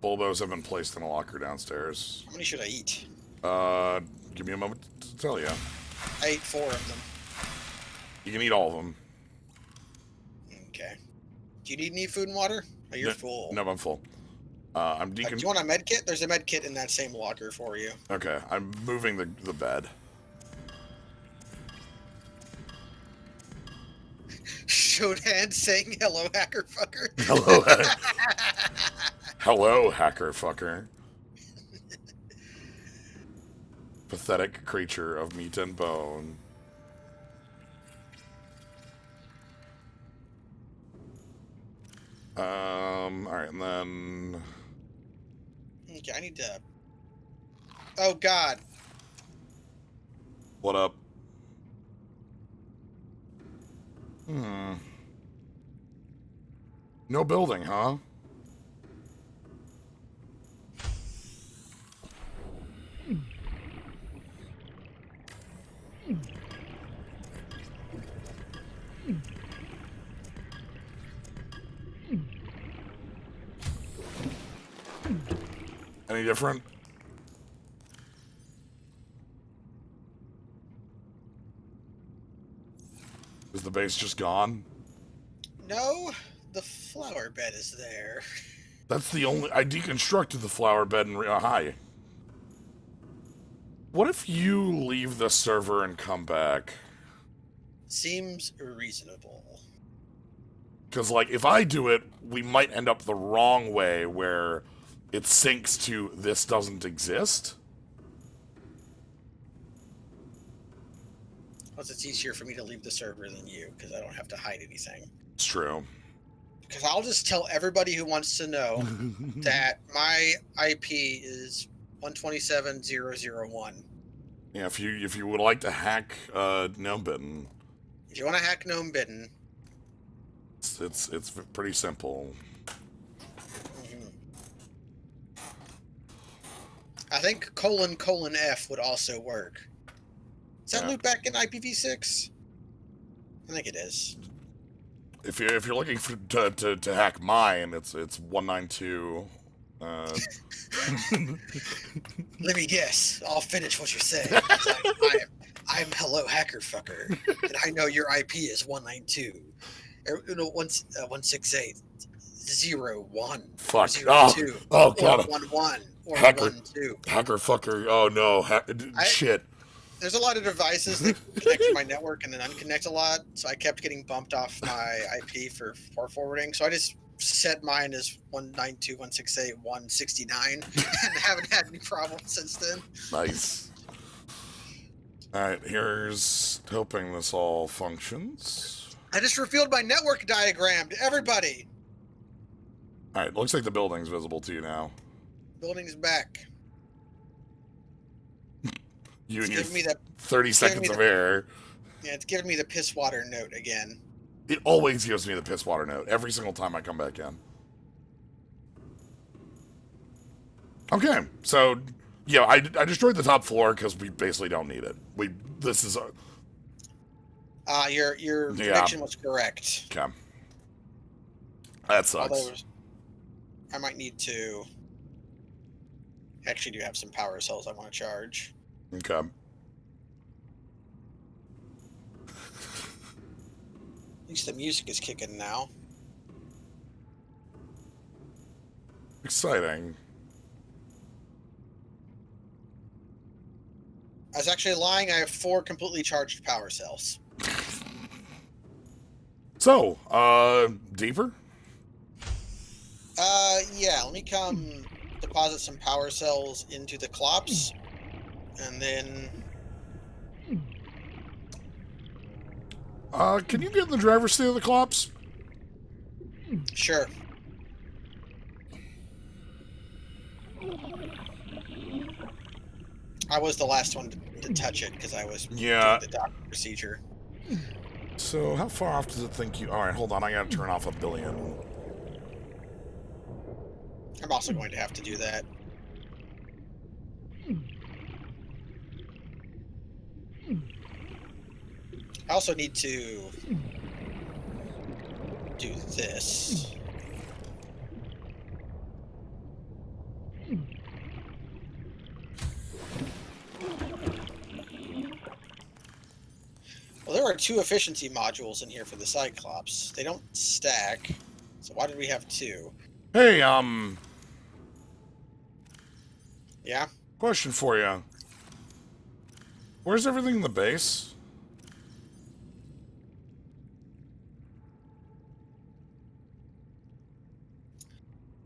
Speaker 1: Bulbos have been placed in a locker downstairs.
Speaker 2: How many should I eat?
Speaker 1: Give me a moment to tell you.
Speaker 2: I ate 4 of them.
Speaker 1: You can eat all of them.
Speaker 2: Okay. Do you need any food and water? Oh, you're full.
Speaker 1: No, I'm full. I'm
Speaker 2: Do you want a med kit? There's a med kit in that same locker for you.
Speaker 1: Okay, I'm moving the bed.
Speaker 2: Showed hands saying hello, hacker fucker.
Speaker 1: Hello, hello, hacker fucker. Pathetic creature of meat and bone. All right, and then.
Speaker 2: Okay, I need to. Oh God.
Speaker 1: What up? No building, huh? Any different? Is the base just gone?
Speaker 2: No, the flower bed is there.
Speaker 1: That's the only... I deconstructed the flower bed and... hi. What if you leave the server and come back?
Speaker 2: Seems reasonable.
Speaker 1: Because, like, if I do it, we might end up the wrong way where it syncs to this doesn't exist.
Speaker 2: Plus, it's easier for me to leave the server than you, because I don't have to hide anything.
Speaker 1: It's true.
Speaker 2: Because I'll just tell everybody who wants to know that my IP is 127.0.0.1.
Speaker 1: Yeah, if you would like to hack Gnomebitten,
Speaker 2: If you want to hack Gnomebitten,
Speaker 1: it's pretty simple.
Speaker 2: I think ::F would also work. Is that
Speaker 1: Yeah.
Speaker 2: loop back in IPv6? I think it is.
Speaker 1: If you're looking for to hack mine, it's 192.
Speaker 2: Let me guess. I'll finish what you're saying. I'm hello hacker fucker, and I know your IP is 192, or 168.0.1.
Speaker 1: Fuck.
Speaker 2: 02,
Speaker 1: Oh
Speaker 2: or
Speaker 1: god.
Speaker 2: 11 or
Speaker 1: Hacker.
Speaker 2: 12.
Speaker 1: Hacker fucker. Oh no. Shit.
Speaker 2: There's a lot of devices that connect to my network and then unconnect a lot, so I kept getting bumped off my IP for port forwarding. So I just set mine as 192.168.169 and haven't had any problems since then.
Speaker 1: Nice. Alright, here's hoping this all functions.
Speaker 2: I just revealed my network diagram to everybody.
Speaker 1: Alright, looks like the building's visible to you now.
Speaker 2: Building's back.
Speaker 1: You and
Speaker 2: It's
Speaker 1: your
Speaker 2: giving me that.
Speaker 1: 30 seconds of air.
Speaker 2: Yeah, it's giving me the piss water note again.
Speaker 1: It always gives me the piss water note every single time I come back in. Okay, so yeah, I destroyed the top floor because we basically don't need it. This is a
Speaker 2: Your prediction was correct.
Speaker 1: okay. That sucks.
Speaker 2: Although I might need to. Actually, do have some power cells I want to charge.
Speaker 1: Okay.
Speaker 2: At least the music is kicking now.
Speaker 1: Exciting.
Speaker 2: I was actually lying. I have 4 completely charged power cells.
Speaker 1: So, deeper?
Speaker 2: Yeah, let me come deposit some power cells into the Clops, and then...
Speaker 1: Can you get in the driver's seat of the Clops?
Speaker 2: Sure. I was the last one to touch it, because I was doing the dock procedure.
Speaker 1: So, how far off does it think you... Alright, hold on, I gotta turn off 1 billion.
Speaker 2: I'm also going to have to do that. I also need to do this. Well, there are 2 efficiency modules in here for the Cyclops. They don't stack, so why did we have 2?
Speaker 1: Hey,
Speaker 2: Yeah?
Speaker 1: question for you. Where's everything in the base?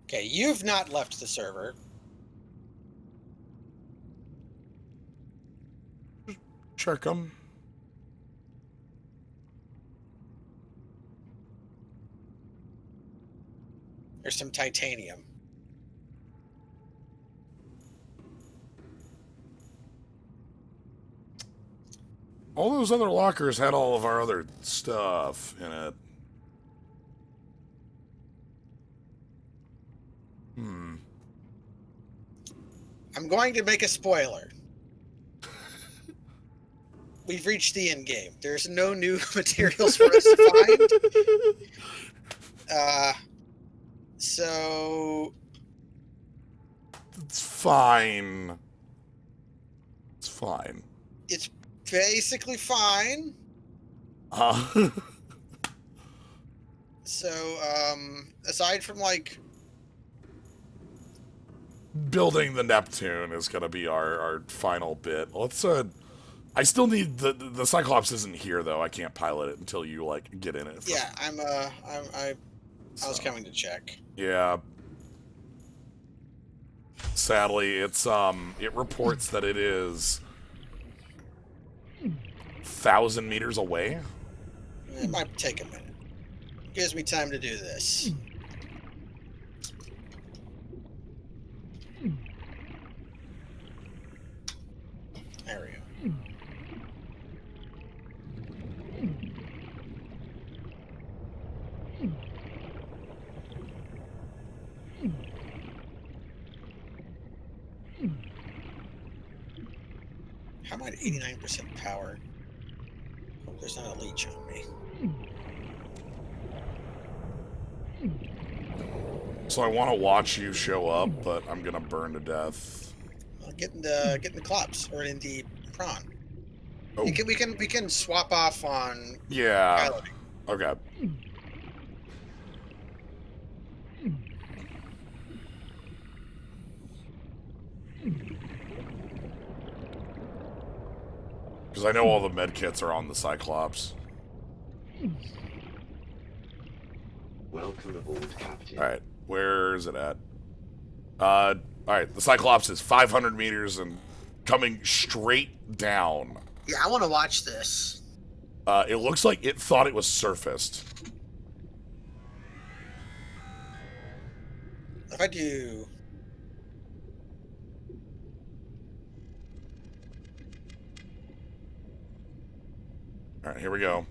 Speaker 2: Okay, you've not left the server.
Speaker 1: Check them.
Speaker 2: There's some titanium.
Speaker 1: All those other lockers had all of our other stuff in it.
Speaker 2: I'm going to make a spoiler. We've reached the end game. There's no new materials for us to find. So...
Speaker 1: It's fine. It's fine.
Speaker 2: It's basically fine. So, aside from, like...
Speaker 1: Building the Neptune is gonna be our final bit. Let's, I still need the Cyclops isn't here, though. I can't pilot it until you, like, get in it.
Speaker 2: Yeah, I was coming to check.
Speaker 1: Yeah. Sadly, it's, it reports that it is 1,000 meters away.
Speaker 2: It might take a minute. Gives me time to do this. There we go. How am I at 89% power? Hope there's not a leech on me.
Speaker 1: So I want to watch you show up, but I'm gonna burn to death.
Speaker 2: Well, get in the Clops or in the prawn.
Speaker 1: Oh.
Speaker 2: We can swap off on
Speaker 1: Yeah.
Speaker 2: piloting.
Speaker 1: Okay. Because I know all the med kits are on the Cyclops.
Speaker 5: Welcome aboard, Captain.
Speaker 1: Alright, where is it at? Alright, the Cyclops is 500 meters and coming straight down.
Speaker 2: Yeah, I want to watch this.
Speaker 1: It looks like it thought it was surfaced.
Speaker 2: If I do...
Speaker 1: Alright, here we go.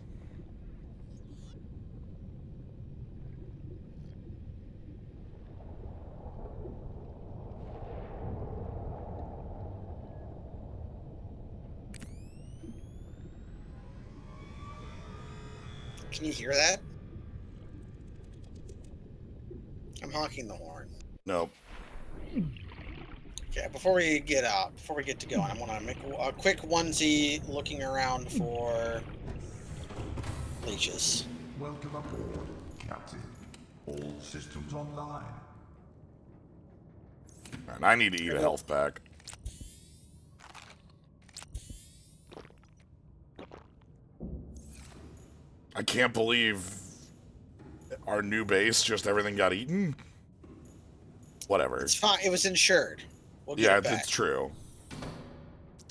Speaker 2: Can you hear that? I'm honking the horn.
Speaker 1: Nope.
Speaker 2: Okay, before we get to going, I'm gonna make a quick onesie looking around for leeches.
Speaker 3: Welcome aboard, Captain. All systems online.
Speaker 1: And I need to eat a health pack. I can't believe our new base, just everything got eaten. Whatever.
Speaker 2: It's fine. It was insured. We'll get
Speaker 1: Yeah,
Speaker 2: it back.
Speaker 1: it's true.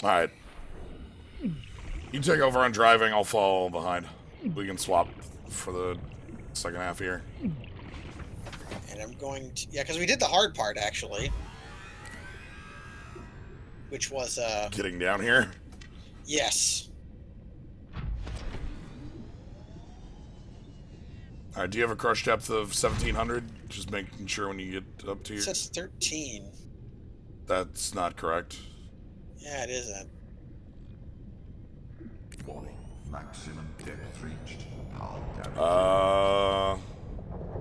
Speaker 1: Alright. You take over on driving, I'll follow behind. We can swap for the second half here.
Speaker 2: And I'm going to... Yeah, because we did the hard part, actually. Which was,
Speaker 1: Getting down here.
Speaker 2: yes.
Speaker 1: Alright, do you have a crush depth of 1700? Just making sure when you get up to
Speaker 2: It
Speaker 1: your...
Speaker 2: says 13.
Speaker 1: That's not correct.
Speaker 2: Yeah, it isn't.
Speaker 3: Warning. Maximum depth reached. Hull damage.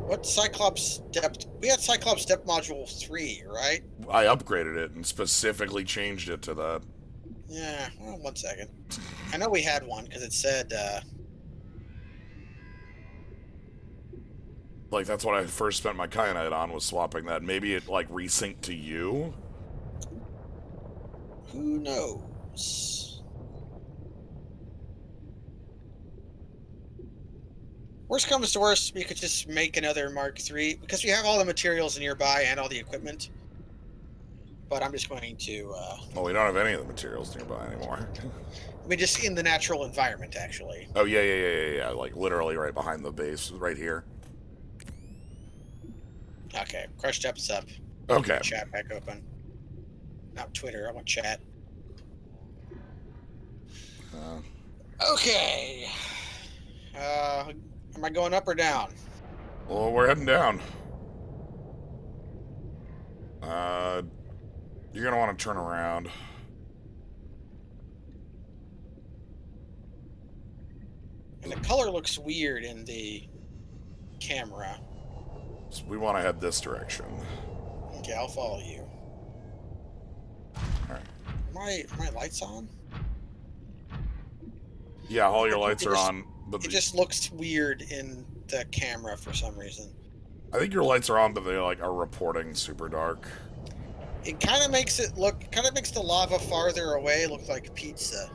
Speaker 2: What Cyclops depth? We had Cyclops depth module 3, right?
Speaker 1: I upgraded it and specifically changed it to that.
Speaker 2: Yeah, well, 1 second. I know we had one because it said,
Speaker 1: Like, that's what I first spent my kyanite on, was swapping that. Maybe it, like, resynced to you?
Speaker 2: who knows? Worst comes to worst, we could just make another Mark III because we have all the materials nearby and all the equipment. But I'm just going to,
Speaker 1: Well, we don't have any of the materials nearby anymore.
Speaker 2: I mean, just in the natural environment, actually.
Speaker 1: Oh, yeah. Like, literally right behind the base, right here.
Speaker 2: Okay, crush depths up.
Speaker 1: Okay.
Speaker 2: Chat back open. Not Twitter, I want chat. Okay. Am I going up or down?
Speaker 1: Well, we're heading down. You're gonna want to turn around.
Speaker 2: And the color looks weird in the camera.
Speaker 1: So we want to head this direction.
Speaker 2: Okay, I'll follow you.
Speaker 1: Alright.
Speaker 2: Are my lights on?
Speaker 1: Yeah, all your lights are
Speaker 2: just-
Speaker 1: on, but
Speaker 2: It just looks weird in the camera for some reason.
Speaker 1: I think your lights are on, but they, like, are reporting super dark.
Speaker 2: It kind of makes makes the lava farther away look like pizza.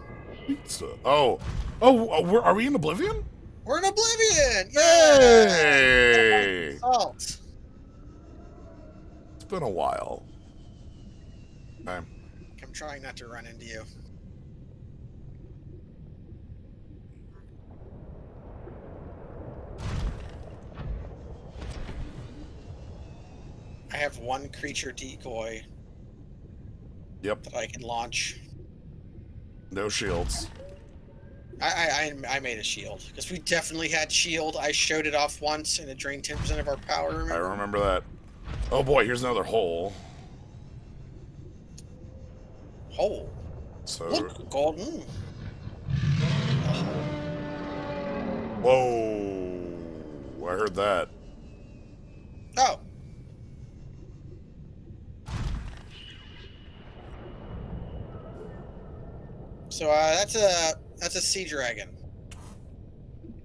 Speaker 1: Pizza. Oh, are we in Oblivion?
Speaker 2: We're in Oblivion! Yeah!
Speaker 1: Hey!
Speaker 2: Salt.
Speaker 1: It's been a while. Okay.
Speaker 2: I'm trying not to run into you. I have one creature decoy
Speaker 1: Yep.
Speaker 2: that I can launch.
Speaker 1: No shields.
Speaker 2: I made a shield because we definitely had shield. I showed it off once and it drained 10% of our power.
Speaker 1: I
Speaker 2: Remember?
Speaker 1: remember that. Oh boy, here's another hole.
Speaker 2: Oh,
Speaker 1: So,
Speaker 2: look, golden.
Speaker 1: whoa! I heard that.
Speaker 2: Oh, so that's a sea dragon.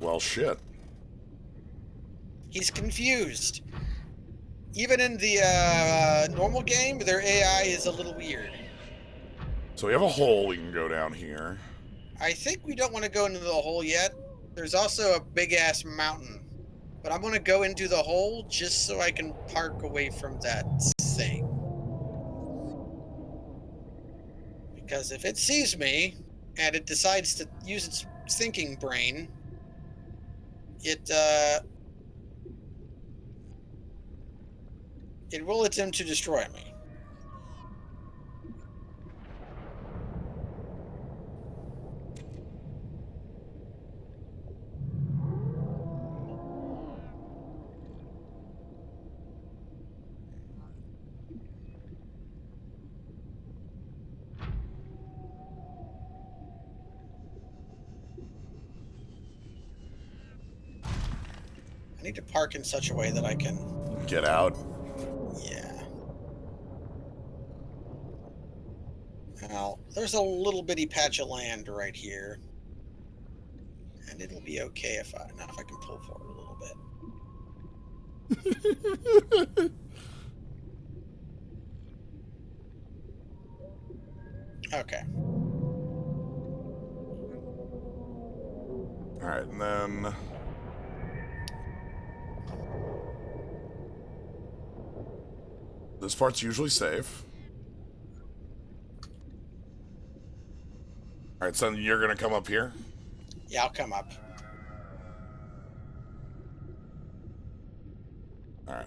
Speaker 1: Well, shit.
Speaker 2: He's confused. Even in the normal game, their AI is a little weird.
Speaker 1: So we have a hole we can go down here.
Speaker 2: I think we don't want to go into the hole yet. There's also a big ass mountain. But I'm going to go into the hole just so I can park away from that thing. Because if it sees me and it decides to use its thinking brain, it will attempt to destroy me. I need to park in such a way that I can...
Speaker 1: Get out.
Speaker 2: Yeah. Now, there's a little bitty patch of land right here. And it'll be okay if I can pull forward a little bit. Okay.
Speaker 1: Alright, and then... This part's usually safe. Alright, so you're gonna come up here?
Speaker 2: Yeah, I'll come up.
Speaker 1: Alright.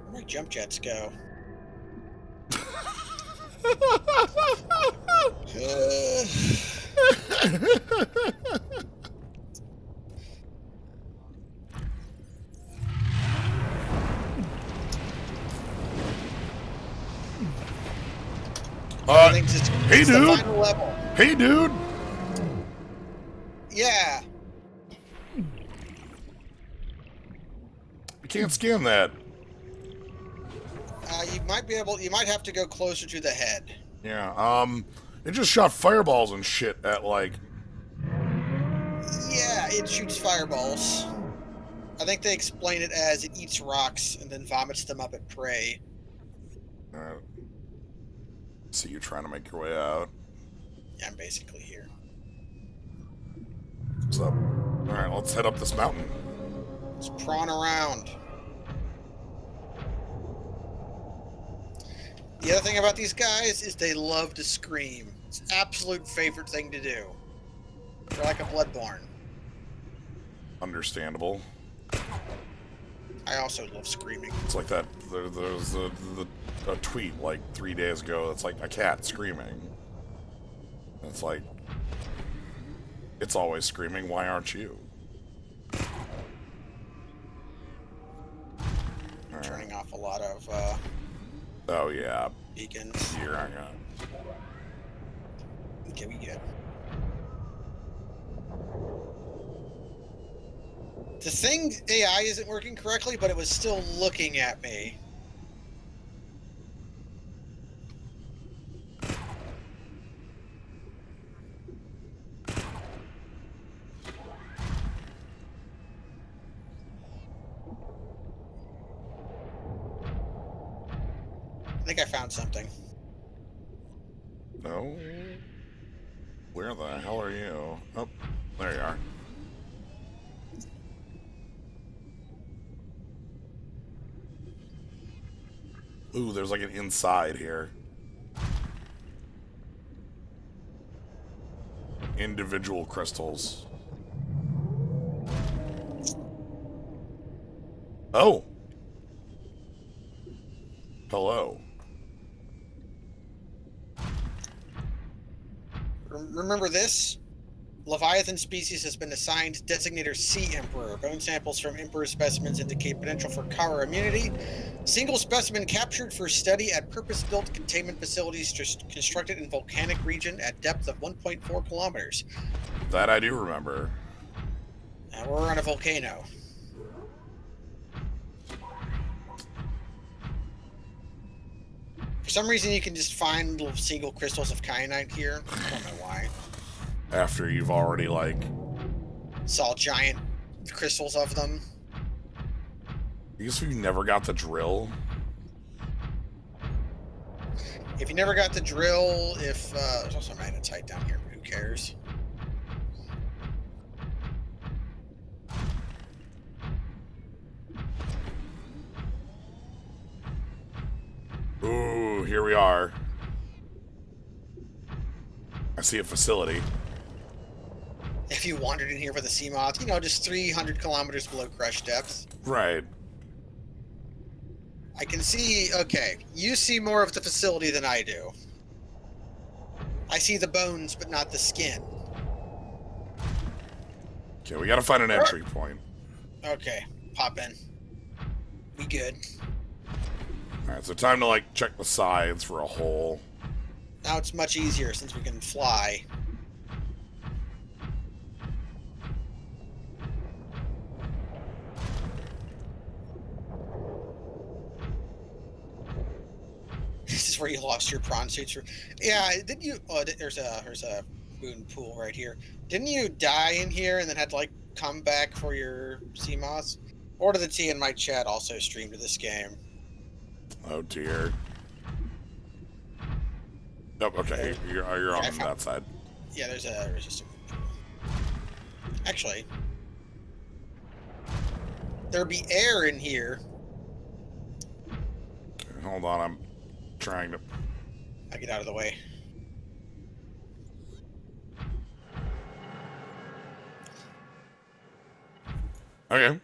Speaker 2: Where'd my jump jets go?
Speaker 1: Hey,
Speaker 2: it's
Speaker 1: dude!
Speaker 2: the final level.
Speaker 1: Hey, dude!
Speaker 2: Yeah.
Speaker 1: You can't scan that.
Speaker 2: You might have to go closer to the head.
Speaker 1: Yeah, it just shot fireballs and shit at, like...
Speaker 2: Yeah, it shoots fireballs. I think they explain it as it eats rocks and then vomits them up at prey.
Speaker 1: Alright. See you trying to make your way out.
Speaker 2: Yeah, I'm basically here.
Speaker 1: What's up? Alright, let's head up this mountain.
Speaker 2: Let's prawn around. The other thing about these guys is they love to scream. It's absolute favorite thing to do. They're like a Bloodborne.
Speaker 1: Understandable.
Speaker 2: I also love screaming.
Speaker 1: It's like that, there's a tweet like 3 days ago that's like a cat screaming. It's like, it's always screaming, why aren't you?
Speaker 2: I'm turning off a lot of
Speaker 1: Oh yeah,
Speaker 2: beacons.
Speaker 1: here I go.
Speaker 2: Okay, we good. The thing AI isn't working correctly, but it was still looking at me. I think I found something.
Speaker 1: No? Where the hell are you? Oh, there you are. Ooh, there's like an inside here. Individual crystals. Oh! Hello.
Speaker 2: Remember this? Leviathan species has been assigned designator Sea Emperor. Bone samples from Emperor specimens indicate potential for Kara immunity. Single specimen captured for study at purpose-built containment facilities constructed in volcanic region at depth of 1.4 kilometers.
Speaker 1: That I do remember.
Speaker 2: We're on a volcano. For some reason, you can just find little single crystals of kyanite here. I don't know why.
Speaker 1: After you've already, like...
Speaker 2: Saw giant crystals of them.
Speaker 1: I guess we never got the drill.
Speaker 2: If you never got the drill, there's also magnetite down here, but who cares?
Speaker 1: Ooh, here we are. I see a facility.
Speaker 2: If you wandered in here with a sea moth, you know, just 300 kilometers below crush depth.
Speaker 1: Right.
Speaker 2: I can see, okay, you see more of the facility than I do. I see the bones, but not the skin.
Speaker 1: Okay, we gotta find an entry point.
Speaker 2: Okay, pop in. We good.
Speaker 1: Alright, so time to, like, check the sides for a hole.
Speaker 2: Now it's much easier since we can fly. This is where you lost your prawn suits. Yeah, didn't you? Oh, there's a moon pool right here. Didn't you die in here and then had to like come back for your sea moths? Order the T in my chat also streamed this game.
Speaker 1: Oh dear. Nope, okay, you're on that side.
Speaker 2: Yeah, there's just a moon pool. Actually, there'd be air in here.
Speaker 1: Okay, hold on, I'm trying to...
Speaker 2: I get out of the way.
Speaker 1: Okay.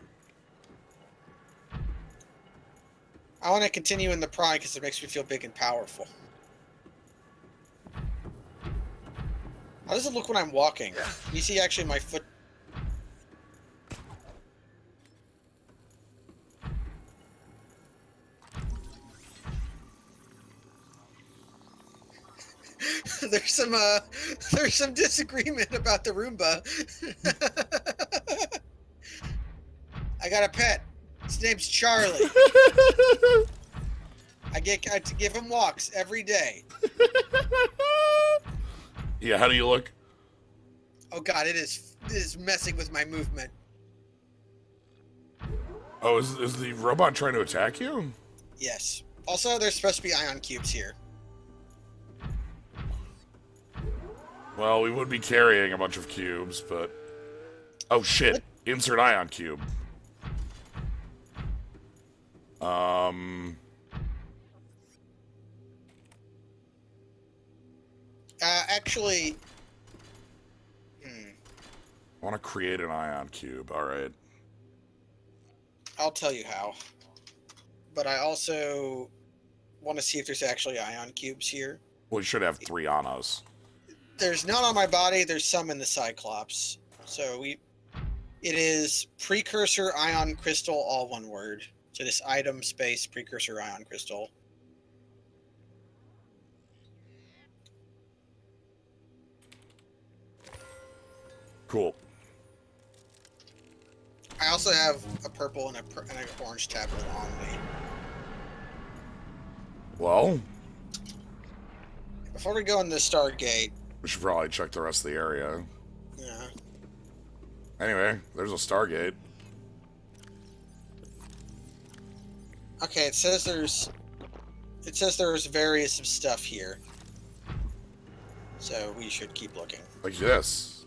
Speaker 2: I want to continue in the prawn because it makes me feel big and powerful. How does it look when I'm walking? You see actually my foot... there's some disagreement about the Roomba. I got a pet. His name's Charlie. I give him walks every day.
Speaker 1: Yeah, how do you look?
Speaker 2: Oh god, it is messing with my movement.
Speaker 1: Oh, is the robot trying to attack you?
Speaker 2: Yes. Also, there's supposed to be ion cubes here.
Speaker 1: Well, we would be carrying a bunch of cubes, but... Oh shit,
Speaker 2: What?
Speaker 1: insert ion cube.
Speaker 2: Actually...
Speaker 1: I want to create an ion cube, alright.
Speaker 2: I'll tell you how. But I also want to see if there's actually ion cubes here.
Speaker 1: We should have 3 on us.
Speaker 2: There's none on my body. There's some in the Cyclops. So it is precursor ion crystal, all one word. So this item space precursor ion crystal.
Speaker 1: Cool.
Speaker 2: I also have a purple and an orange tablet on me.
Speaker 1: Well,
Speaker 2: Before we go in the Stargate,
Speaker 1: we should probably check the rest of the area.
Speaker 2: yeah.
Speaker 1: Anyway, there's a Stargate.
Speaker 2: Okay, it says there's various stuff here. So we should keep looking.
Speaker 1: Like this.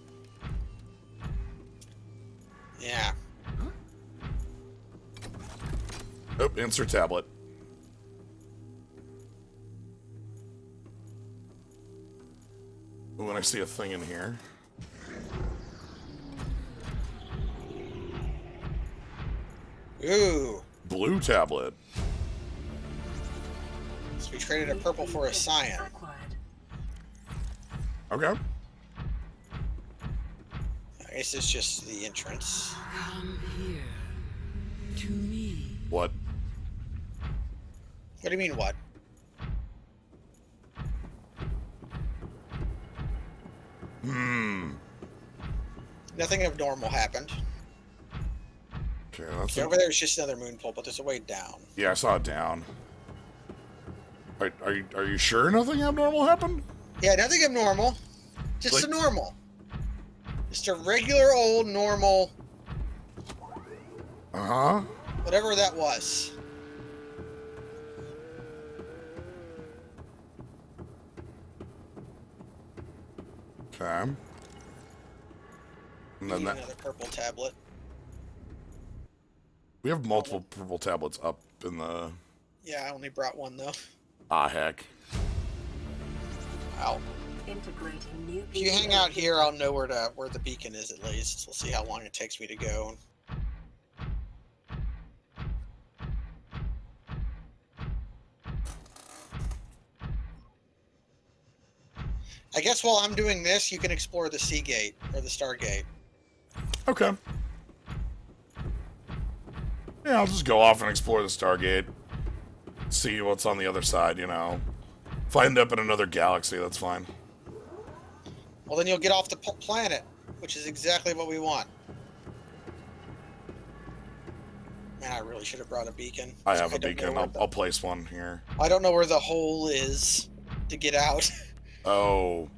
Speaker 2: Yeah.
Speaker 1: Oh, insert tablet. Ooh, and I see a thing in here.
Speaker 2: Ooh.
Speaker 1: Blue tablet.
Speaker 2: So we traded a purple for a cyan.
Speaker 6: Acquired.
Speaker 1: Okay.
Speaker 2: I guess it's just the entrance.
Speaker 7: Come here. To me.
Speaker 1: What?
Speaker 2: What do you mean, what? Nothing abnormal happened.
Speaker 1: Okay, that's
Speaker 2: Okay, over there's just another moon pool, but there's a way down.
Speaker 1: Yeah, I saw it down. Are you sure nothing abnormal happened?
Speaker 2: Yeah, nothing abnormal. Just
Speaker 1: Like-
Speaker 2: a normal. Just a regular old normal,
Speaker 1: Uh-huh.
Speaker 2: whatever that was.
Speaker 1: Okay. And then
Speaker 2: Need
Speaker 1: that,
Speaker 2: another purple tablet.
Speaker 1: we have multiple purple tablets up in the...
Speaker 2: Yeah, I only brought one though.
Speaker 1: Ah, heck.
Speaker 2: Ow.
Speaker 6: Integrating new.
Speaker 2: If you hang out here, I'll know where the beacon is at least. We'll see how long it takes me to go. I guess while I'm doing this, you can explore the Sea Gate or the Stargate.
Speaker 1: Okay. Yeah, I'll just go off and explore the Stargate. See what's on the other side, you know. If I end up in another galaxy, that's fine.
Speaker 2: Well, then you'll get off the planet, which is exactly what we want. Man, I really should have brought a beacon.
Speaker 1: I have a
Speaker 2: don't know
Speaker 1: beacon.
Speaker 2: where
Speaker 1: I'll place one here.
Speaker 2: I don't know where the hole is to get out.
Speaker 1: Oh.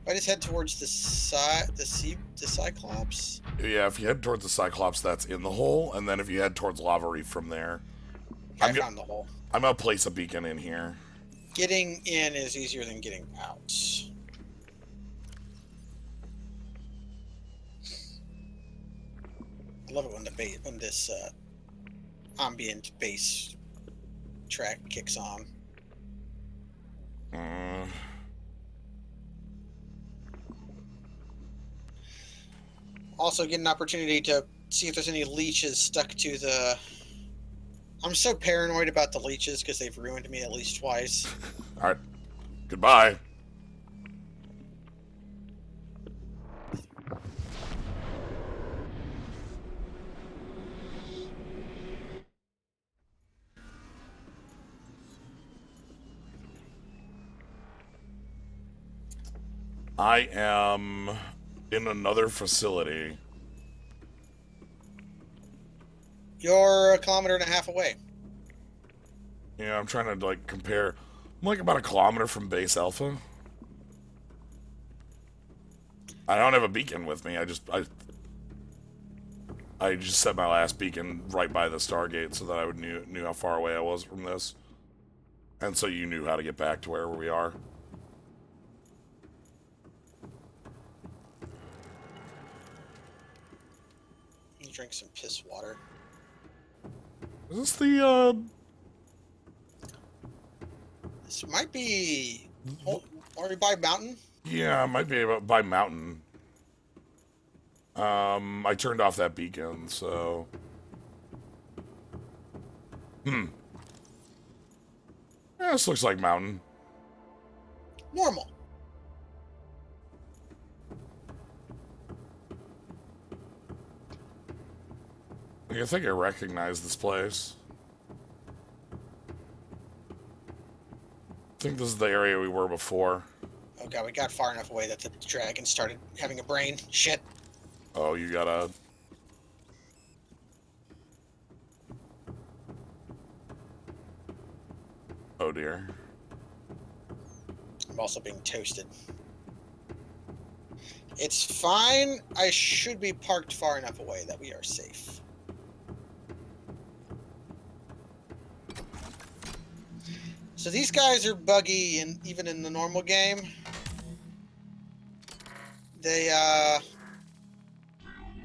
Speaker 2: I just head towards the Cyclops.
Speaker 1: Yeah, if you head towards the Cyclops, that's in the hole. And then if you head towards Lava Reef from there...
Speaker 2: Okay, I found the hole.
Speaker 1: I'm going to place a beacon in here.
Speaker 2: Getting in is easier than getting out. I love it when this ambient bass track kicks on. Also get an opportunity to see if there's any leeches stuck to the... I'm so paranoid about the leeches because they've ruined me at least twice.
Speaker 1: Alright. Goodbye. I am in another facility.
Speaker 2: You're 1.5 kilometers away.
Speaker 1: Yeah, I'm trying to, like, compare. I'm, like, about 1 kilometer from base Alpha. I don't have a beacon with me. I just set my last beacon right by the Stargate so that I would knew how far away I was from this. And so you knew how to get back to where we are.
Speaker 2: You drink some piss water.
Speaker 1: Is this the,
Speaker 2: This might be... Oh, are we by mountain?
Speaker 1: Yeah, it might be by mountain. I turned off that beacon, so... Yeah, this looks like mountain.
Speaker 2: Normal.
Speaker 1: I think I recognize this place. I think this is the area we were before.
Speaker 2: Oh god, we got far enough away that the dragon started having a brain. Shit.
Speaker 1: Oh, you gotta... Oh dear.
Speaker 2: I'm also being toasted. It's fine. I should be parked far enough away that we are safe. So these guys are buggy, and even in the normal game, they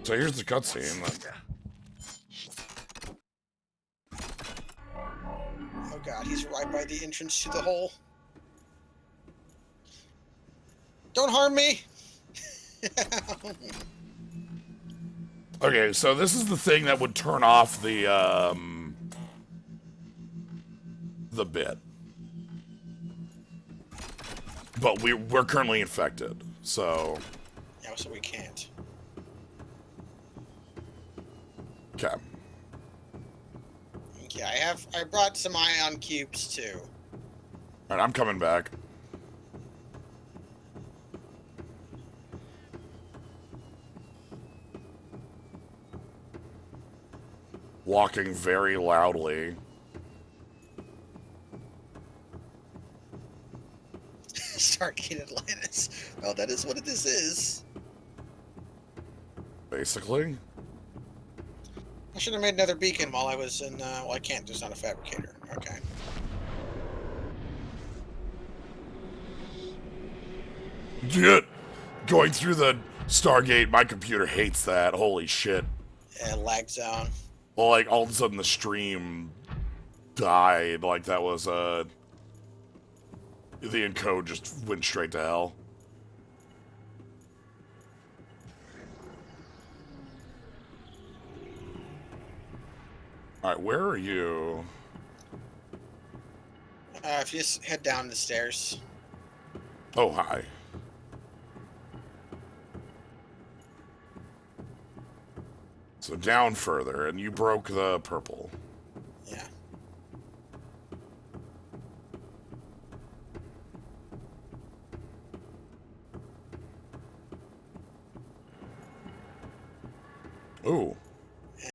Speaker 1: So here's the cutscene.
Speaker 2: Oh god, he's right by the entrance to the hole. Don't harm me!
Speaker 1: Okay, so this is the thing that would turn off the bit. But we're currently infected, so...
Speaker 2: Yeah, so we can't.
Speaker 1: Okay.
Speaker 2: Yeah, I brought some ion cubes too.
Speaker 1: Alright, I'm coming back. Walking very loudly.
Speaker 2: Stargate Atlantis. Well, that is what this is.
Speaker 1: Basically.
Speaker 2: I should have made another beacon while I was in, well, I can't, there's not a fabricator. Okay.
Speaker 1: Going through the Stargate, my computer hates that. Holy shit.
Speaker 2: Yeah, lag zone.
Speaker 1: Well, like, all of a sudden the stream died. Like, that was, the encode just went straight to hell. Alright, where are you?
Speaker 2: If you just head down the stairs.
Speaker 1: Oh, hi. So down further, and you broke the purple.
Speaker 2: Yeah.
Speaker 1: Ooh.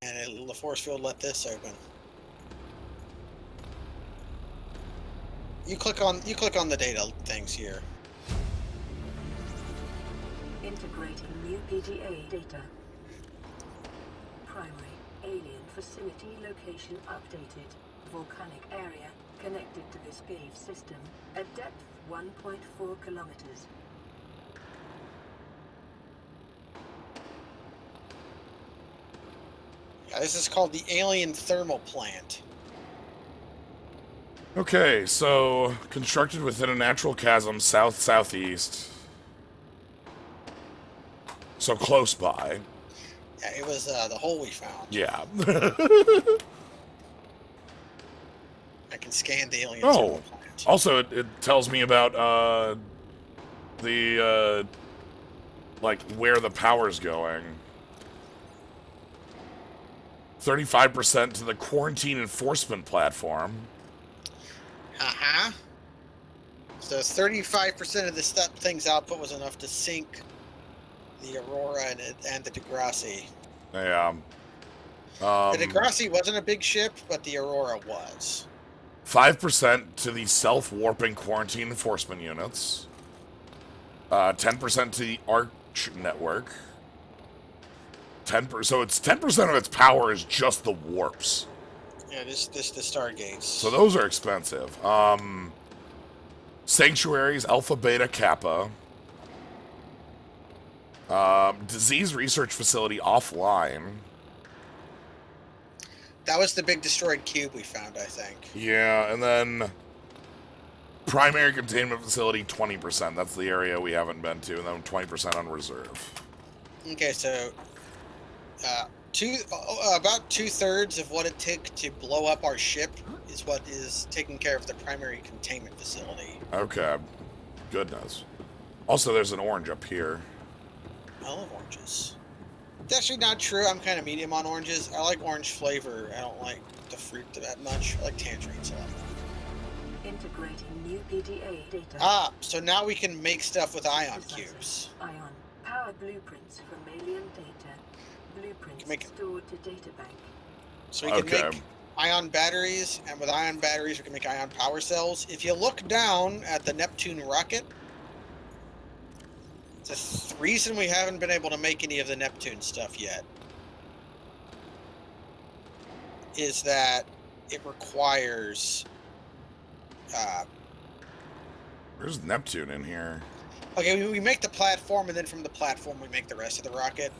Speaker 2: And the force field let this open. You click on the data things here.
Speaker 6: Integrating new PDA data. Primary alien facility location updated. Volcanic area connected to this cave system at depth 1.4 kilometers.
Speaker 2: Yeah, this is called the Alien Thermal Plant.
Speaker 1: Okay, so constructed within a natural chasm south-southeast. So close by.
Speaker 2: Yeah, it was the hole we found.
Speaker 1: Yeah.
Speaker 2: I can scan the Alien
Speaker 1: Oh.
Speaker 2: Thermal Plant.
Speaker 1: Also, it tells me about the like where the power's going. 35% to the quarantine enforcement platform.
Speaker 2: Uh-huh. So 35% of the thing's output was enough to sink the Aurora and the Degrassi.
Speaker 1: Yeah.
Speaker 2: The Degrassi wasn't a big ship, but the Aurora was.
Speaker 1: 5% to the self-warping quarantine enforcement units. 10% to the Arch network. 10%. So it's 10% of its power is just the warps.
Speaker 2: Yeah, this the Stargates.
Speaker 1: So those are expensive. Sanctuaries, Alpha, Beta, Kappa. Disease research facility offline.
Speaker 2: That was the big destroyed cube we found, I think.
Speaker 1: Yeah, and then primary containment facility, 20%. That's the area we haven't been to, and then 20% on reserve.
Speaker 2: Okay, so about 2/3 of what it took to blow up our ship is what is taking care of the primary containment facility.
Speaker 1: Okay. Goodness. Also, there's an orange up here.
Speaker 2: I love oranges. It's actually not true. I'm kind of medium on oranges. I like orange flavor. I don't like the fruit that much. I like tangerines a lot.
Speaker 6: Integrating new PDA data.
Speaker 2: Ah, so now we can make stuff with ion cubes.
Speaker 6: Ion. Powered blueprints from alien data. Blueprints
Speaker 2: Make it-
Speaker 6: stored to data bank.
Speaker 2: So we can
Speaker 1: Okay.
Speaker 2: make ion batteries, and with ion batteries we can make ion power cells. If you look down at the Neptune rocket, the reason we haven't been able to make any of the Neptune stuff yet is that it requires
Speaker 1: Where's Neptune in here?
Speaker 2: okay, we make the platform, and then from the platform we make the rest of the rocket.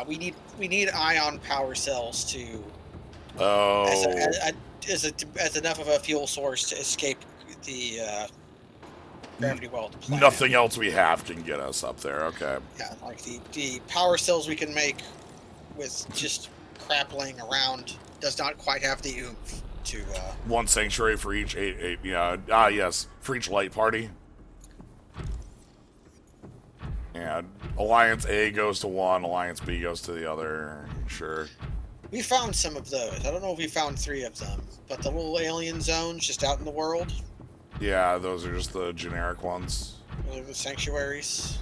Speaker 2: We need ion power cells to
Speaker 1: Oh.
Speaker 2: as enough of a fuel source to escape the gravity well of the planet.
Speaker 1: Nothing else we have can get us up there. Okay.
Speaker 2: Yeah, like the power cells we can make with just crap laying around does not quite have the oomph to.
Speaker 1: One sanctuary for each eight. Yeah. Yes. For each light party. Yeah. Alliance A goes to one. Alliance B goes to the other. Sure.
Speaker 2: We found some of those. I don't know if we found 3 of them, but the little alien zones just out in the world,
Speaker 1: Yeah, those are just the generic ones.
Speaker 2: those are the sanctuaries.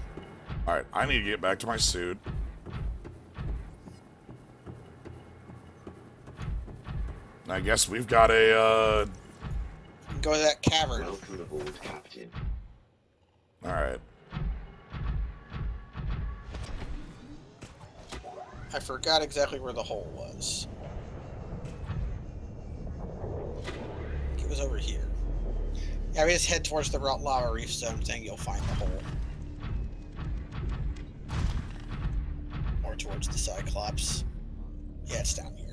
Speaker 1: Alright, I need to get back to my suit. I guess we've got a,
Speaker 2: Go to that cavern.
Speaker 5: Welcome aboard, Captain.
Speaker 1: Alright.
Speaker 2: I forgot exactly where the hole was. It was over here. Yeah, we just head towards the lava reef zone thing, you'll find the hole. Cyclops. Yeah, it's down here.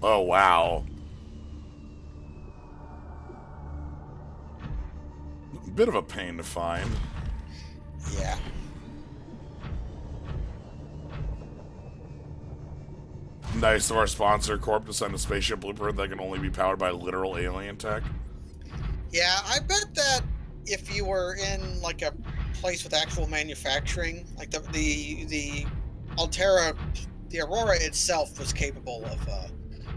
Speaker 1: Oh, wow. Bit of a pain to find.
Speaker 2: Yeah.
Speaker 1: Nice of our sponsor, Corp, to send a spaceship blueprint that can only be powered by literal alien tech.
Speaker 2: Yeah, I bet that if you were in like a place with actual manufacturing, like the Altera, the Aurora itself was capable of.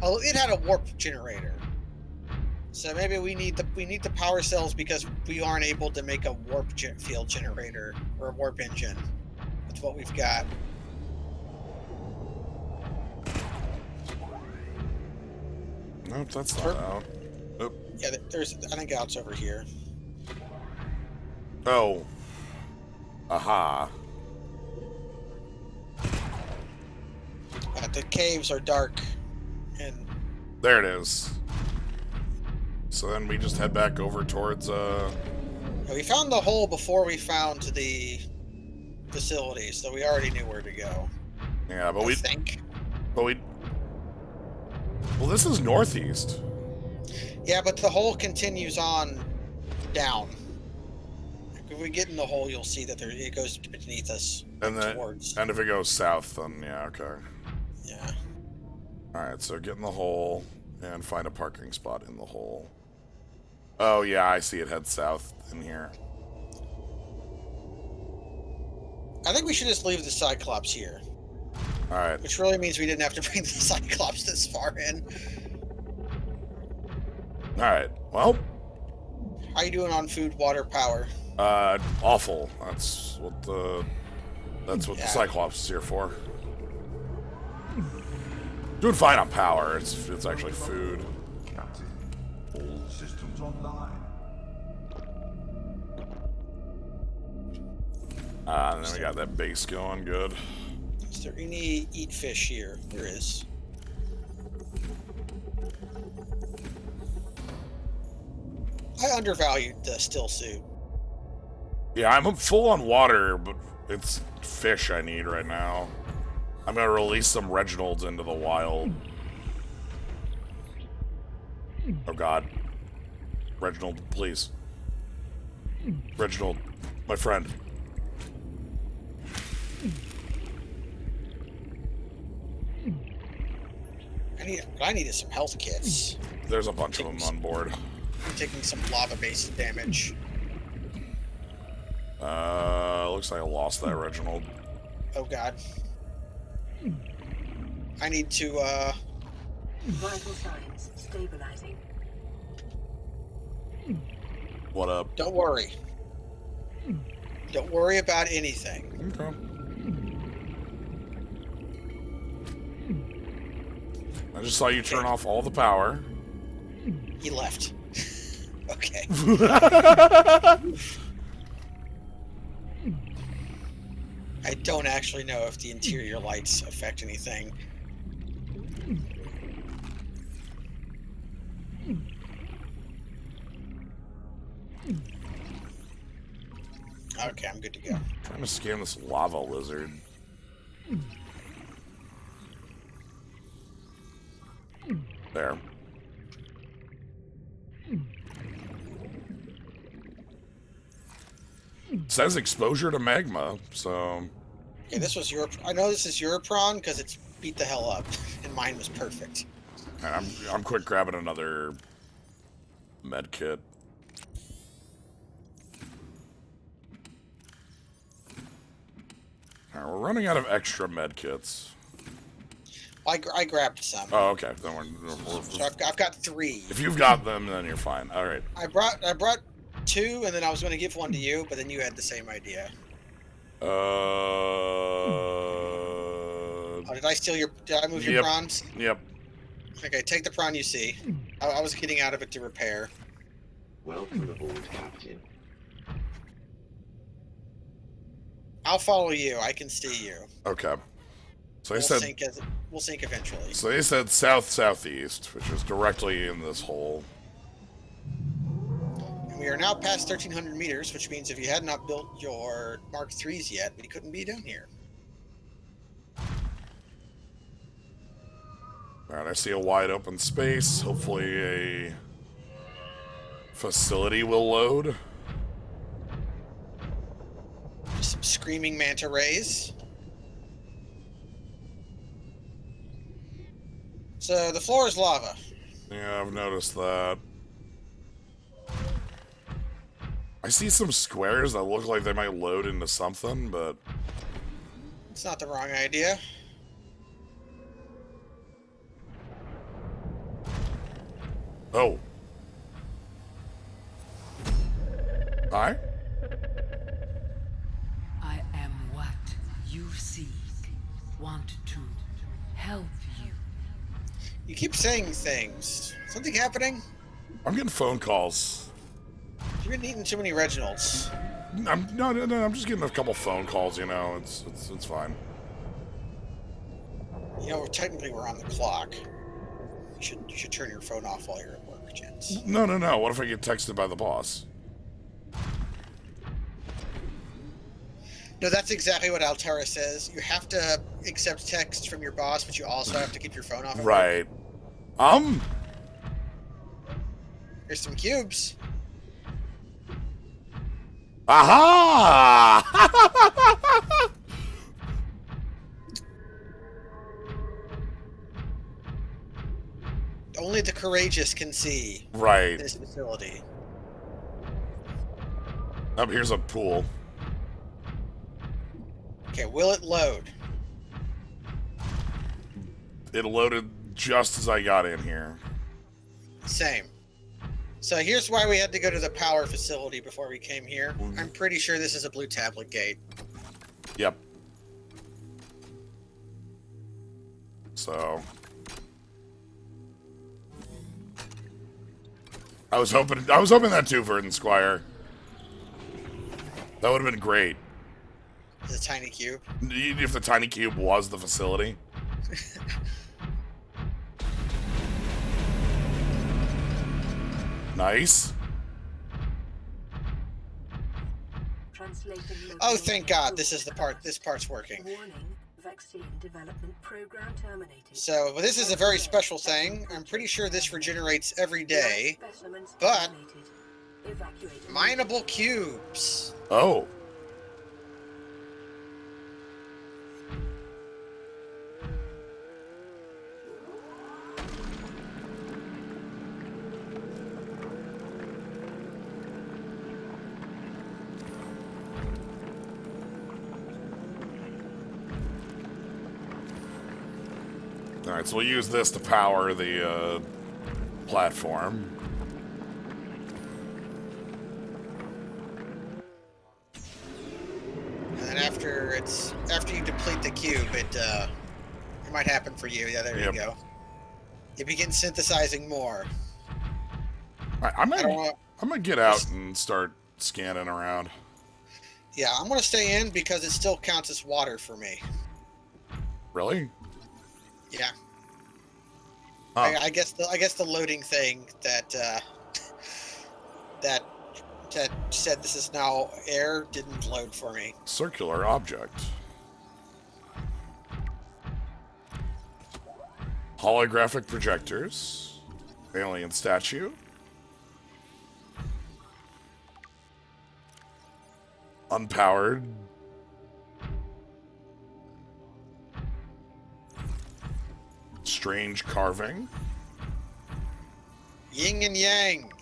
Speaker 2: Oh, it had a warp generator. So maybe we need the power cells because we aren't able to make a warp field generator or a warp engine with what we've got.
Speaker 1: Nope, that's not out. Nope.
Speaker 2: Yeah, there's. I think out's over here.
Speaker 1: Oh. Aha.
Speaker 2: The caves are dark, and
Speaker 1: There it is. So then we just head back over towards,
Speaker 2: we found the hole before we found the facility, so we already knew where to go.
Speaker 1: yeah, but
Speaker 2: I think.
Speaker 1: well, this is northeast.
Speaker 2: Yeah, but the hole continues on down. If we get in the hole, you'll see that it goes beneath us.
Speaker 1: And then,
Speaker 2: towards.
Speaker 1: and if it goes south, then yeah, okay.
Speaker 2: Yeah.
Speaker 1: Alright, so get in the hole and find a parking spot in the hole. Oh yeah, I see it head south in here.
Speaker 2: I think we should just leave the Cyclops here.
Speaker 1: Alright.
Speaker 2: Which really means we didn't have to bring the Cyclops this far in.
Speaker 1: Alright, well,
Speaker 2: How you doing on food, water, power?
Speaker 1: awful. That's what the Cyclops is here for. Doing fine on power. It's actually food.
Speaker 3: Captain, all systems online.
Speaker 1: And then we got that base going good.
Speaker 2: Is there any eat fish here? There is. I undervalued the still suit.
Speaker 1: Yeah, I'm full on water, but it's fish I need right now. I'm gonna release some Reginalds into the wild. Oh god. Reginald, please. Reginald, my friend.
Speaker 2: I needed some health kits.
Speaker 1: There's a bunch of them on board.
Speaker 2: I'm taking some lava-based damage.
Speaker 1: Looks like I lost that Reginald.
Speaker 2: Oh god. I need to,
Speaker 6: Vital signs stabilizing.
Speaker 1: What up?
Speaker 2: Don't worry. Don't worry about anything.
Speaker 1: Okay. I just saw you turn off all the power.
Speaker 2: He left. Okay. I don't actually know if the interior lights affect anything. Okay, I'm good to go.
Speaker 1: Trying to scan this lava lizard. There. Says exposure to magma, so
Speaker 2: Okay, this was your. I know this is your prawn because it's beat the hell up, and mine was perfect.
Speaker 1: I'm quick grabbing another med kit. Alright, we're running out of extra med kits.
Speaker 2: I grabbed some.
Speaker 1: Oh, okay. Then
Speaker 2: So I've got 3.
Speaker 1: if you've got them, then you're fine. All right.
Speaker 2: I brought 2, and then I was going to give 1 to you, but then you had the same idea. Oh, did I steal your? Did I move your prawns?
Speaker 1: Yep.
Speaker 2: Okay, take the prawn you see. I was getting out of it to repair.
Speaker 5: Welcome aboard, Captain.
Speaker 2: I'll follow you. I can see you.
Speaker 1: Okay. So
Speaker 2: We'll
Speaker 1: they said.
Speaker 2: sink eventually.
Speaker 1: So they said south southeast, which is directly in this hole.
Speaker 2: And We are now past 1,300 meters, which means if you had not built your Mark IIIs yet, we couldn't be down here.
Speaker 1: Alright, I see a wide open space. Hopefully a facility will load.
Speaker 2: Some screaming manta rays. So the floor is lava.
Speaker 1: Yeah, I've noticed that. I see some squares that look like they might load into something, but...
Speaker 2: It's not the wrong idea.
Speaker 1: Oh. Hi?
Speaker 7: I am what you seek. Want to help you.
Speaker 2: You keep saying things. Something happening?
Speaker 1: I'm getting phone calls.
Speaker 2: You've been eating too many Reginalds.
Speaker 1: No, I'm just getting a couple phone calls, you know. It's fine.
Speaker 2: You know, technically we're on the clock. You should turn your phone off while you're at work, gents.
Speaker 1: No. What if I get texted by the boss?
Speaker 2: No, that's exactly what Altera says. You have to accept text from your boss, but you also have to keep your phone off. At work.
Speaker 1: Right.
Speaker 2: Here's some cubes.
Speaker 1: Aha!
Speaker 2: Only the courageous can see
Speaker 1: Right.
Speaker 2: this facility.
Speaker 1: Up here's a pool.
Speaker 2: Okay, will it load?
Speaker 1: It loaded just as I got in here.
Speaker 2: Same. So here's why we had to go to the power facility before we came here. I'm pretty sure this is a blue tablet gate.
Speaker 1: Yep. So I was hoping that too, Verdant Squire. That would have been great.
Speaker 2: The tiny cube.
Speaker 1: If the tiny cube was the facility. Nice.
Speaker 2: Oh, thank God! This is the part. This part's working.
Speaker 6: Warning, vaccine development program terminated.
Speaker 2: So this is a very special thing. I'm pretty sure this regenerates every day, but mineable cubes.
Speaker 1: Oh. Alright, so we'll use this to power the platform.
Speaker 2: And then after you deplete the cube, it might happen for you. Yeah, there you go. It begins synthesizing more.
Speaker 1: Alright, I'm gonna get out and start scanning around.
Speaker 2: Yeah, I'm gonna stay in because it still counts as water for me.
Speaker 1: Really?
Speaker 2: Yeah.
Speaker 1: Oh.
Speaker 2: I guess the loading thing that said this is now air didn't load for me.
Speaker 1: Circular object. Holographic projectors. Alien statue. Unpowered. Strange carving.
Speaker 2: Yin and yang.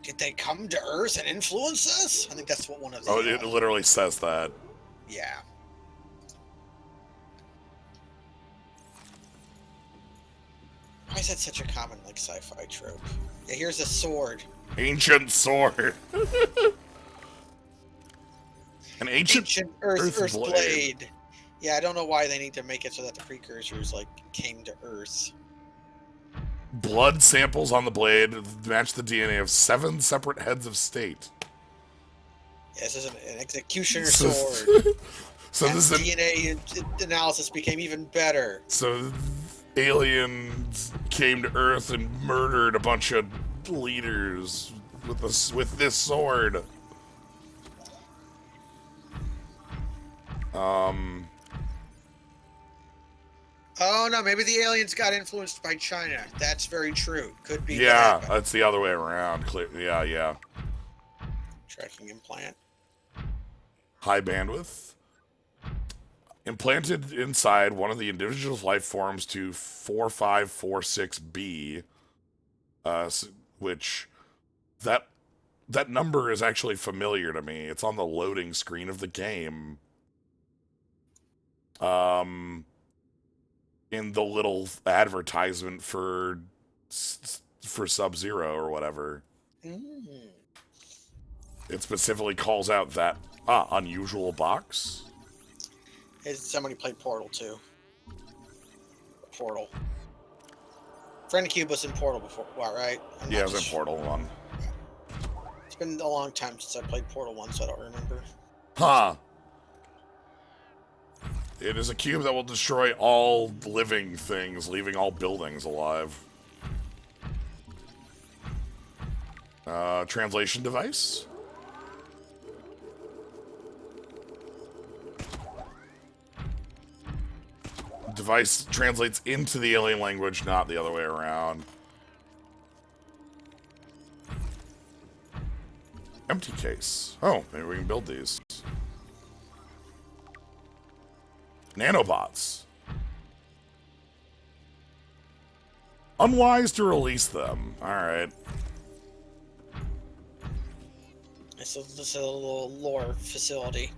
Speaker 2: Did they come to Earth and influence us? I think that's what one of the...
Speaker 1: Oh, it literally says that.
Speaker 2: Yeah. Why is that such a common, like, sci-fi trope? Yeah, here's a sword.
Speaker 1: Ancient sword. An ancient
Speaker 2: Earth blade. Yeah, I don't know why they need to make it so that the precursors, like, came to Earth.
Speaker 1: Blood samples on the blade match the DNA of 7 separate heads of state.
Speaker 2: Yeah, this is an executioner sword.
Speaker 1: So
Speaker 2: and
Speaker 1: this is
Speaker 2: DNA analysis became even better.
Speaker 1: So aliens came to Earth and murdered a bunch of leaders with this sword.
Speaker 2: Oh no, maybe the aliens got influenced by China. That's very true. Could be.
Speaker 1: Yeah, that's the other way around. Yeah.
Speaker 2: Tracking implant.
Speaker 1: High bandwidth. Implanted inside one of the individual life forms to 4546B, which that number is actually familiar to me. It's on the loading screen of the game. In the little advertisement for Sub-Zero or whatever. It specifically calls out that unusual box.
Speaker 2: Has somebody played Portal 2? Portal. Friend of Cube was in Portal before, right?
Speaker 1: Yeah, it was in Portal 1.
Speaker 2: It's been a long time since I played Portal 1, so I don't remember.
Speaker 1: Huh. It is a cube that will destroy all living things, leaving all buildings alive. Translation device. Device translates into the alien language, not the other way around. Empty case. Oh, maybe we can build these. Nanobots. Unwise to release them. Alright.
Speaker 2: This is a little lore facility.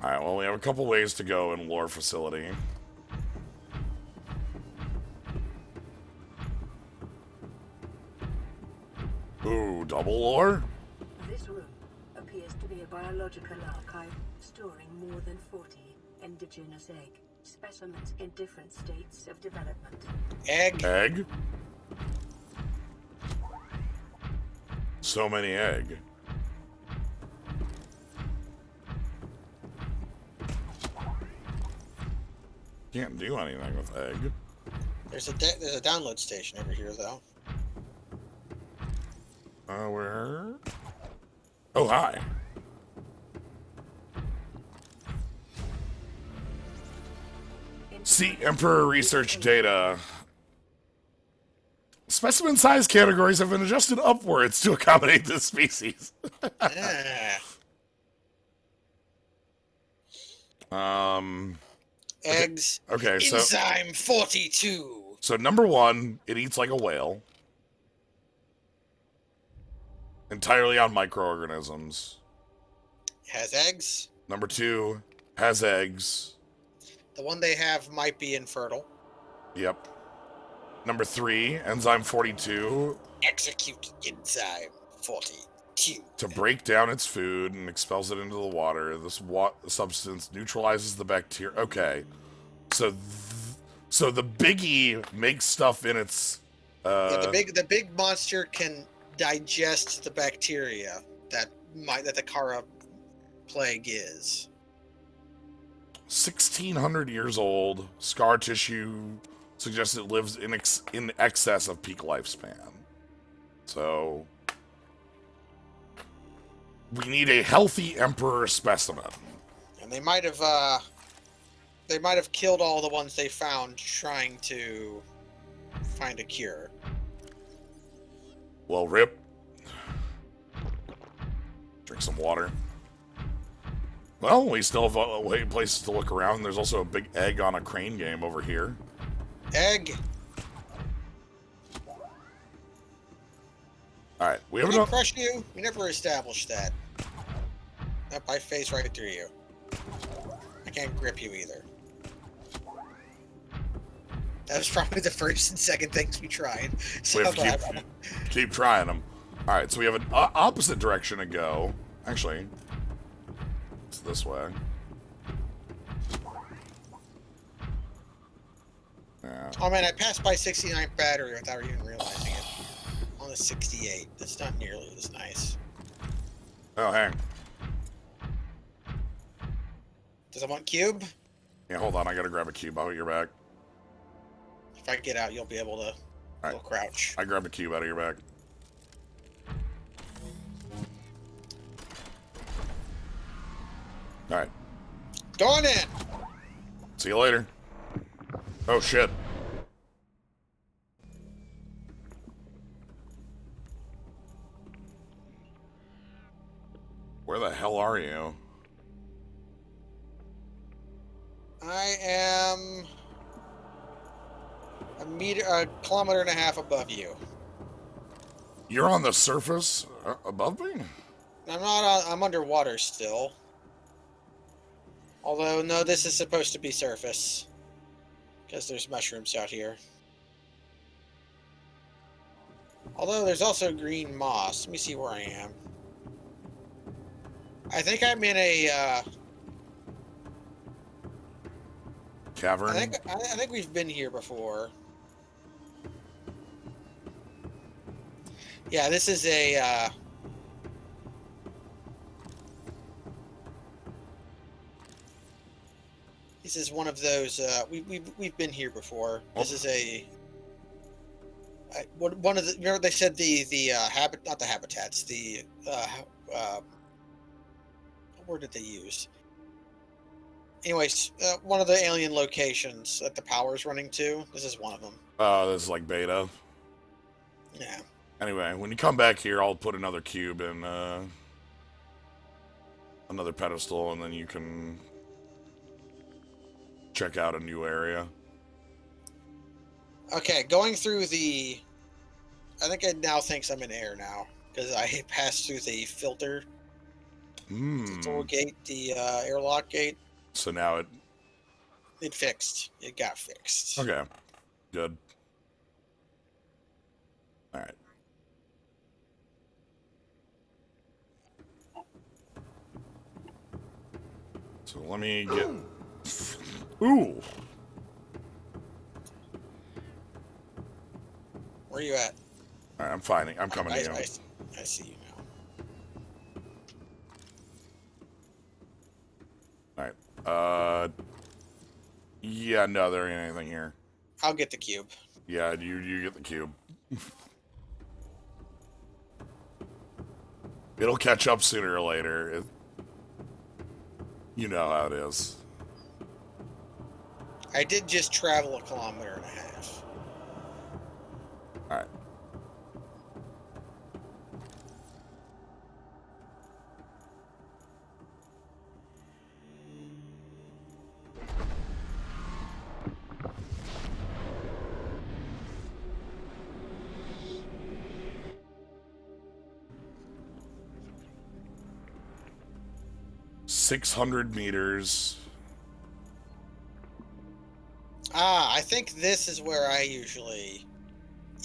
Speaker 1: Alright, well, we have a couple ways to go in lore facility. Ooh, double lore?
Speaker 6: This room appears to be a biological archive storing more than 40 indigenous egg specimens in different states of development.
Speaker 1: Egg? So many egg. Can't do anything with egg.
Speaker 2: There's a download station over here, though.
Speaker 1: Where? Oh, hi. See Emperor research data. Specimen size categories have been adjusted upwards to accommodate this species.
Speaker 2: Eggs.
Speaker 1: Okay, so
Speaker 2: Enzyme 42.
Speaker 1: So number one, it eats like a whale. Entirely on microorganisms.
Speaker 2: Has eggs.
Speaker 1: Number two, has eggs.
Speaker 2: The one they have might be infertile.
Speaker 1: Yep. Number three, enzyme 42.
Speaker 2: Execute enzyme 42.
Speaker 1: To break down its food and expels it into the water. This substance neutralizes the bacteria. Okay. So the biggie makes stuff in its...
Speaker 2: Yeah, the big monster can digest the bacteria that the Kara plague is.
Speaker 1: 1,600 years old. Scar tissue suggests it lives in excess of peak lifespan. So we need a healthy emperor specimen.
Speaker 2: And they might have killed all the ones they found trying to find a cure.
Speaker 1: Well, rip. Drink some water. Well, we still have places to look around. There's also a big egg on a crane game over here.
Speaker 2: Egg.
Speaker 1: All right, we
Speaker 2: Did
Speaker 1: have
Speaker 2: I
Speaker 1: enough.
Speaker 2: crush you? We never established that. Nope, I face right through you. I can't grip you either. That was probably the first and second things we tried. So
Speaker 1: We have to keep trying them. All right, so we have an opposite direction to go. Actually, it's this way. Yeah.
Speaker 2: Oh man, I passed by 69 battery without even realizing it. On the 68. That's not nearly as nice.
Speaker 1: Oh, hang.
Speaker 2: Does I want cube?
Speaker 1: Yeah, hold on. I gotta grab a cube. I'll be right back.
Speaker 2: If I get out, you'll be able to. Little crouch.
Speaker 1: I grabbed a cube out of your back. Alright.
Speaker 2: Going in!
Speaker 1: See you later. Oh, shit. Where the hell are you?
Speaker 2: I am a kilometer and a half above you.
Speaker 1: You're on the surface above me?
Speaker 2: I'm not. I'm underwater still. Although no, this is supposed to be surface because there's mushrooms out here. Although there's also green moss. Let me see where I am. I think I'm in a.
Speaker 1: Cavern?
Speaker 2: I think we've been here before. Yeah, this is a. This is one of those. We've been here before. This is a. One of the. Remember they said the not the habitats. The what word did they use? Anyways, one of the alien locations that the power's running to. This is one of them.
Speaker 1: Oh, this is like beta.
Speaker 2: Yeah.
Speaker 1: Anyway, when you come back here, I'll put another cube in another pedestal, and then you can check out a new area.
Speaker 2: Okay, going through the. I think it now thinks I'm in air now because I passed through the filter. The door gate, the airlock gate.
Speaker 1: So now
Speaker 2: It fixed. It got fixed.
Speaker 1: Okay. Good. Alright. So let me get... Ooh!
Speaker 2: Where are you at?
Speaker 1: Alright, I'm finding. I'm coming to you.
Speaker 2: I see you now.
Speaker 1: Alright. Yeah, no, there ain't anything here.
Speaker 2: I'll get the cube.
Speaker 1: Yeah, you get the cube. It'll catch up sooner or later. You know how it is.
Speaker 2: I did just travel a kilometer and a half.
Speaker 1: Alright. $600 meters.
Speaker 2: I think this is where I usually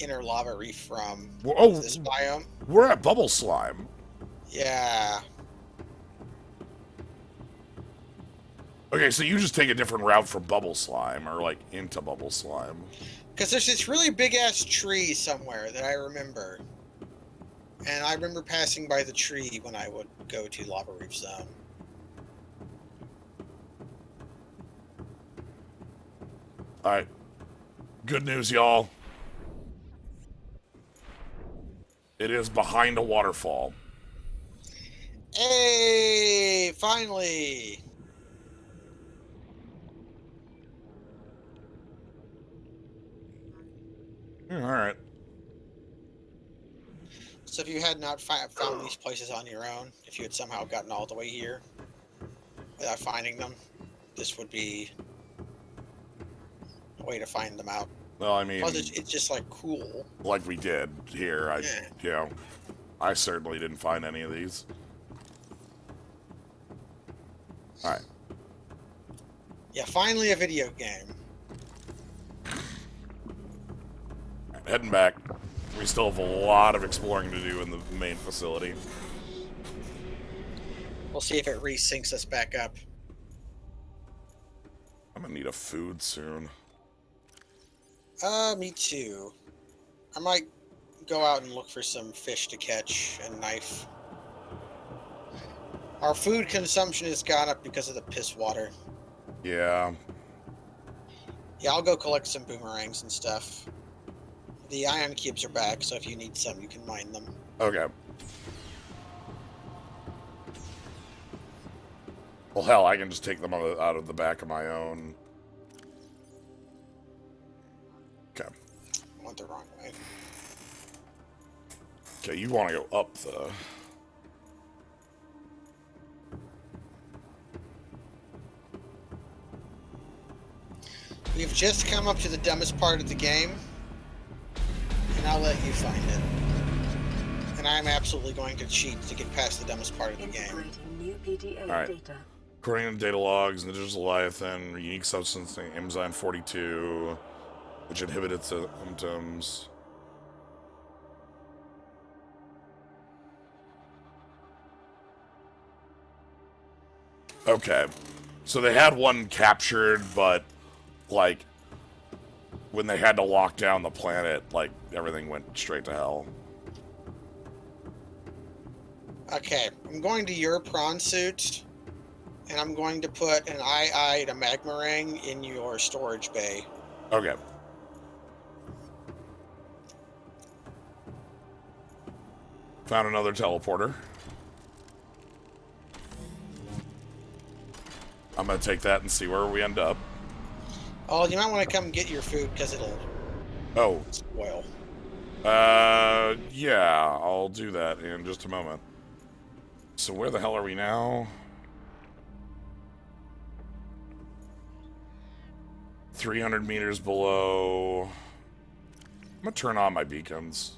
Speaker 2: enter lava reef from.
Speaker 1: Oh,
Speaker 2: This biome.
Speaker 1: we're at Bubble Slime.
Speaker 2: Yeah.
Speaker 1: Okay, so you just take a different route from Bubble Slime, or like into Bubble Slime.
Speaker 2: Because there's this really big ass tree somewhere that I remember. And I remember passing by the tree when I would go to Lava Reef Zone.
Speaker 1: Alright. Good news, y'all. It is behind a waterfall.
Speaker 2: Hey! Finally!
Speaker 1: Alright.
Speaker 2: So if you had not found these places on your own, if you had somehow gotten all the way here without finding them, this would be a way to find them out.
Speaker 1: Well, I mean,
Speaker 2: Plus, it's just like cool.
Speaker 1: like we did here.
Speaker 2: Yeah.
Speaker 1: I certainly didn't find any of these. Alright.
Speaker 2: Yeah, finally a video game.
Speaker 1: Heading back. We still have a lot of exploring to do in the main facility.
Speaker 2: We'll see if it resyncs us back up.
Speaker 1: I'm gonna need a food soon.
Speaker 2: Me too. I might go out and look for some fish to catch and knife. Our food consumption has gone up because of the piss water.
Speaker 1: Yeah.
Speaker 2: Yeah, I'll go collect some boomerangs and stuff. The ion cubes are back, so if you need some, you can mine them.
Speaker 1: Okay. Well, hell, I can just take them out of the back of my own. Okay.
Speaker 2: I went the wrong way.
Speaker 1: Okay, you want to go up the...
Speaker 2: We've just come up to the dumbest part of the game, and I'll let you find it. And I'm absolutely going to cheat to get past the dumbest part of the game.
Speaker 6: Integrating new PDA
Speaker 1: Alright.
Speaker 6: data.
Speaker 1: According to data logs, the digital Leviathan, unique substance named enzyme 42, which inhibited symptoms. Okay. So they had one captured, but, like, when they had to lock down the planet, like, everything went straight to hell.
Speaker 2: Okay, I'm going to your prawn suit, and I'm going to put an II to magma ring in your storage bay.
Speaker 1: Okay. Found another teleporter. I'm gonna take that and see where we end up.
Speaker 2: Oh, you might want to come get your food because it'll
Speaker 1: Oh,
Speaker 2: spoil.
Speaker 1: yeah, I'll do that in just a moment. So where the hell are we now? 300 meters below. I'm gonna turn on my beacons.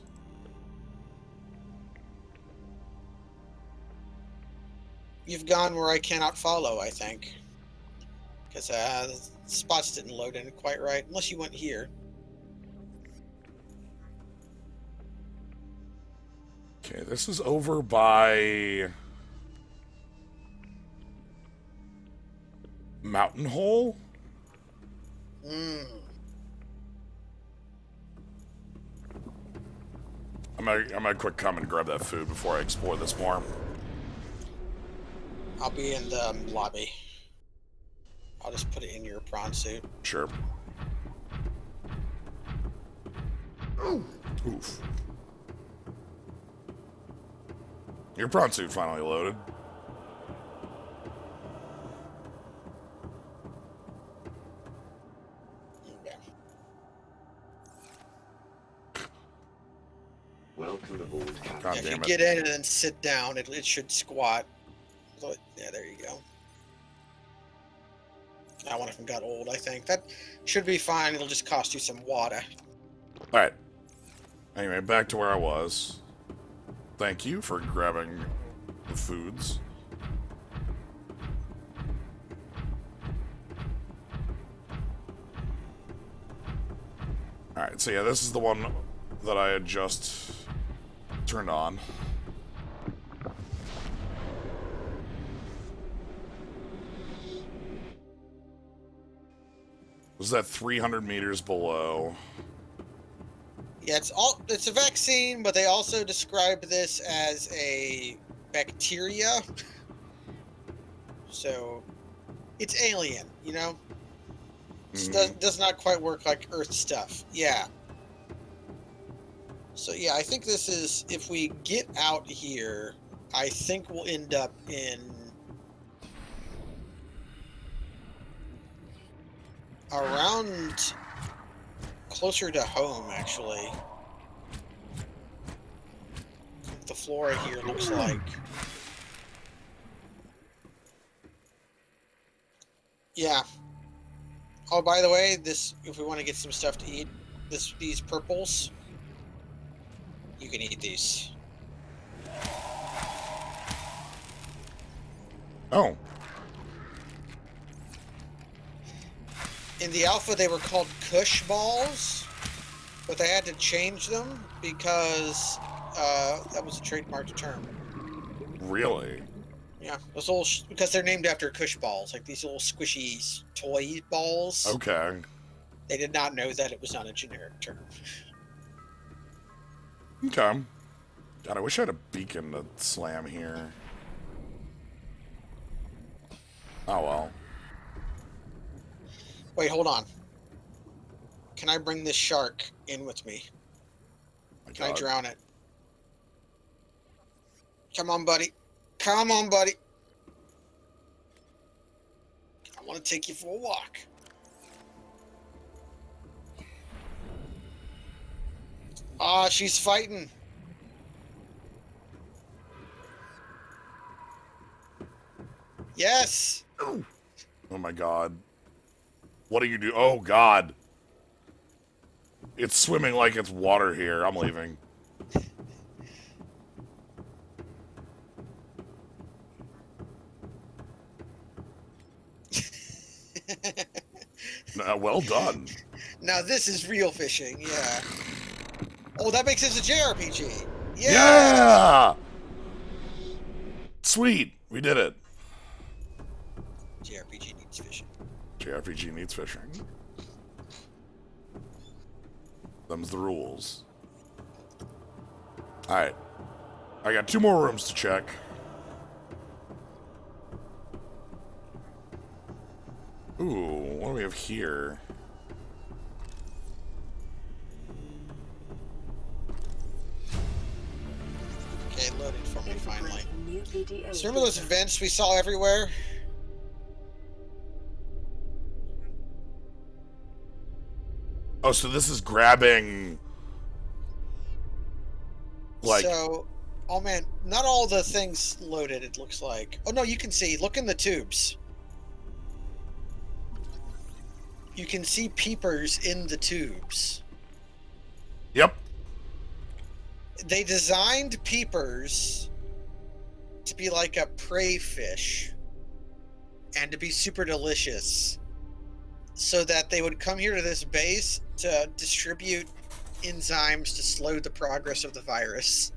Speaker 2: You've gone where I cannot follow, I think. Because the spots didn't load in quite right, unless you went here.
Speaker 1: Okay, this is over by Mountain Hole. I'm gonna quick come and grab that food before I explore this more.
Speaker 2: I'll be in the lobby. I'll just put it in your prawn suit.
Speaker 1: Sure. Oof. Your prawn suit finally loaded.
Speaker 2: Okay.
Speaker 5: Welcome aboard, Captain.
Speaker 1: God
Speaker 2: If you
Speaker 1: damn it.
Speaker 2: get in and then sit down, it should squat. So yeah, there you go. That one of them got old, I think. That should be fine. It'll just cost you some water.
Speaker 1: Alright. Anyway, back to where I was. Thank you for grabbing the foods. Alright, so yeah, this is the one that I had just turned on. Was that 300 meters below?
Speaker 2: Yeah, it's a vaccine, but they also describe this as a bacteria. So it's alien, you know? Does not quite work like Earth stuff. Yeah. So yeah, I think this is, if we get out here, I think we'll end up in around closer to home, actually. The flora here looks like. Yeah. Oh, by the way, this, if we want to get some stuff to eat, these purples, you can eat these.
Speaker 1: Oh.
Speaker 2: In the alpha, they were called Kush balls, but they had to change them because that was a trademarked term.
Speaker 1: Really?
Speaker 2: Yeah, those little because they're named after Kush balls, like these little squishy toy balls.
Speaker 1: Okay.
Speaker 2: They did not know that it was not a generic term.
Speaker 1: Okay. God, I wish I had a beacon to slam here. Oh well.
Speaker 2: Wait, hold on. Can I bring this shark in with me?
Speaker 1: My
Speaker 2: Can I
Speaker 1: God.
Speaker 2: drown it? Come on, buddy. Come on, buddy. I want to take you for a walk. Ah, she's fighting. Yes.
Speaker 1: Oh my God. What do you do? Oh God. It's swimming like it's water here. I'm leaving. Well done.
Speaker 2: Now this is real fishing, yeah. Oh, that makes this a JRPG. Yeah.
Speaker 1: Yeah! Sweet. We did it.
Speaker 2: JRPG needs fishing.
Speaker 1: JRPG needs fishing. Them's the rules. Alright. I got 2 more rooms to check. Ooh, what do we have here?
Speaker 2: Okay, loaded for me finally.
Speaker 6: New PDA
Speaker 2: So remember those
Speaker 6: system.
Speaker 2: vents we saw everywhere?
Speaker 1: Oh, so this is grabbing... Like...
Speaker 2: So, oh man, not all the things loaded, it looks like. Oh no, you can see. Look in the tubes. You can see peepers in the tubes.
Speaker 1: Yep.
Speaker 2: They designed peepers to be like a prey fish and to be super delicious so that they would come here to this base to distribute enzymes to slow the progress of the virus.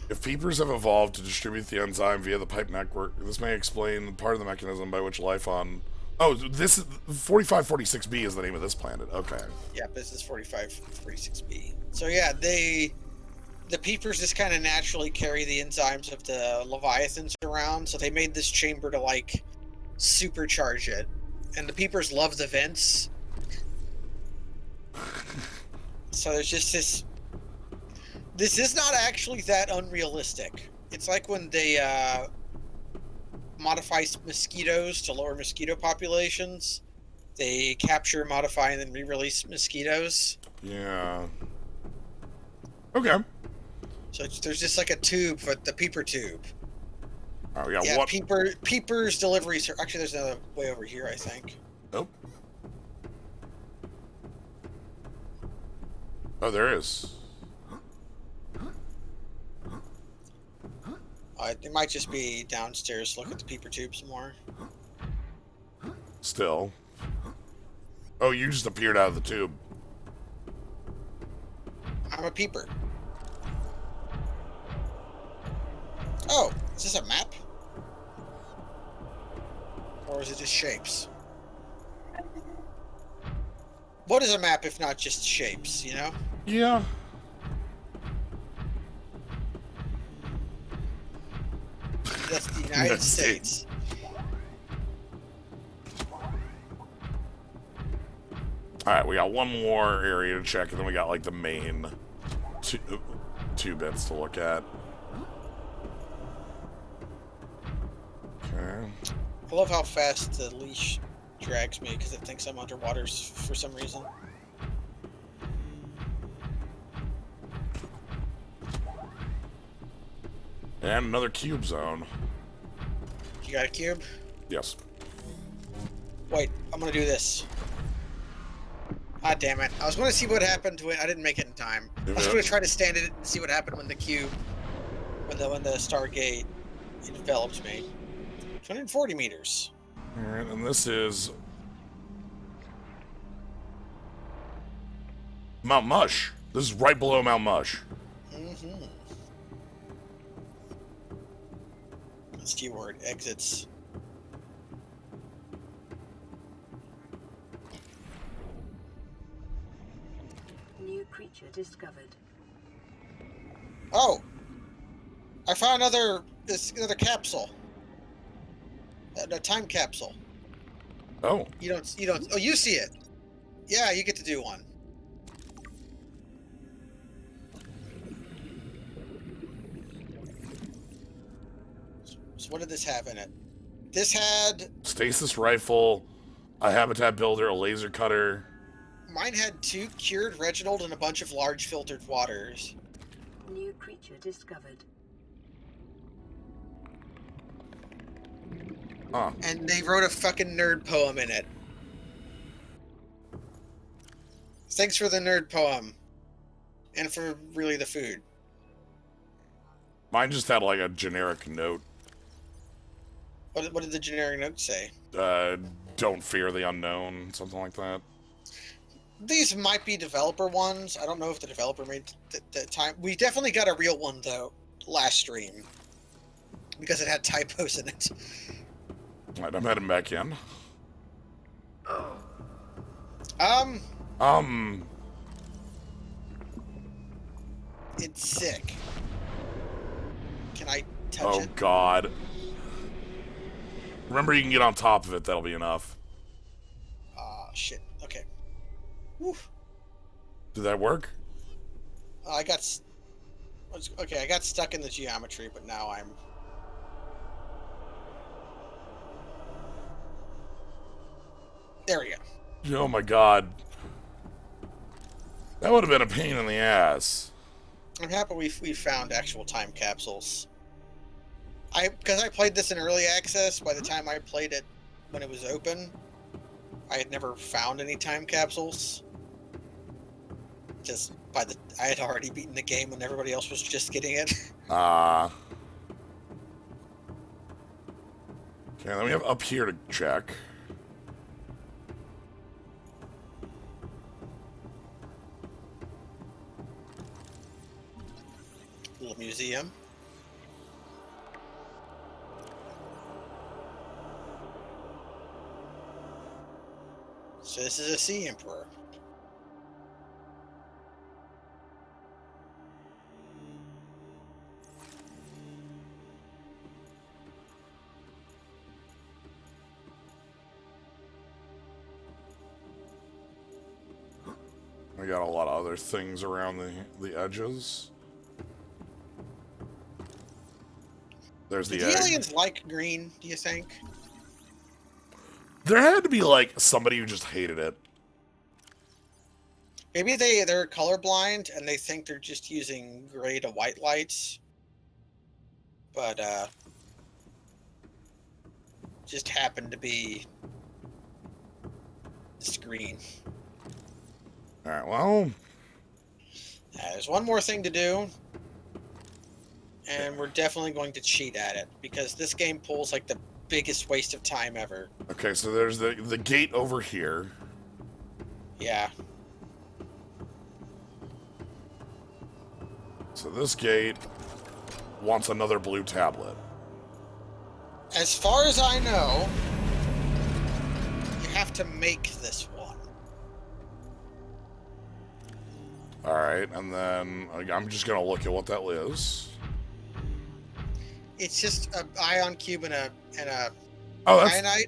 Speaker 1: If peepers have evolved to distribute the enzyme via the pipe network, this may explain part of the mechanism by which life on... Oh, this is... 4546b is the name of this planet. Okay.
Speaker 2: Yeah, this is 4546b. So yeah, the peepers just kind of naturally carry the enzymes of the leviathans around, so they made this chamber to like supercharge it. And the peepers love the vents. So there's just this... This is not actually that unrealistic. It's like when they modify mosquitoes to lower mosquito populations. They capture, modify, and then re-release mosquitoes.
Speaker 1: Yeah. Okay.
Speaker 2: So there's just like a tube for the peeper tube.
Speaker 1: Alright, we got
Speaker 2: Yeah,
Speaker 1: what?
Speaker 2: peepers deliveries. Actually, there's another way over here, I think.
Speaker 1: Oh. Oh, there is.
Speaker 2: It might just be downstairs. Look at the peeper tube some more.
Speaker 1: Still. Oh, you just appeared out of the tube.
Speaker 2: I'm a peeper. Oh, is this a map? Or is it just shapes? What is a map if not just shapes, you know?
Speaker 1: Yeah.
Speaker 2: That's the United
Speaker 1: United
Speaker 2: States.
Speaker 1: Alright, we got one more area to check, and then we got, like, the main two bits to look at. Okay.
Speaker 2: I love how fast the leash drags me because it thinks I'm underwater for some reason.
Speaker 1: And another cube zone.
Speaker 2: You got a cube?
Speaker 1: Yes.
Speaker 2: Wait, I'm gonna do this. Ah, damn it. I was gonna see what happened when I didn't make it in time. I was gonna try to stand it and see what happened when the cube, when the Stargate enveloped me. 240 meters.
Speaker 1: Alright, and this is Mount Mush. This is right below Mount Mush.
Speaker 2: Mm-hmm. Let's see where it exits.
Speaker 6: New creature discovered.
Speaker 2: Oh! I found another capsule. A time capsule.
Speaker 1: Oh.
Speaker 2: You don't, oh, you see it. Yeah, you get to do one. So what did this have in it? This had...
Speaker 1: Stasis rifle, a habitat builder, a laser cutter.
Speaker 2: Mine had 2 cured Reginald and a bunch of large filtered waters.
Speaker 6: New creature discovered.
Speaker 1: Huh.
Speaker 2: And they wrote a fucking nerd poem in it. Thanks for the nerd poem. And for really the food.
Speaker 1: Mine just had like a generic note.
Speaker 2: What did the generic note say?
Speaker 1: Don't fear the unknown, something like that.
Speaker 2: These might be developer ones. I don't know if the developer made the time. We definitely got a real one, though, last stream. Because it had typos in it.
Speaker 1: Alright, I'm heading back in.
Speaker 2: It's sick. Can I touch
Speaker 1: Oh,
Speaker 2: it?
Speaker 1: God. Remember, you can get on top of it. That'll be enough.
Speaker 2: Shit. Okay. Whew.
Speaker 1: Did that work?
Speaker 2: I got... Okay, I got stuck in the geometry, but now I'm... There we go.
Speaker 1: Oh, my God. That would have been a pain in the ass.
Speaker 2: I'm happy we found actual time capsules. Because I played this in early access, by the time I played it when it was open, I had never found any time capsules. Just I had already beaten the game when everybody else was just getting it.
Speaker 1: Okay, then we have up here to check.
Speaker 2: Little museum. So this is a Sea Emperor.
Speaker 1: We got a lot of other things around the edges. There's the
Speaker 2: Do
Speaker 1: egg.
Speaker 2: aliens like green, do you think?
Speaker 1: There had to be, like, somebody who just hated it.
Speaker 2: Maybe they're colorblind and they think they're just using gray to white lights. But, just happened to be this green.
Speaker 1: Alright, well...
Speaker 2: There's one more thing to do. And we're definitely going to cheat at it. Because this game pulls, like, the biggest waste of time ever.
Speaker 1: Okay, so there's the gate over here.
Speaker 2: Yeah.
Speaker 1: So this gate wants another blue tablet.
Speaker 2: As far as I know, you have to make this one.
Speaker 1: Alright, and then I'm just gonna look at what that is.
Speaker 2: It's just an ion cube and a
Speaker 1: Oh, that's...
Speaker 2: ionite.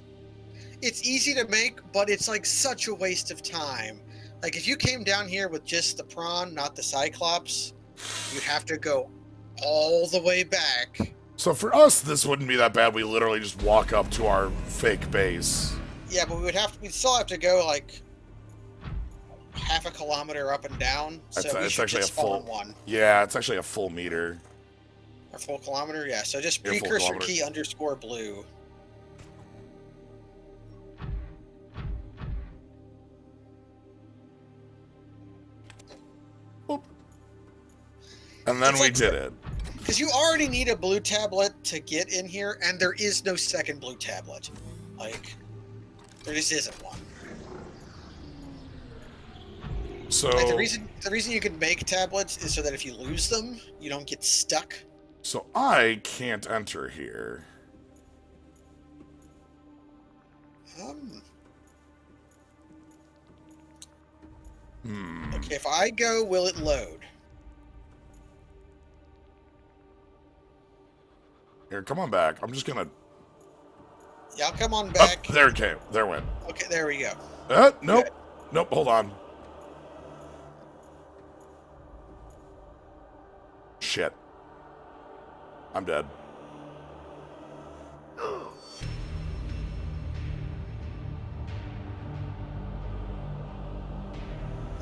Speaker 2: It's easy to make, but it's like such a waste of time. Like if you came down here with just the prawn, not the Cyclops, you'd have to go all the way back.
Speaker 1: So for us, this wouldn't be that bad. We literally just walk up to our fake base.
Speaker 2: Yeah, but we'd still have to go like half a kilometer up and down. So
Speaker 1: It's actually a full
Speaker 2: one.
Speaker 1: Yeah, it's actually a full meter.
Speaker 2: A full kilometer, yeah. So just
Speaker 1: Yeah, full
Speaker 2: precursor
Speaker 1: kilometer.
Speaker 2: key underscore blue.
Speaker 1: And then
Speaker 2: It's
Speaker 1: we
Speaker 2: like-
Speaker 1: did it.
Speaker 2: Because you already need a blue tablet to get in here, and there is no second blue tablet. Like, there just isn't one.
Speaker 1: So
Speaker 2: Like, the reason you can make tablets is so that if you lose them, you don't get stuck.
Speaker 1: So I can't enter here.
Speaker 2: Okay, if I go, will it load?
Speaker 1: Here, come on back. I'm just gonna...
Speaker 2: Yeah, I'll come on
Speaker 1: Oh,
Speaker 2: back.
Speaker 1: there it came. There it went.
Speaker 2: Okay, there we go.
Speaker 1: Nope.
Speaker 2: Good.
Speaker 1: Nope, hold on. Shit. I'm dead.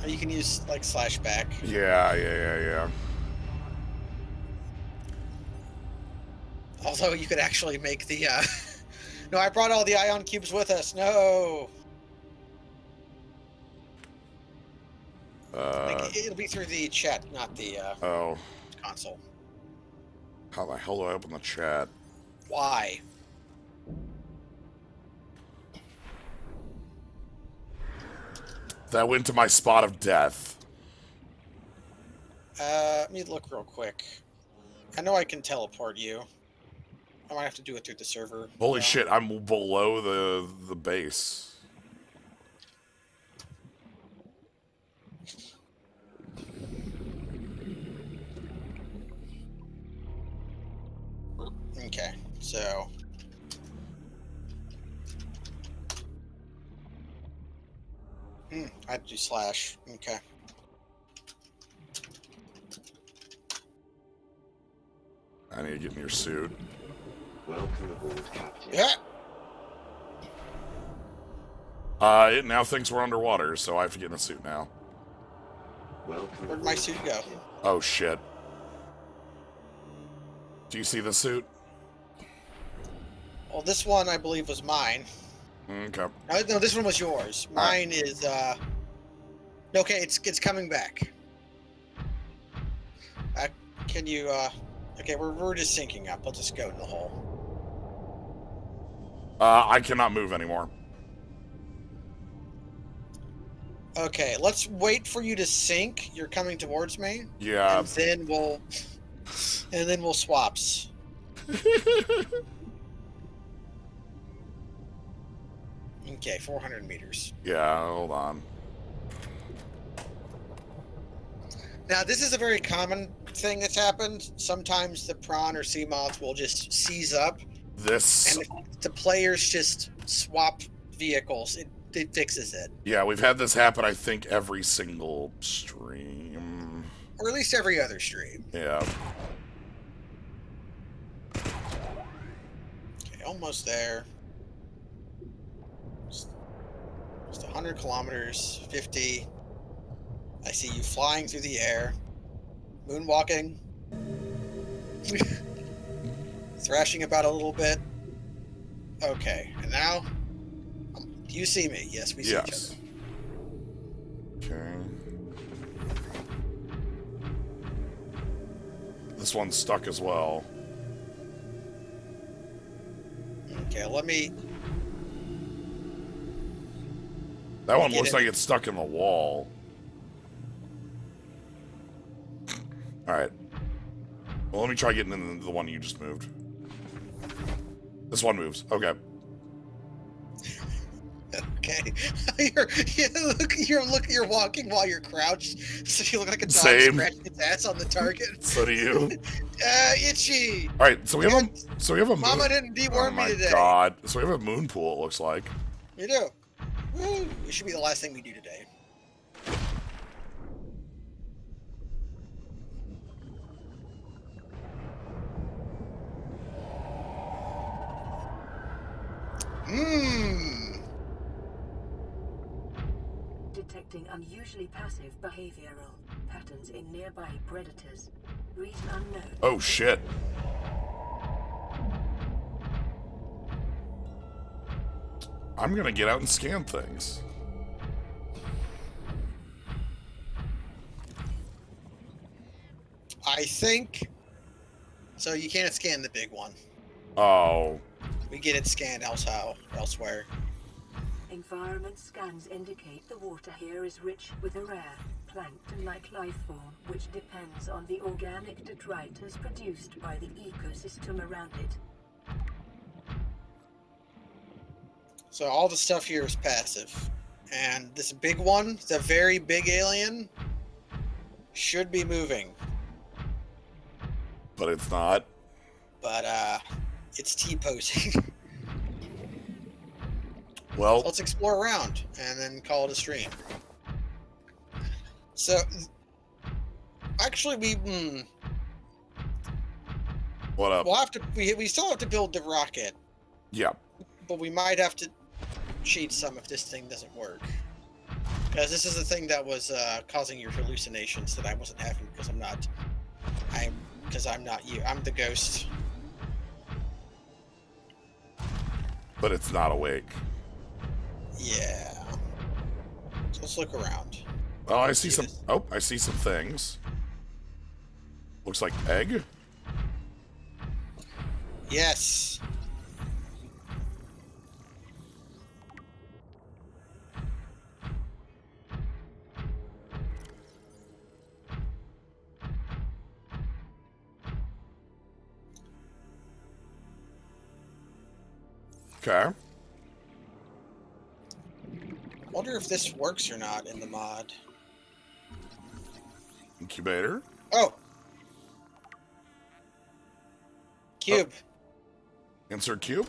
Speaker 2: Or you can use like /back.
Speaker 1: Yeah.
Speaker 2: Although you could actually make the. No, I brought all the ion cubes with us. No. It'll be through the chat, not the
Speaker 1: Oh.
Speaker 2: console.
Speaker 1: How the hell do I open the chat?
Speaker 2: Why?
Speaker 1: That went to my spot of death.
Speaker 2: Let me look real quick. I know I can teleport you. I might have to do it through the server.
Speaker 1: Holy
Speaker 2: though.
Speaker 1: shit, I'm below the base.
Speaker 2: Okay, so. I'd do /. Okay.
Speaker 1: I need to get in your suit.
Speaker 5: Welcome aboard, Captain.
Speaker 2: Yeah.
Speaker 1: It now thinks we're underwater, so I have to get in a suit now.
Speaker 5: Welcome
Speaker 2: Where'd my
Speaker 5: aboard,
Speaker 2: suit go?
Speaker 5: Captain.
Speaker 1: Oh shit. Do you see the suit?
Speaker 2: Well, this one I believe was mine.
Speaker 1: Okay.
Speaker 2: No, this one was yours. Mine is Okay, it's coming back. Can you Okay, we're just syncing up. I'll just go in the hole.
Speaker 1: I cannot move anymore.
Speaker 2: Okay, let's wait for you to sync. You're coming towards me.
Speaker 1: Yeah.
Speaker 2: And then we'll swaps. Okay, 400 meters.
Speaker 1: Yeah, hold on.
Speaker 2: Now, this is a very common thing that's happened. Sometimes the prawn or sea moth will just seize up,
Speaker 1: This...
Speaker 2: and if the players just swap vehicles, it fixes it.
Speaker 1: Yeah, we've had this happen, I think, every single stream.
Speaker 2: Or at least every other stream.
Speaker 1: Yeah.
Speaker 2: Okay, almost there. Just 100 kilometers, 50. I see you flying through the air, moonwalking, thrashing about a little bit. Okay, and now, do you see me? Yes, we see each other.
Speaker 1: Okay. This one's stuck as well.
Speaker 2: Okay, let me.
Speaker 1: That one
Speaker 2: Get
Speaker 1: looks
Speaker 2: it.
Speaker 1: like it's stuck in the wall. Alright. Well, let me try getting in the one you just moved. This one moves. Okay.
Speaker 2: Okay, you're walking while you're crouched, so you look like a dog
Speaker 1: Same.
Speaker 2: scratching its ass on the target.
Speaker 1: So do you.
Speaker 2: Itchy.
Speaker 1: Alright, so we have a moon.
Speaker 2: Mama didn't deworm
Speaker 1: Oh
Speaker 2: me
Speaker 1: my
Speaker 2: today.
Speaker 1: god. So we have a moon pool, it looks like.
Speaker 2: You do. Woo. It should be the last thing we do today.
Speaker 6: Detecting unusually passive behavioral patterns in nearby predators. Reason unknown.
Speaker 1: Oh shit. I'm gonna get out and scan things.
Speaker 2: I think. So you can't scan the big one.
Speaker 1: Oh.
Speaker 2: We get it scanned elsewhere.
Speaker 6: Environment scans indicate the water here is rich with a rare plankton-like life form, which depends on the organic detritus produced by the ecosystem around it.
Speaker 2: So all the stuff here is passive. And this big one, the very big alien, should be moving.
Speaker 1: But it's not.
Speaker 2: But it's T-posing.
Speaker 1: Well,
Speaker 2: Let's explore around and then call it a stream. So, actually,
Speaker 1: what up?
Speaker 2: we'll have to. We still have to build the rocket,
Speaker 1: Yeah.
Speaker 2: but we might have to cheat some if this thing doesn't work. Guys, this is the thing that was causing your hallucinations that I wasn't having because I'm not you. I'm the ghost.
Speaker 1: But it's not awake.
Speaker 2: Yeah. So let's look around.
Speaker 1: Oh, I see
Speaker 2: See
Speaker 1: some.
Speaker 2: this?
Speaker 1: Oh, I see some things. Looks like egg.
Speaker 2: Yes.
Speaker 1: Okay.
Speaker 2: Wonder if this works or not in the mod.
Speaker 1: Incubator.
Speaker 2: Oh. Cube.
Speaker 1: Insert cube.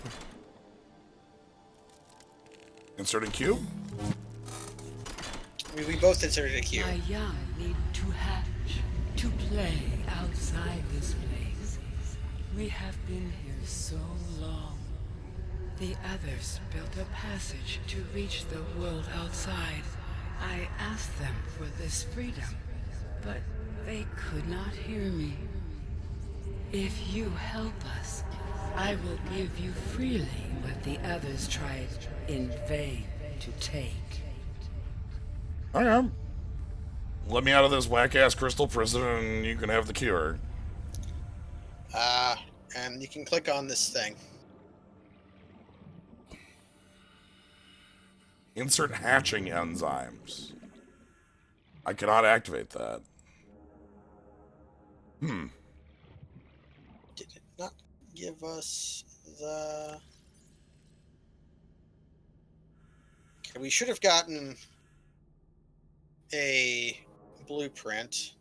Speaker 1: Inserting cube.
Speaker 2: We both inserted a cube.
Speaker 7: My young need to hatch, to play outside this place. We have been here so long. The others built a passage to reach the world outside. I asked them for this freedom, but they could not hear me. If you help us, I will give you freely what the others tried in vain to take.
Speaker 1: Okay. Let me out of this whack-ass crystal prison and you can have the cure.
Speaker 2: And you can click on this thing.
Speaker 1: Insert hatching enzymes. I cannot activate that.
Speaker 2: Did it not give us the... Okay, we should have gotten a blueprint.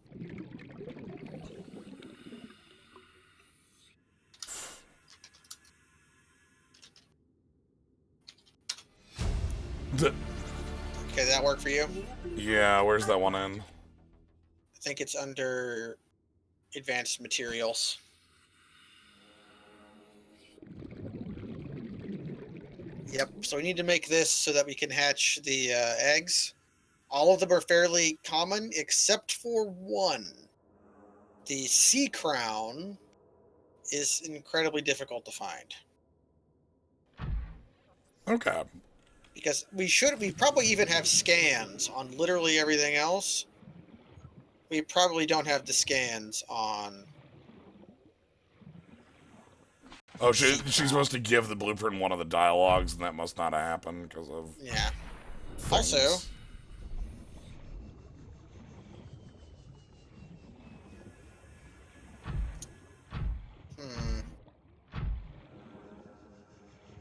Speaker 2: Okay, that work for you?
Speaker 1: Yeah, where's that one in?
Speaker 2: I think it's under advanced materials. Yep, so we need to make this so that we can hatch the eggs. All of them are fairly common except for one. The sea crown is incredibly difficult to find.
Speaker 1: Okay.
Speaker 2: Because we probably even have scans on literally everything else. We probably don't have the scans on...
Speaker 1: Oh, she's supposed to give the blueprint one of the dialogues, and that must not have happened because of...
Speaker 2: Yeah.
Speaker 1: things.
Speaker 2: Also...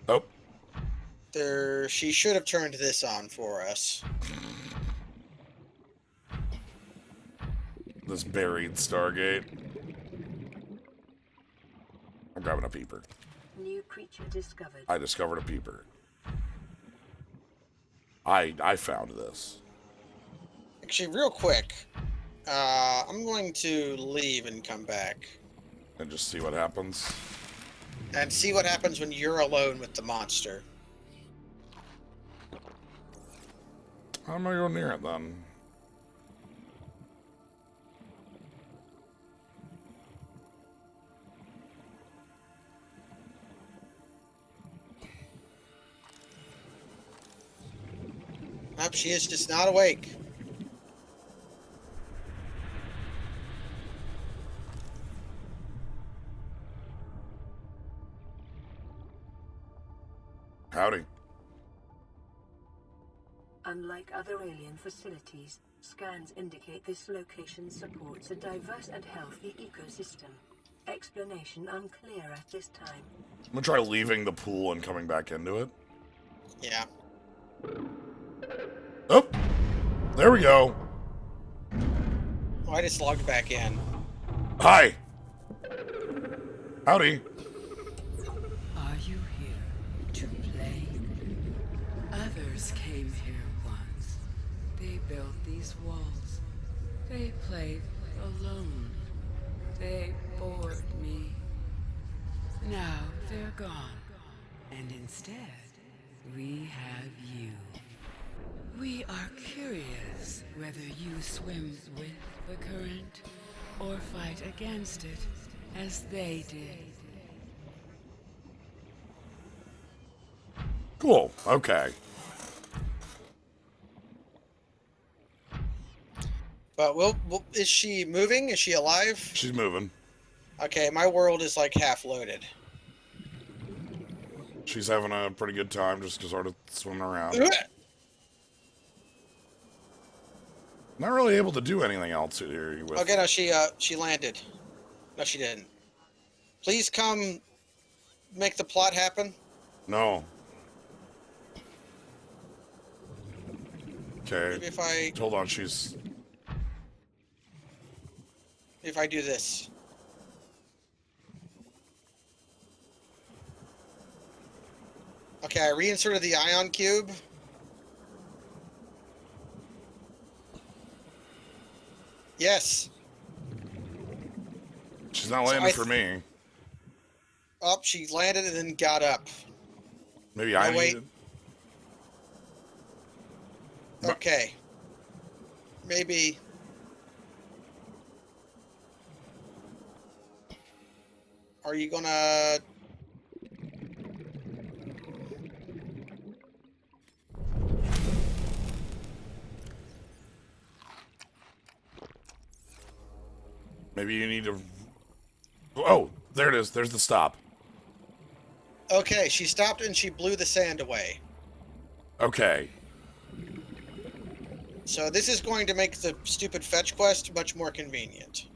Speaker 1: Oh.
Speaker 2: She should have turned this on for us.
Speaker 1: This buried Stargate. I'm grabbing a peeper.
Speaker 6: New creature discovered.
Speaker 1: I discovered a peeper. I found this.
Speaker 2: Actually, real quick, I'm going to leave and come back.
Speaker 1: And just see what happens.
Speaker 2: And see what happens when you're alone with the monster.
Speaker 1: How am I going near it then?
Speaker 2: Nope, she is just not awake.
Speaker 1: Howdy.
Speaker 6: Unlike other alien facilities, scans indicate this location supports a diverse and healthy ecosystem. Explanation unclear at this time.
Speaker 1: I'm gonna try leaving the pool and coming back into it.
Speaker 2: Yeah.
Speaker 1: Oh! There we go.
Speaker 2: Oh, I just logged back in.
Speaker 1: Hi! Howdy.
Speaker 7: Are you here to play? Others came here once. They built these walls. They played alone. They bored me. Now they're gone. And instead, we have you. We are curious whether you swim with the current or fight against it as they did.
Speaker 1: Cool. Okay.
Speaker 2: But is she moving? Is she alive?
Speaker 1: She's moving.
Speaker 2: Okay, my world is like half loaded.
Speaker 1: She's having a pretty good time just sort of swimming around. Not really able to do anything else here with.
Speaker 2: Okay, no, she landed. No, she didn't. Please come make the plot happen.
Speaker 1: No. Okay.
Speaker 2: Maybe if I
Speaker 1: Hold on, she's.
Speaker 2: do this. Okay, I reinserted the ion cube. Yes.
Speaker 1: She's not
Speaker 2: So
Speaker 1: landing
Speaker 2: I
Speaker 1: for me.
Speaker 2: Up, she landed and then got up.
Speaker 1: Maybe I
Speaker 2: wait.
Speaker 1: needed.
Speaker 2: Okay. Maybe. Are you gonna?
Speaker 1: Maybe you need to. Oh, there it is. There's the stop.
Speaker 2: Okay, she stopped and she blew the sand away.
Speaker 1: Okay.
Speaker 2: So this is going to make the stupid fetch quest much more convenient.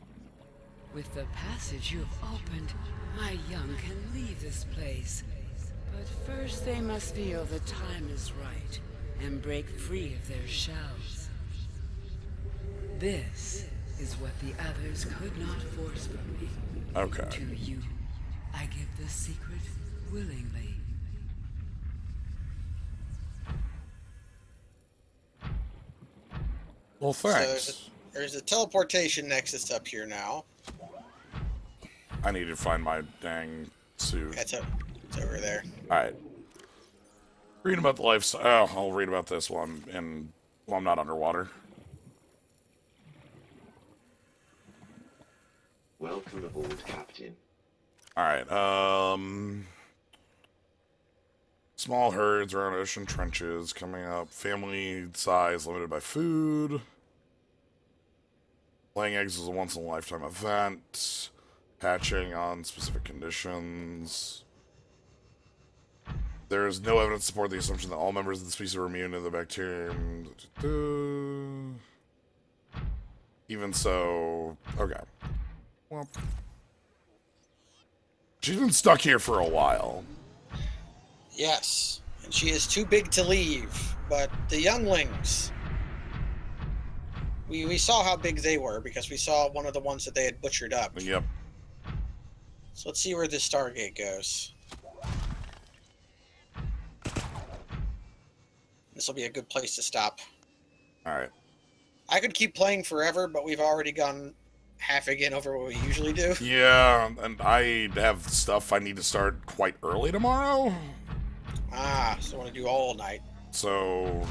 Speaker 7: With the passage you have opened, my young can leave this place. But first they must feel the time is right and break free of their shells. This is what the others could not force from me.
Speaker 1: Okay.
Speaker 7: To you, I give the secret willingly.
Speaker 1: Well,
Speaker 2: So
Speaker 1: thanks.
Speaker 2: there's a teleportation nexus up here now.
Speaker 1: I need to find my dang suit.
Speaker 2: It's over there.
Speaker 1: All right. Read about the life. Oh, I'll read about this one, and well, I'm not underwater.
Speaker 5: Welcome aboard, Captain.
Speaker 1: All right. Small herds around ocean trenches coming up. Family size limited by food. Laying eggs is a once-in-a-lifetime event. Hatching on specific conditions. There is no evidence to support the assumption that all members of the species are immune to the bacterium. Even so, okay. Well, she's been stuck here for a while.
Speaker 2: Yes, and she is too big to leave. But the younglings, we saw how big they were because we saw one of the ones that they had butchered up.
Speaker 1: Yep.
Speaker 2: So let's see where this Stargate goes. This will be a good place to stop.
Speaker 1: All right.
Speaker 2: I could keep playing forever, but we've already gone half again over what we usually do.
Speaker 1: Yeah, and I have stuff I need to start quite early tomorrow.
Speaker 2: So I want to do all night.
Speaker 1: So,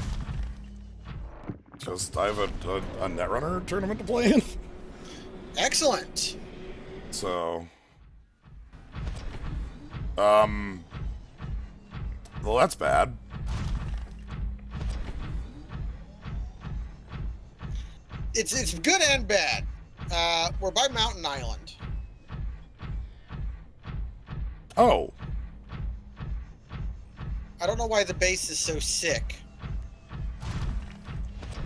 Speaker 1: just I have a Netrunner tournament to play in.
Speaker 2: Excellent.
Speaker 1: So, well, that's bad.
Speaker 2: It's good and bad. We're by Mountain Island.
Speaker 1: Oh,
Speaker 2: I don't know why the base is so sick.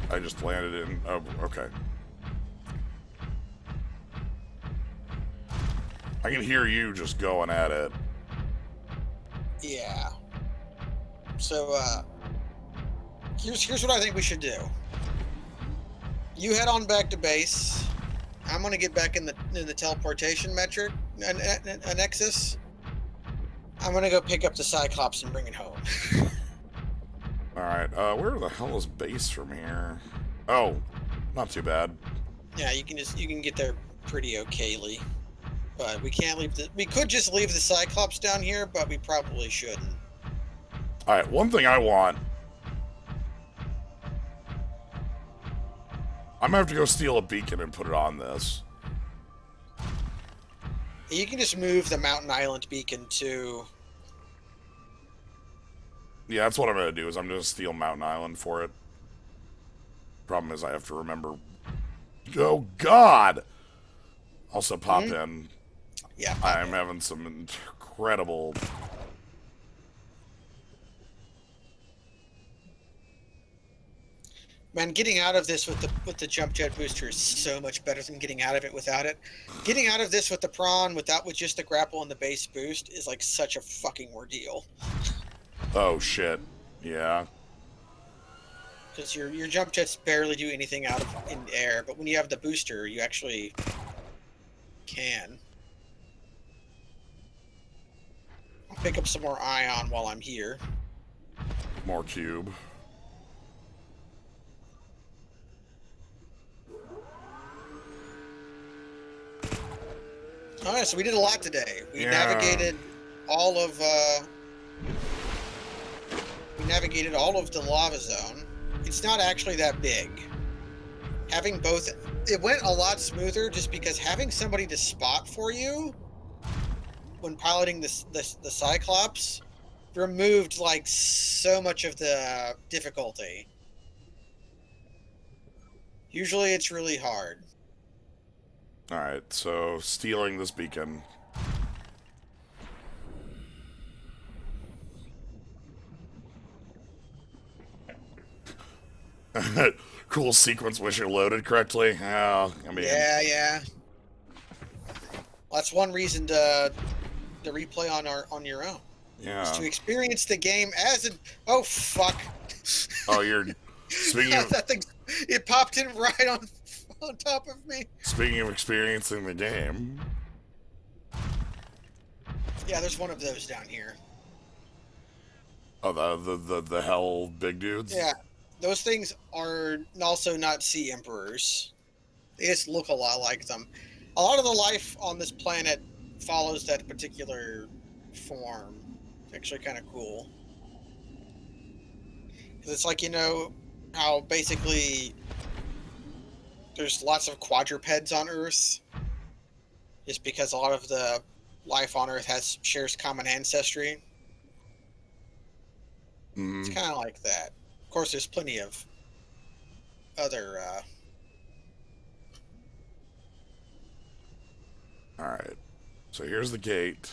Speaker 1: I just landed in. Oh, okay. I can hear you just going at it.
Speaker 2: Yeah. So, here's what I think we should do. You head on back to base. I'm gonna get back in the teleportation metric, a nexus. I'm gonna go pick up the Cyclops and bring it home.
Speaker 1: All right. Where the hell is base from here? Oh, not too bad.
Speaker 2: Yeah, you can get there pretty okayly. But we can't leave we could just leave the Cyclops down here, but we probably shouldn't.
Speaker 1: All right. One thing I want I'm gonna have to go steal a beacon and put it on this.
Speaker 2: You can just move the Mountain Island beacon to...
Speaker 1: Yeah, that's what I'm gonna do, is I'm gonna steal Mountain Island for it. Problem is I have to remember... Oh, God! Also pop in.
Speaker 2: Yeah,
Speaker 1: I'm having some incredible...
Speaker 2: Man, getting out of this with the jump jet booster is so much better than getting out of it without it. Getting out of this with the prawn with just the grapple and the base boost is like such a fucking ordeal.
Speaker 1: Oh, shit. Yeah.
Speaker 2: Because your jump jets barely do anything out of in air, but when you have the booster, you actually can. I'll pick up some more ion while I'm here.
Speaker 1: More cube.
Speaker 2: Alright, so we did a lot today. We
Speaker 1: Yeah.
Speaker 2: navigated all of the lava zone. It's not actually that big. Having both, it went a lot smoother just because having somebody to spot for you when piloting the Cyclops removed like so much of the difficulty. Usually it's really hard.
Speaker 1: Alright, so stealing this beacon. Cool sequence, wish it loaded correctly. Oh, I mean...
Speaker 2: Yeah. Well, that's one reason to replay on your own.
Speaker 1: Yeah.
Speaker 2: Is to experience the game as an... Oh, fuck.
Speaker 1: Oh, you're... Speaking of...
Speaker 2: That thing, it popped in right on top of me.
Speaker 1: Speaking of experiencing the game...
Speaker 2: Yeah, there's one of those down here.
Speaker 1: Oh, the hell big dudes?
Speaker 2: Yeah, those things are also not sea emperors. They just look a lot like them. A lot of the life on this planet follows that particular form. It's actually kind of cool. Because it's like, you know, how basically there's lots of quadrupeds on Earth. Just because a lot of the life on Earth shares common ancestry. It's kind of like that. Of course, there's plenty of other...
Speaker 1: Alright. So here's the gate.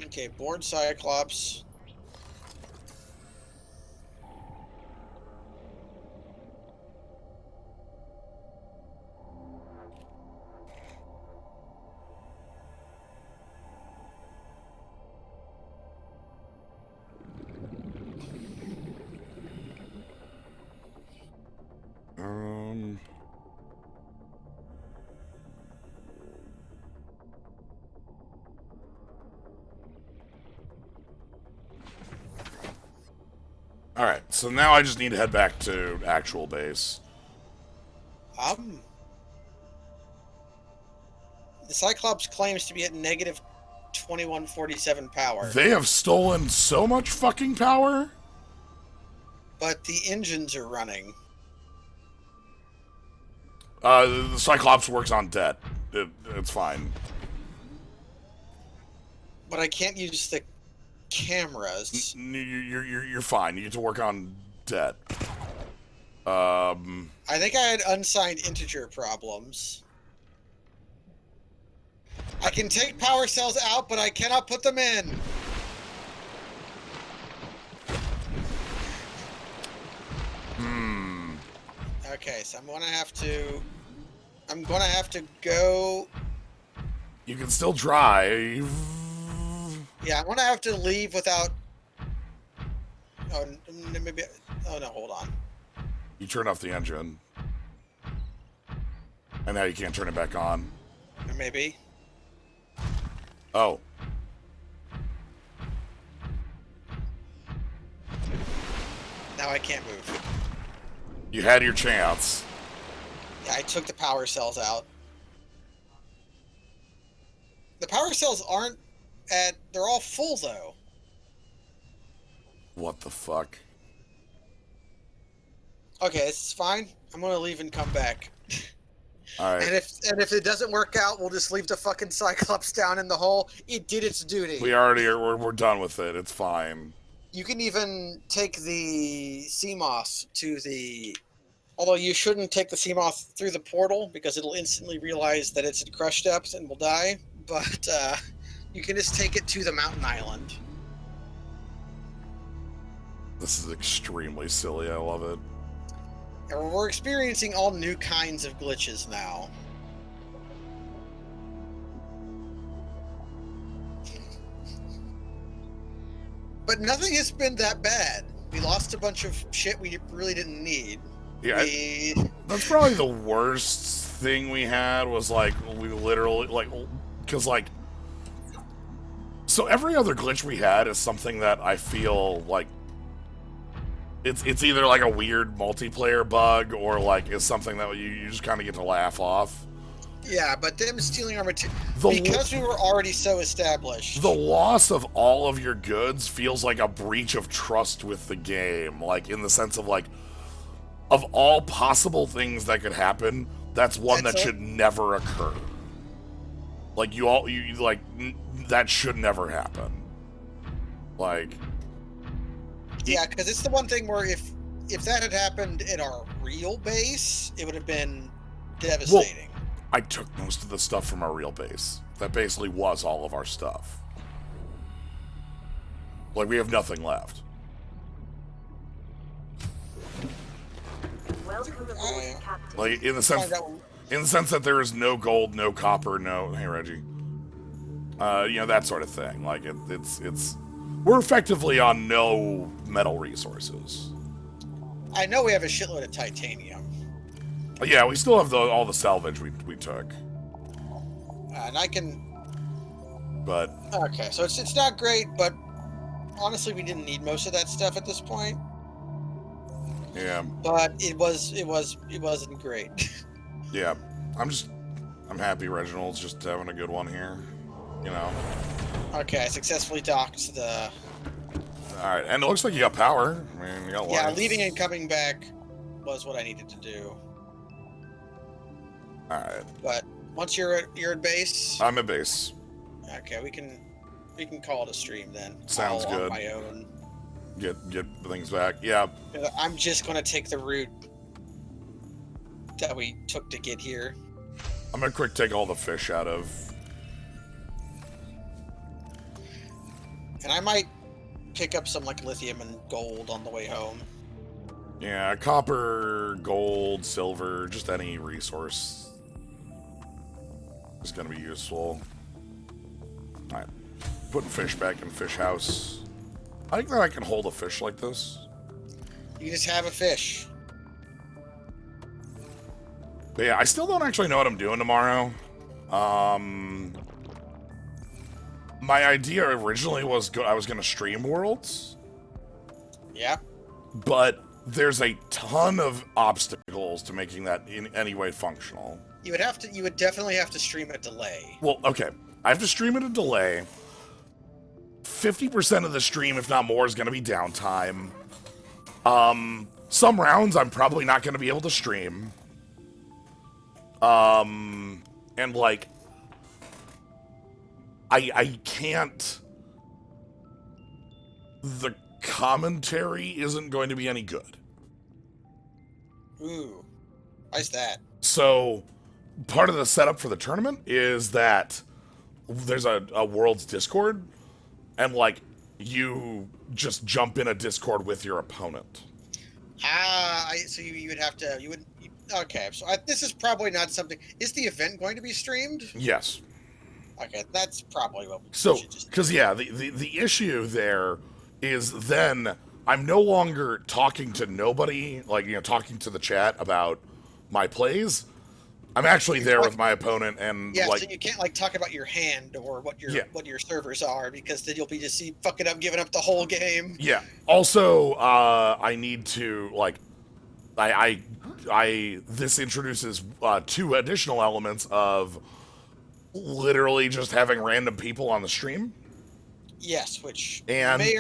Speaker 2: Okay, board Cyclops.
Speaker 1: Alright, so now I just need to head back to actual base.
Speaker 2: The Cyclops claims to be at negative 2147 power,
Speaker 1: They have stolen so much fucking power?
Speaker 2: but the engines are running.
Speaker 1: The Cyclops works on debt. It's fine.
Speaker 2: But I can't use the cameras.
Speaker 1: You're fine. You get to work on debt.
Speaker 2: I think I had unsigned integer problems. I can take power cells out, but I cannot put them in. Okay, so I'm gonna have to go.
Speaker 1: You can still drive.
Speaker 2: Yeah, I'm gonna have to leave without. Oh, maybe. Oh no, hold on.
Speaker 1: You turn off the engine. And now you can't turn it back on.
Speaker 2: Or maybe.
Speaker 1: Oh.
Speaker 2: Now I can't move.
Speaker 1: You had your chance.
Speaker 2: Yeah, I took the power cells out. The power cells aren't at... They're all full, though.
Speaker 1: What the fuck?
Speaker 2: Okay, this is fine. I'm gonna leave and come back.
Speaker 1: All right.
Speaker 2: And if it doesn't work out, we'll just leave the fucking Cyclops down in the hole. It did its duty.
Speaker 1: We already are, we're done with it. It's fine.
Speaker 2: You can even take the Seamoth to the... Although you shouldn't take the Seamoth through the portal, because it'll instantly realize that it's at crush depth and will die. But you can just take it to the mountain island.
Speaker 1: This is extremely silly. I love it.
Speaker 2: And we're experiencing all new kinds of glitches now. But nothing has been that bad. We lost a bunch of shit we really didn't need.
Speaker 1: Yeah, that's probably the worst thing we had was like we literally like because like so every other glitch we had is something that I feel like it's either like a weird multiplayer bug or like it's something that you just kind of get to laugh off.
Speaker 2: Yeah, but them stealing our material because we were already so established.
Speaker 1: The loss of all of your goods feels like a breach of trust with the game, like in the sense of like of all possible things that could happen, that's one that should never occur. Like you like that should never happen. Like
Speaker 2: yeah, because it's the one thing where if that had happened in our real base, it would have been devastating.
Speaker 1: Well, I took most of the stuff from our real base. That basically was all of our stuff. Like we have nothing left.
Speaker 6: Welcome aboard, Captain.
Speaker 1: Like in the sense that there is no gold, no copper, no hey Reggie. You know, that sort of thing. Like it's we're effectively on no metal resources.
Speaker 2: I know we have a shitload of titanium.
Speaker 1: Yeah, we still have all the salvage we took.
Speaker 2: And I can...
Speaker 1: But...
Speaker 2: Okay, so it's not great, but honestly we didn't need most of that stuff at this point.
Speaker 1: Yeah.
Speaker 2: But it wasn't great.
Speaker 1: Yeah. I'm happy Reginald's just having a good one here. You know.
Speaker 2: Okay, I successfully docked the...
Speaker 1: Alright, and it looks like you got power. I mean, you got lights.
Speaker 2: Yeah, leaving and coming back was what I needed to do.
Speaker 1: Alright.
Speaker 2: But once you're at base...
Speaker 1: I'm at base.
Speaker 2: Okay, we can call it a stream then.
Speaker 1: Sounds good.
Speaker 2: On my own.
Speaker 1: Get things back. Yeah.
Speaker 2: I'm just gonna take the route that we took to get here.
Speaker 1: I'm gonna quick take all the fish out of.
Speaker 2: And I might pick up some like lithium and gold on the way home.
Speaker 1: Yeah, copper, gold, silver, just any resource is gonna be useful. Alright. Putting fish back in fish house. I think that I can hold a fish like this.
Speaker 2: You just have a fish.
Speaker 1: But yeah, I still don't actually know what I'm doing tomorrow. My idea originally was I was going to stream Worlds.
Speaker 2: Yeah.
Speaker 1: But there's a ton of obstacles to making that in any way functional.
Speaker 2: You would definitely have to stream a delay.
Speaker 1: Well, okay. I have to stream at a delay. 50% of the stream, if not more, is going to be downtime. Some rounds I'm probably not going to be able to stream. And like, I can't. The commentary isn't going to be any good.
Speaker 2: Ooh, why's that?
Speaker 1: So, part of the setup for the tournament is that there's a Worlds Discord, and like, you just jump in a Discord with your opponent.
Speaker 2: So you would have to, okay, so this is probably not something, is the event going to be streamed?
Speaker 1: Yes.
Speaker 2: Okay, that's probably what we should just do.
Speaker 1: Because yeah, the issue there is then I'm no longer talking to nobody, like, talking to the chat about my plays. I'm actually there with my opponent, and
Speaker 2: yeah,
Speaker 1: like,
Speaker 2: so you can't like talk about your hand or what your servers are, because then you'll be just fucking up, giving up the whole game.
Speaker 1: Yeah. Also, I need to like, this introduces 2 additional elements of literally just having random people on the stream.
Speaker 2: Yes, which
Speaker 1: And
Speaker 2: may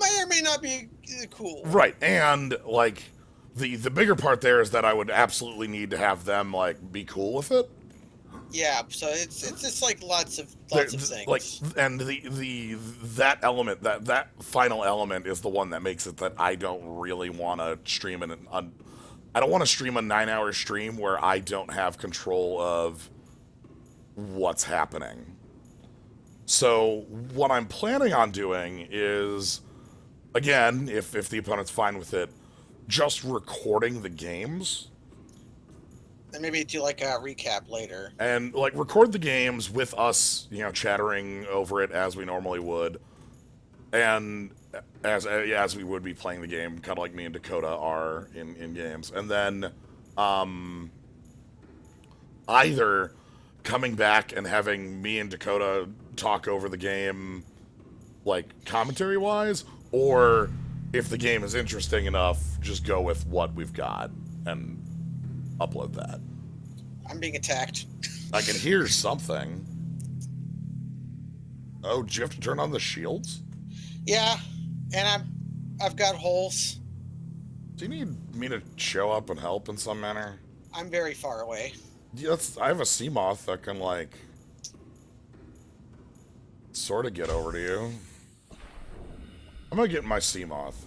Speaker 2: may or may not be cool.
Speaker 1: Right, and like the bigger part there is that I would absolutely need to have them like be cool with it.
Speaker 2: Yeah, so it's just like lots of
Speaker 1: There-
Speaker 2: things.
Speaker 1: Like, and the that element, that final element is the one that makes it that I don't really want to stream I don't want to stream a 9-hour stream where I don't have control of what's happening. So what I'm planning on doing is, again, if the opponent's fine with it, just recording the games.
Speaker 2: And maybe do like a recap later.
Speaker 1: And like record the games with us, chattering over it as we normally would, and as we would be playing the game, kind of like me and Dakota are in games. And then either coming back and having me and Dakota talk over the game, like commentary wise, or if the game is interesting enough, just go with what we've got and upload that.
Speaker 2: I'm being attacked.
Speaker 1: I can hear something. Oh, do you have to turn on the shields?
Speaker 2: Yeah, and I've got holes.
Speaker 1: Do you need me to show up and help in some manner?
Speaker 2: I'm very far away.
Speaker 1: Yeah, I have a sea moth that can like sort of get over to you. I'm gonna get my sea moth.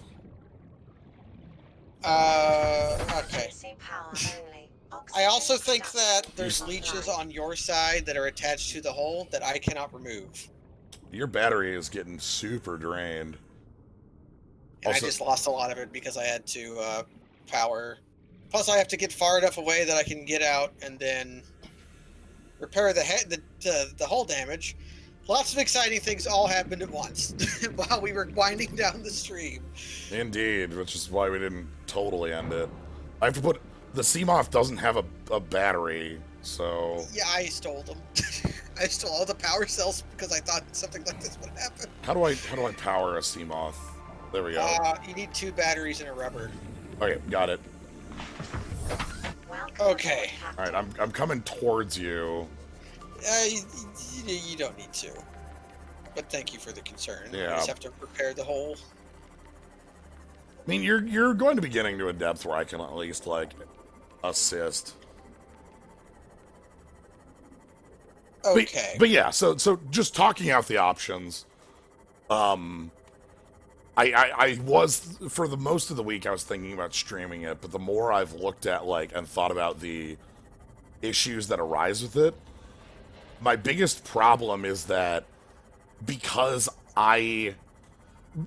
Speaker 2: Okay.
Speaker 4: Emergency power only.
Speaker 2: I also think
Speaker 4: Oxygen
Speaker 2: that
Speaker 4: production
Speaker 2: there's
Speaker 4: offline.
Speaker 2: leeches on your side that are attached to the hole that I cannot remove.
Speaker 1: Your battery is getting super drained.
Speaker 2: And
Speaker 1: Also-
Speaker 2: I just lost a lot of it because I had to power. Plus, I have to get far enough away that I can get out and then repair the hull damage. Lots of exciting things all happened at once while we were winding down the stream.
Speaker 1: Indeed, which is why we didn't totally end it. I have to put the Seamoth doesn't have a battery, so
Speaker 2: Yeah, I stole them. I stole all the power cells because I thought something like this would happen.
Speaker 1: how do I power a Seamoth? There we go.
Speaker 2: You need 2 batteries and a rubber.
Speaker 1: Okay, got it.
Speaker 4: Welcome
Speaker 2: Okay.
Speaker 4: aboard,
Speaker 1: All right,
Speaker 4: Captain.
Speaker 1: I'm coming towards you.
Speaker 2: You don't need to. But thank you for the concern.
Speaker 1: Yeah.
Speaker 2: I just have to repair the hole.
Speaker 1: I mean, you're going to be getting to a depth where I can at least like assist.
Speaker 2: Okay.
Speaker 1: But yeah, so just talking out the options. I was for the most of the week I was thinking about streaming it, but the more I've looked at and thought about the issues that arise with it, my biggest problem is that because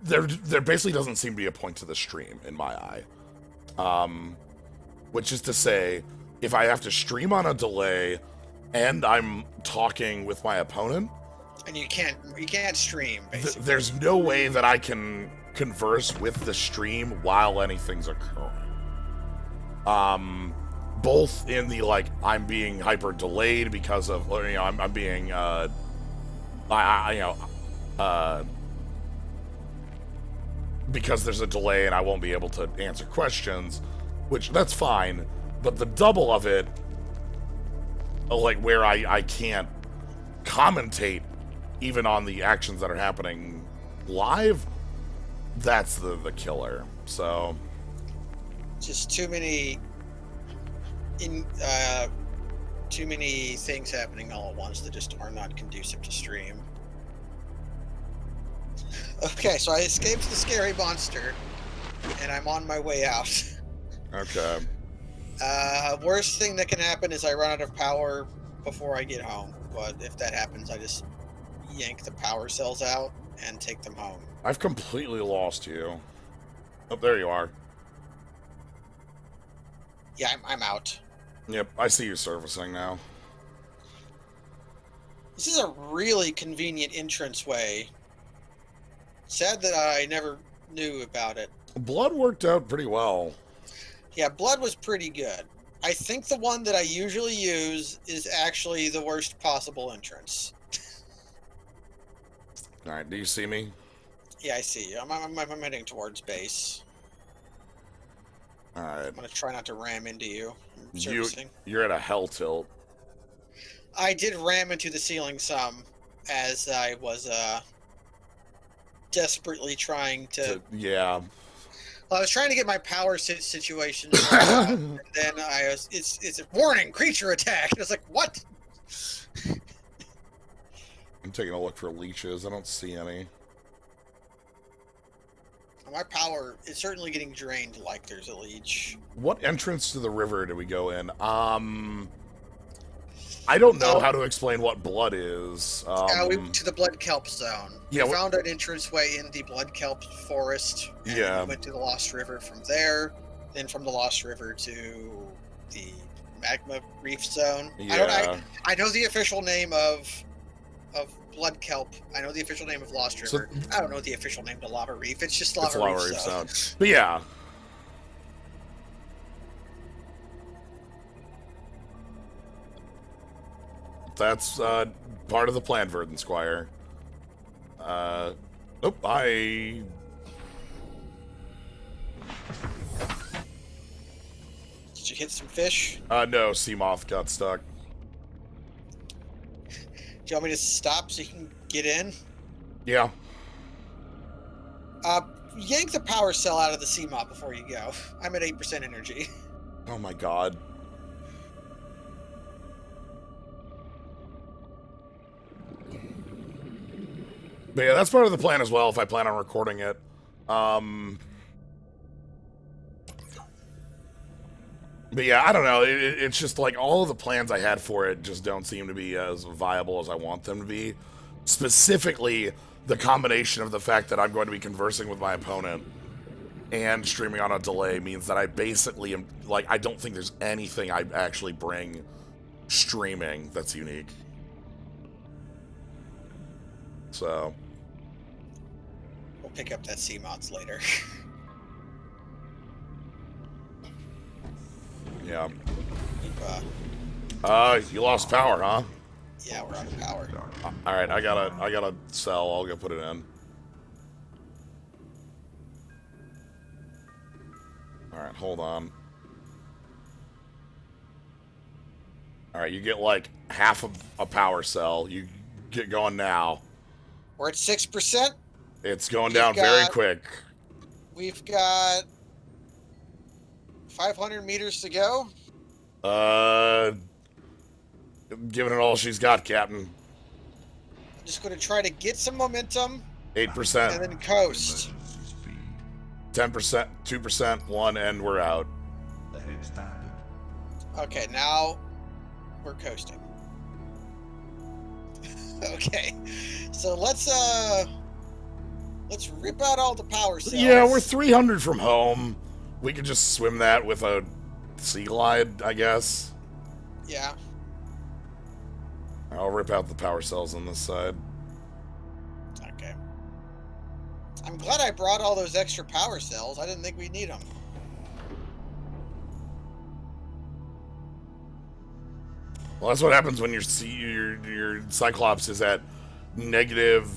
Speaker 1: there basically doesn't seem to be a point to the stream in my eye. Which is to say, if I have to stream on a delay and I'm talking with my opponent,
Speaker 2: And you can't stream, basically.
Speaker 1: there's no way that I can converse with the stream while anything's occurring. Both in the I'm being hyper delayed because of I'm being because there's a delay and I won't be able to answer questions, which that's fine, but the double of it, where I can't commentate even on the actions that are happening live, that's the killer. So
Speaker 2: Just too many things happening all at once that just are not conducive to stream. Okay, so I escaped the scary monster, and I'm on my way out.
Speaker 1: okay.
Speaker 2: Worst thing that can happen is I run out of power before I get home. But if that happens, I just yank the power cells out and take them home.
Speaker 1: I've completely lost you. Oh, there you are.
Speaker 2: Yeah, I'm out.
Speaker 1: Yep, I see you surfacing now.
Speaker 2: This is a really convenient entranceway. Sad that I never knew about it.
Speaker 1: Blood worked out pretty well.
Speaker 2: Yeah, blood was pretty good. I think the one that I usually use is actually the worst possible entrance.
Speaker 1: Alright, do you see me?
Speaker 2: Yeah, I see. I'm heading towards base.
Speaker 1: Alright.
Speaker 2: I'm gonna try not to ram into you. I'm surfacing.
Speaker 1: You're at a hell tilt.
Speaker 2: I did ram into the ceiling some as I was desperately trying to.
Speaker 1: Yeah.
Speaker 2: Well, I was trying to get my power situation, and then it's a warning, creature attack. And I was like, what?
Speaker 1: I'm taking a look for leeches. I don't see any.
Speaker 2: My power is certainly getting drained like there's a leech.
Speaker 1: What entrance to the river do we go in? I don't know how to explain what blood is.
Speaker 2: We went to the blood kelp zone.
Speaker 1: Yeah,
Speaker 2: We found an entranceway in the blood kelp forest. And
Speaker 1: Yeah.
Speaker 2: we went to the Lost River from there. Then from the Lost River to the magma reef zone.
Speaker 1: Yeah.
Speaker 2: I know the official name of blood kelp. I know the official name of Lost River. I don't know the official name to lava reef. It's just lava, reef zone.
Speaker 1: But yeah. That's part of the plan, Verdant Squire. Nope, I...
Speaker 2: Did you hit some fish?
Speaker 1: No, Seamoth got stuck.
Speaker 2: Do you want me to stop so you can get in?
Speaker 1: Yeah.
Speaker 2: Yank the power cell out of the CMOP before you go. I'm at 8% energy.
Speaker 1: Oh my god. But yeah, that's part of the plan as well, if I plan on recording it. But yeah, I don't know. It's just like all of the plans I had for it just don't seem to be as viable as I want them to be. Specifically, the combination of the fact that I'm going to be conversing with my opponent and streaming on a delay means that I basically am, like, I don't think there's anything I actually bring streaming that's unique. So.
Speaker 2: We'll pick up that CMODs later.
Speaker 1: Yeah.
Speaker 2: We've,
Speaker 1: you lost power, huh?
Speaker 2: Yeah, we're out of power.
Speaker 1: All right, I gotta sell. I'll go put it in. All right, hold on. All right, you get like half of a power cell. You get going now.
Speaker 2: We're at 6%.
Speaker 1: It's going down very quick.
Speaker 2: We've got 500 meters to go.
Speaker 1: Giving it all she's got, Captain.
Speaker 2: I'm just going to try to get some momentum.
Speaker 1: 8%.
Speaker 2: And then coast.
Speaker 1: 10%, 2%, 1, and we're out.
Speaker 3: The head standard.
Speaker 2: Okay, now we're coasting. Okay, so let's rip out all the power cells.
Speaker 1: Yeah, we're 300 from home. We could just swim that with a sea glide, I guess.
Speaker 2: Yeah.
Speaker 1: I'll rip out the power cells on this side.
Speaker 2: Okay. I'm glad I brought all those extra power cells. I didn't think we'd need them.
Speaker 1: Well, that's what happens when your Cyclops is at negative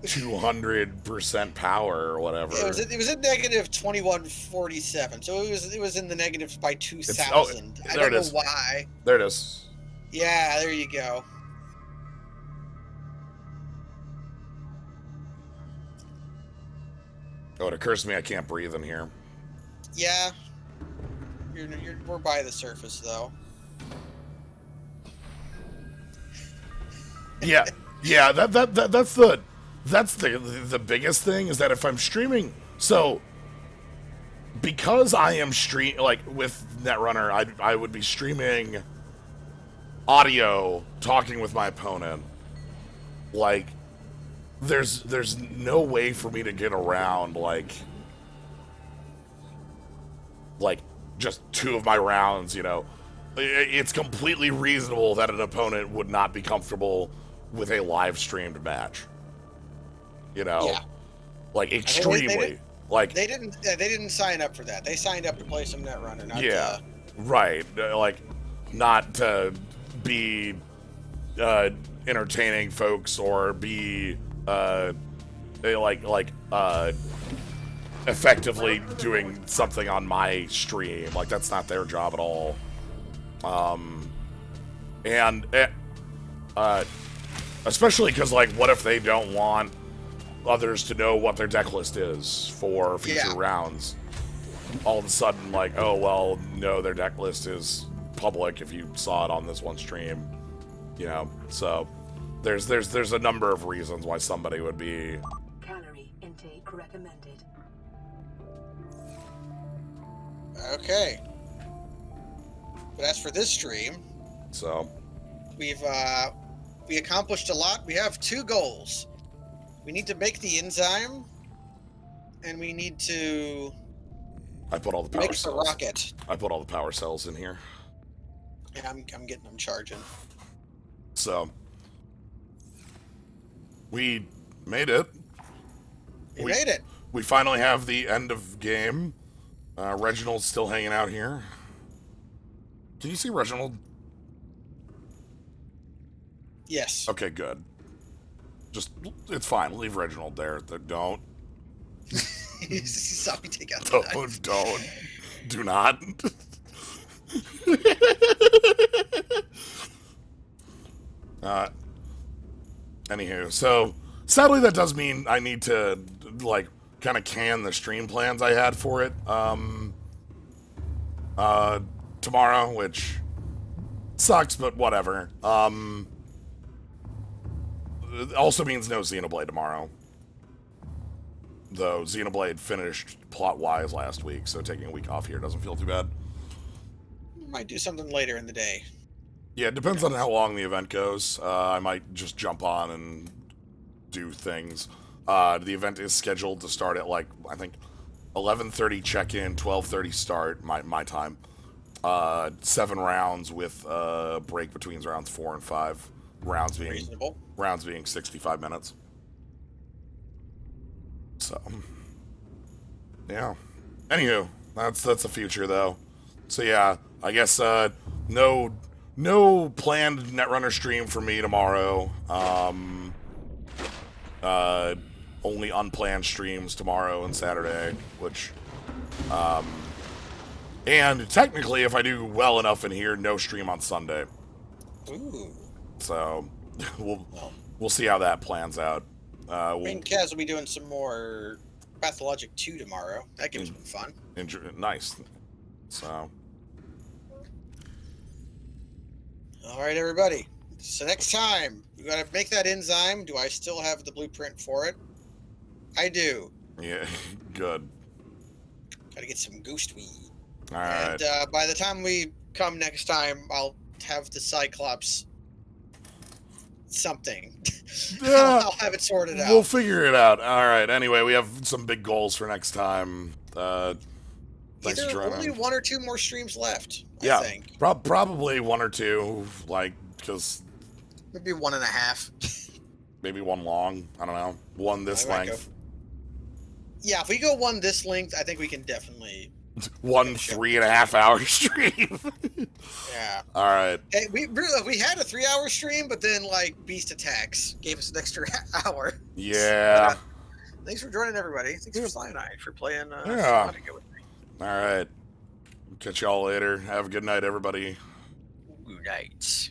Speaker 1: 200% power or whatever.
Speaker 2: It was at negative 2147, so it was in the negatives by 2,000. I
Speaker 1: there
Speaker 2: don't
Speaker 1: it
Speaker 2: know
Speaker 1: is.
Speaker 2: why.
Speaker 1: There it is.
Speaker 2: Yeah, there you go.
Speaker 1: Oh, it occurs to me I can't breathe in here.
Speaker 2: Yeah. We're by the surface though.
Speaker 1: Yeah, yeah. That's the biggest thing is that if I'm streaming, so because I am like with Netrunner, I would be streaming audio, talking with my opponent. Like, there's no way for me to get around like just two of my rounds. You know, it's completely reasonable that an opponent would not be comfortable with a live streamed match. You know,
Speaker 2: Yeah.
Speaker 1: like extremely.
Speaker 2: They didn't sign up for that. They signed up to play some Netrunner, not
Speaker 1: yeah,
Speaker 2: to...
Speaker 1: right. Like, not to be entertaining folks or be effectively doing something on my stream. Like, that's not their job at all. Especially because, like, what if they don't want others to know what their deck list is for future rounds. All of a sudden, like, oh, well, no, their deck list is public if you saw it on this one stream. You know, so there's a number of reasons why somebody would be...
Speaker 6: Calorie intake recommended.
Speaker 2: Okay. But as for this stream,
Speaker 1: So,
Speaker 2: we accomplished a lot. We have 2 goals. We need to make the enzyme, and we need to
Speaker 1: I put all the power
Speaker 2: make the
Speaker 1: cells.
Speaker 2: rocket.
Speaker 1: I put all the power cells in here.
Speaker 2: Yeah, I'm getting them charging.
Speaker 1: So, we made it.
Speaker 2: We made it.
Speaker 1: We finally have the end of game. Reginald's still hanging out here. Can you see Reginald?
Speaker 2: Yes.
Speaker 1: Okay, good. Just, it's fine. Leave Reginald there. Don't.
Speaker 2: You saw me take out the knife.
Speaker 1: Don't. Do not. Anywho, so sadly that does mean I need to like kind of can the stream plans I had for it tomorrow, which sucks, but whatever. It also means no Xenoblade tomorrow. Though Xenoblade finished plot-wise last week, so taking a week off here doesn't feel too bad.
Speaker 2: Might do something later in the day.
Speaker 1: Yeah, it depends on how long the event goes. I might just jump on and do things. The event is scheduled to start at, like, I think 11:30 check-in, 12:30 start, my time. 7 rounds with a break between rounds 4 and 5. Rounds being
Speaker 2: Reasonable.
Speaker 1: 65 minutes. So, yeah. Anywho, that's the future though. So yeah, I guess no planned Netrunner stream for me tomorrow. Only unplanned streams tomorrow and Saturday, which and technically if I do well enough in here, no stream on Sunday.
Speaker 2: Ooh.
Speaker 1: So we'll see how that plans out.
Speaker 2: Me and Kaz will be doing some more Pathologic 2 tomorrow. That gives me fun.
Speaker 1: Nice. So.
Speaker 2: All right, everybody. So next time, we got to make that enzyme. Do I still have the blueprint for it? I do.
Speaker 1: Yeah, good.
Speaker 2: Got to get some ghost weed.
Speaker 1: All right.
Speaker 2: And by the time we come next time, I'll have the Cyclops something.
Speaker 1: Yeah,
Speaker 2: I'll have it sorted out.
Speaker 1: We'll figure it out. All right. Anyway, we have some big goals for next time. Thanks for joining.
Speaker 2: Only 1 or 2 more streams left.
Speaker 1: Yeah,
Speaker 2: I think.
Speaker 1: probably 1 or 2, like, because
Speaker 2: Maybe 1.5.
Speaker 1: maybe 1 long. I don't know. 1 this
Speaker 2: I might
Speaker 1: length.
Speaker 2: Yeah, if we go 1 this length, I think we can definitely.
Speaker 1: 1 3.5-hour stream.
Speaker 2: Yeah.
Speaker 1: All right.
Speaker 2: Hey, we had a 3-hour stream, but then like Beast Attacks gave us an extra hour.
Speaker 1: Yeah.
Speaker 2: Thanks for joining, everybody. Thanks for Cyanide for playing.
Speaker 1: Yeah.
Speaker 2: Subnautica with me.
Speaker 1: All right. Catch y'all later. Have a good night, everybody.
Speaker 2: Good night.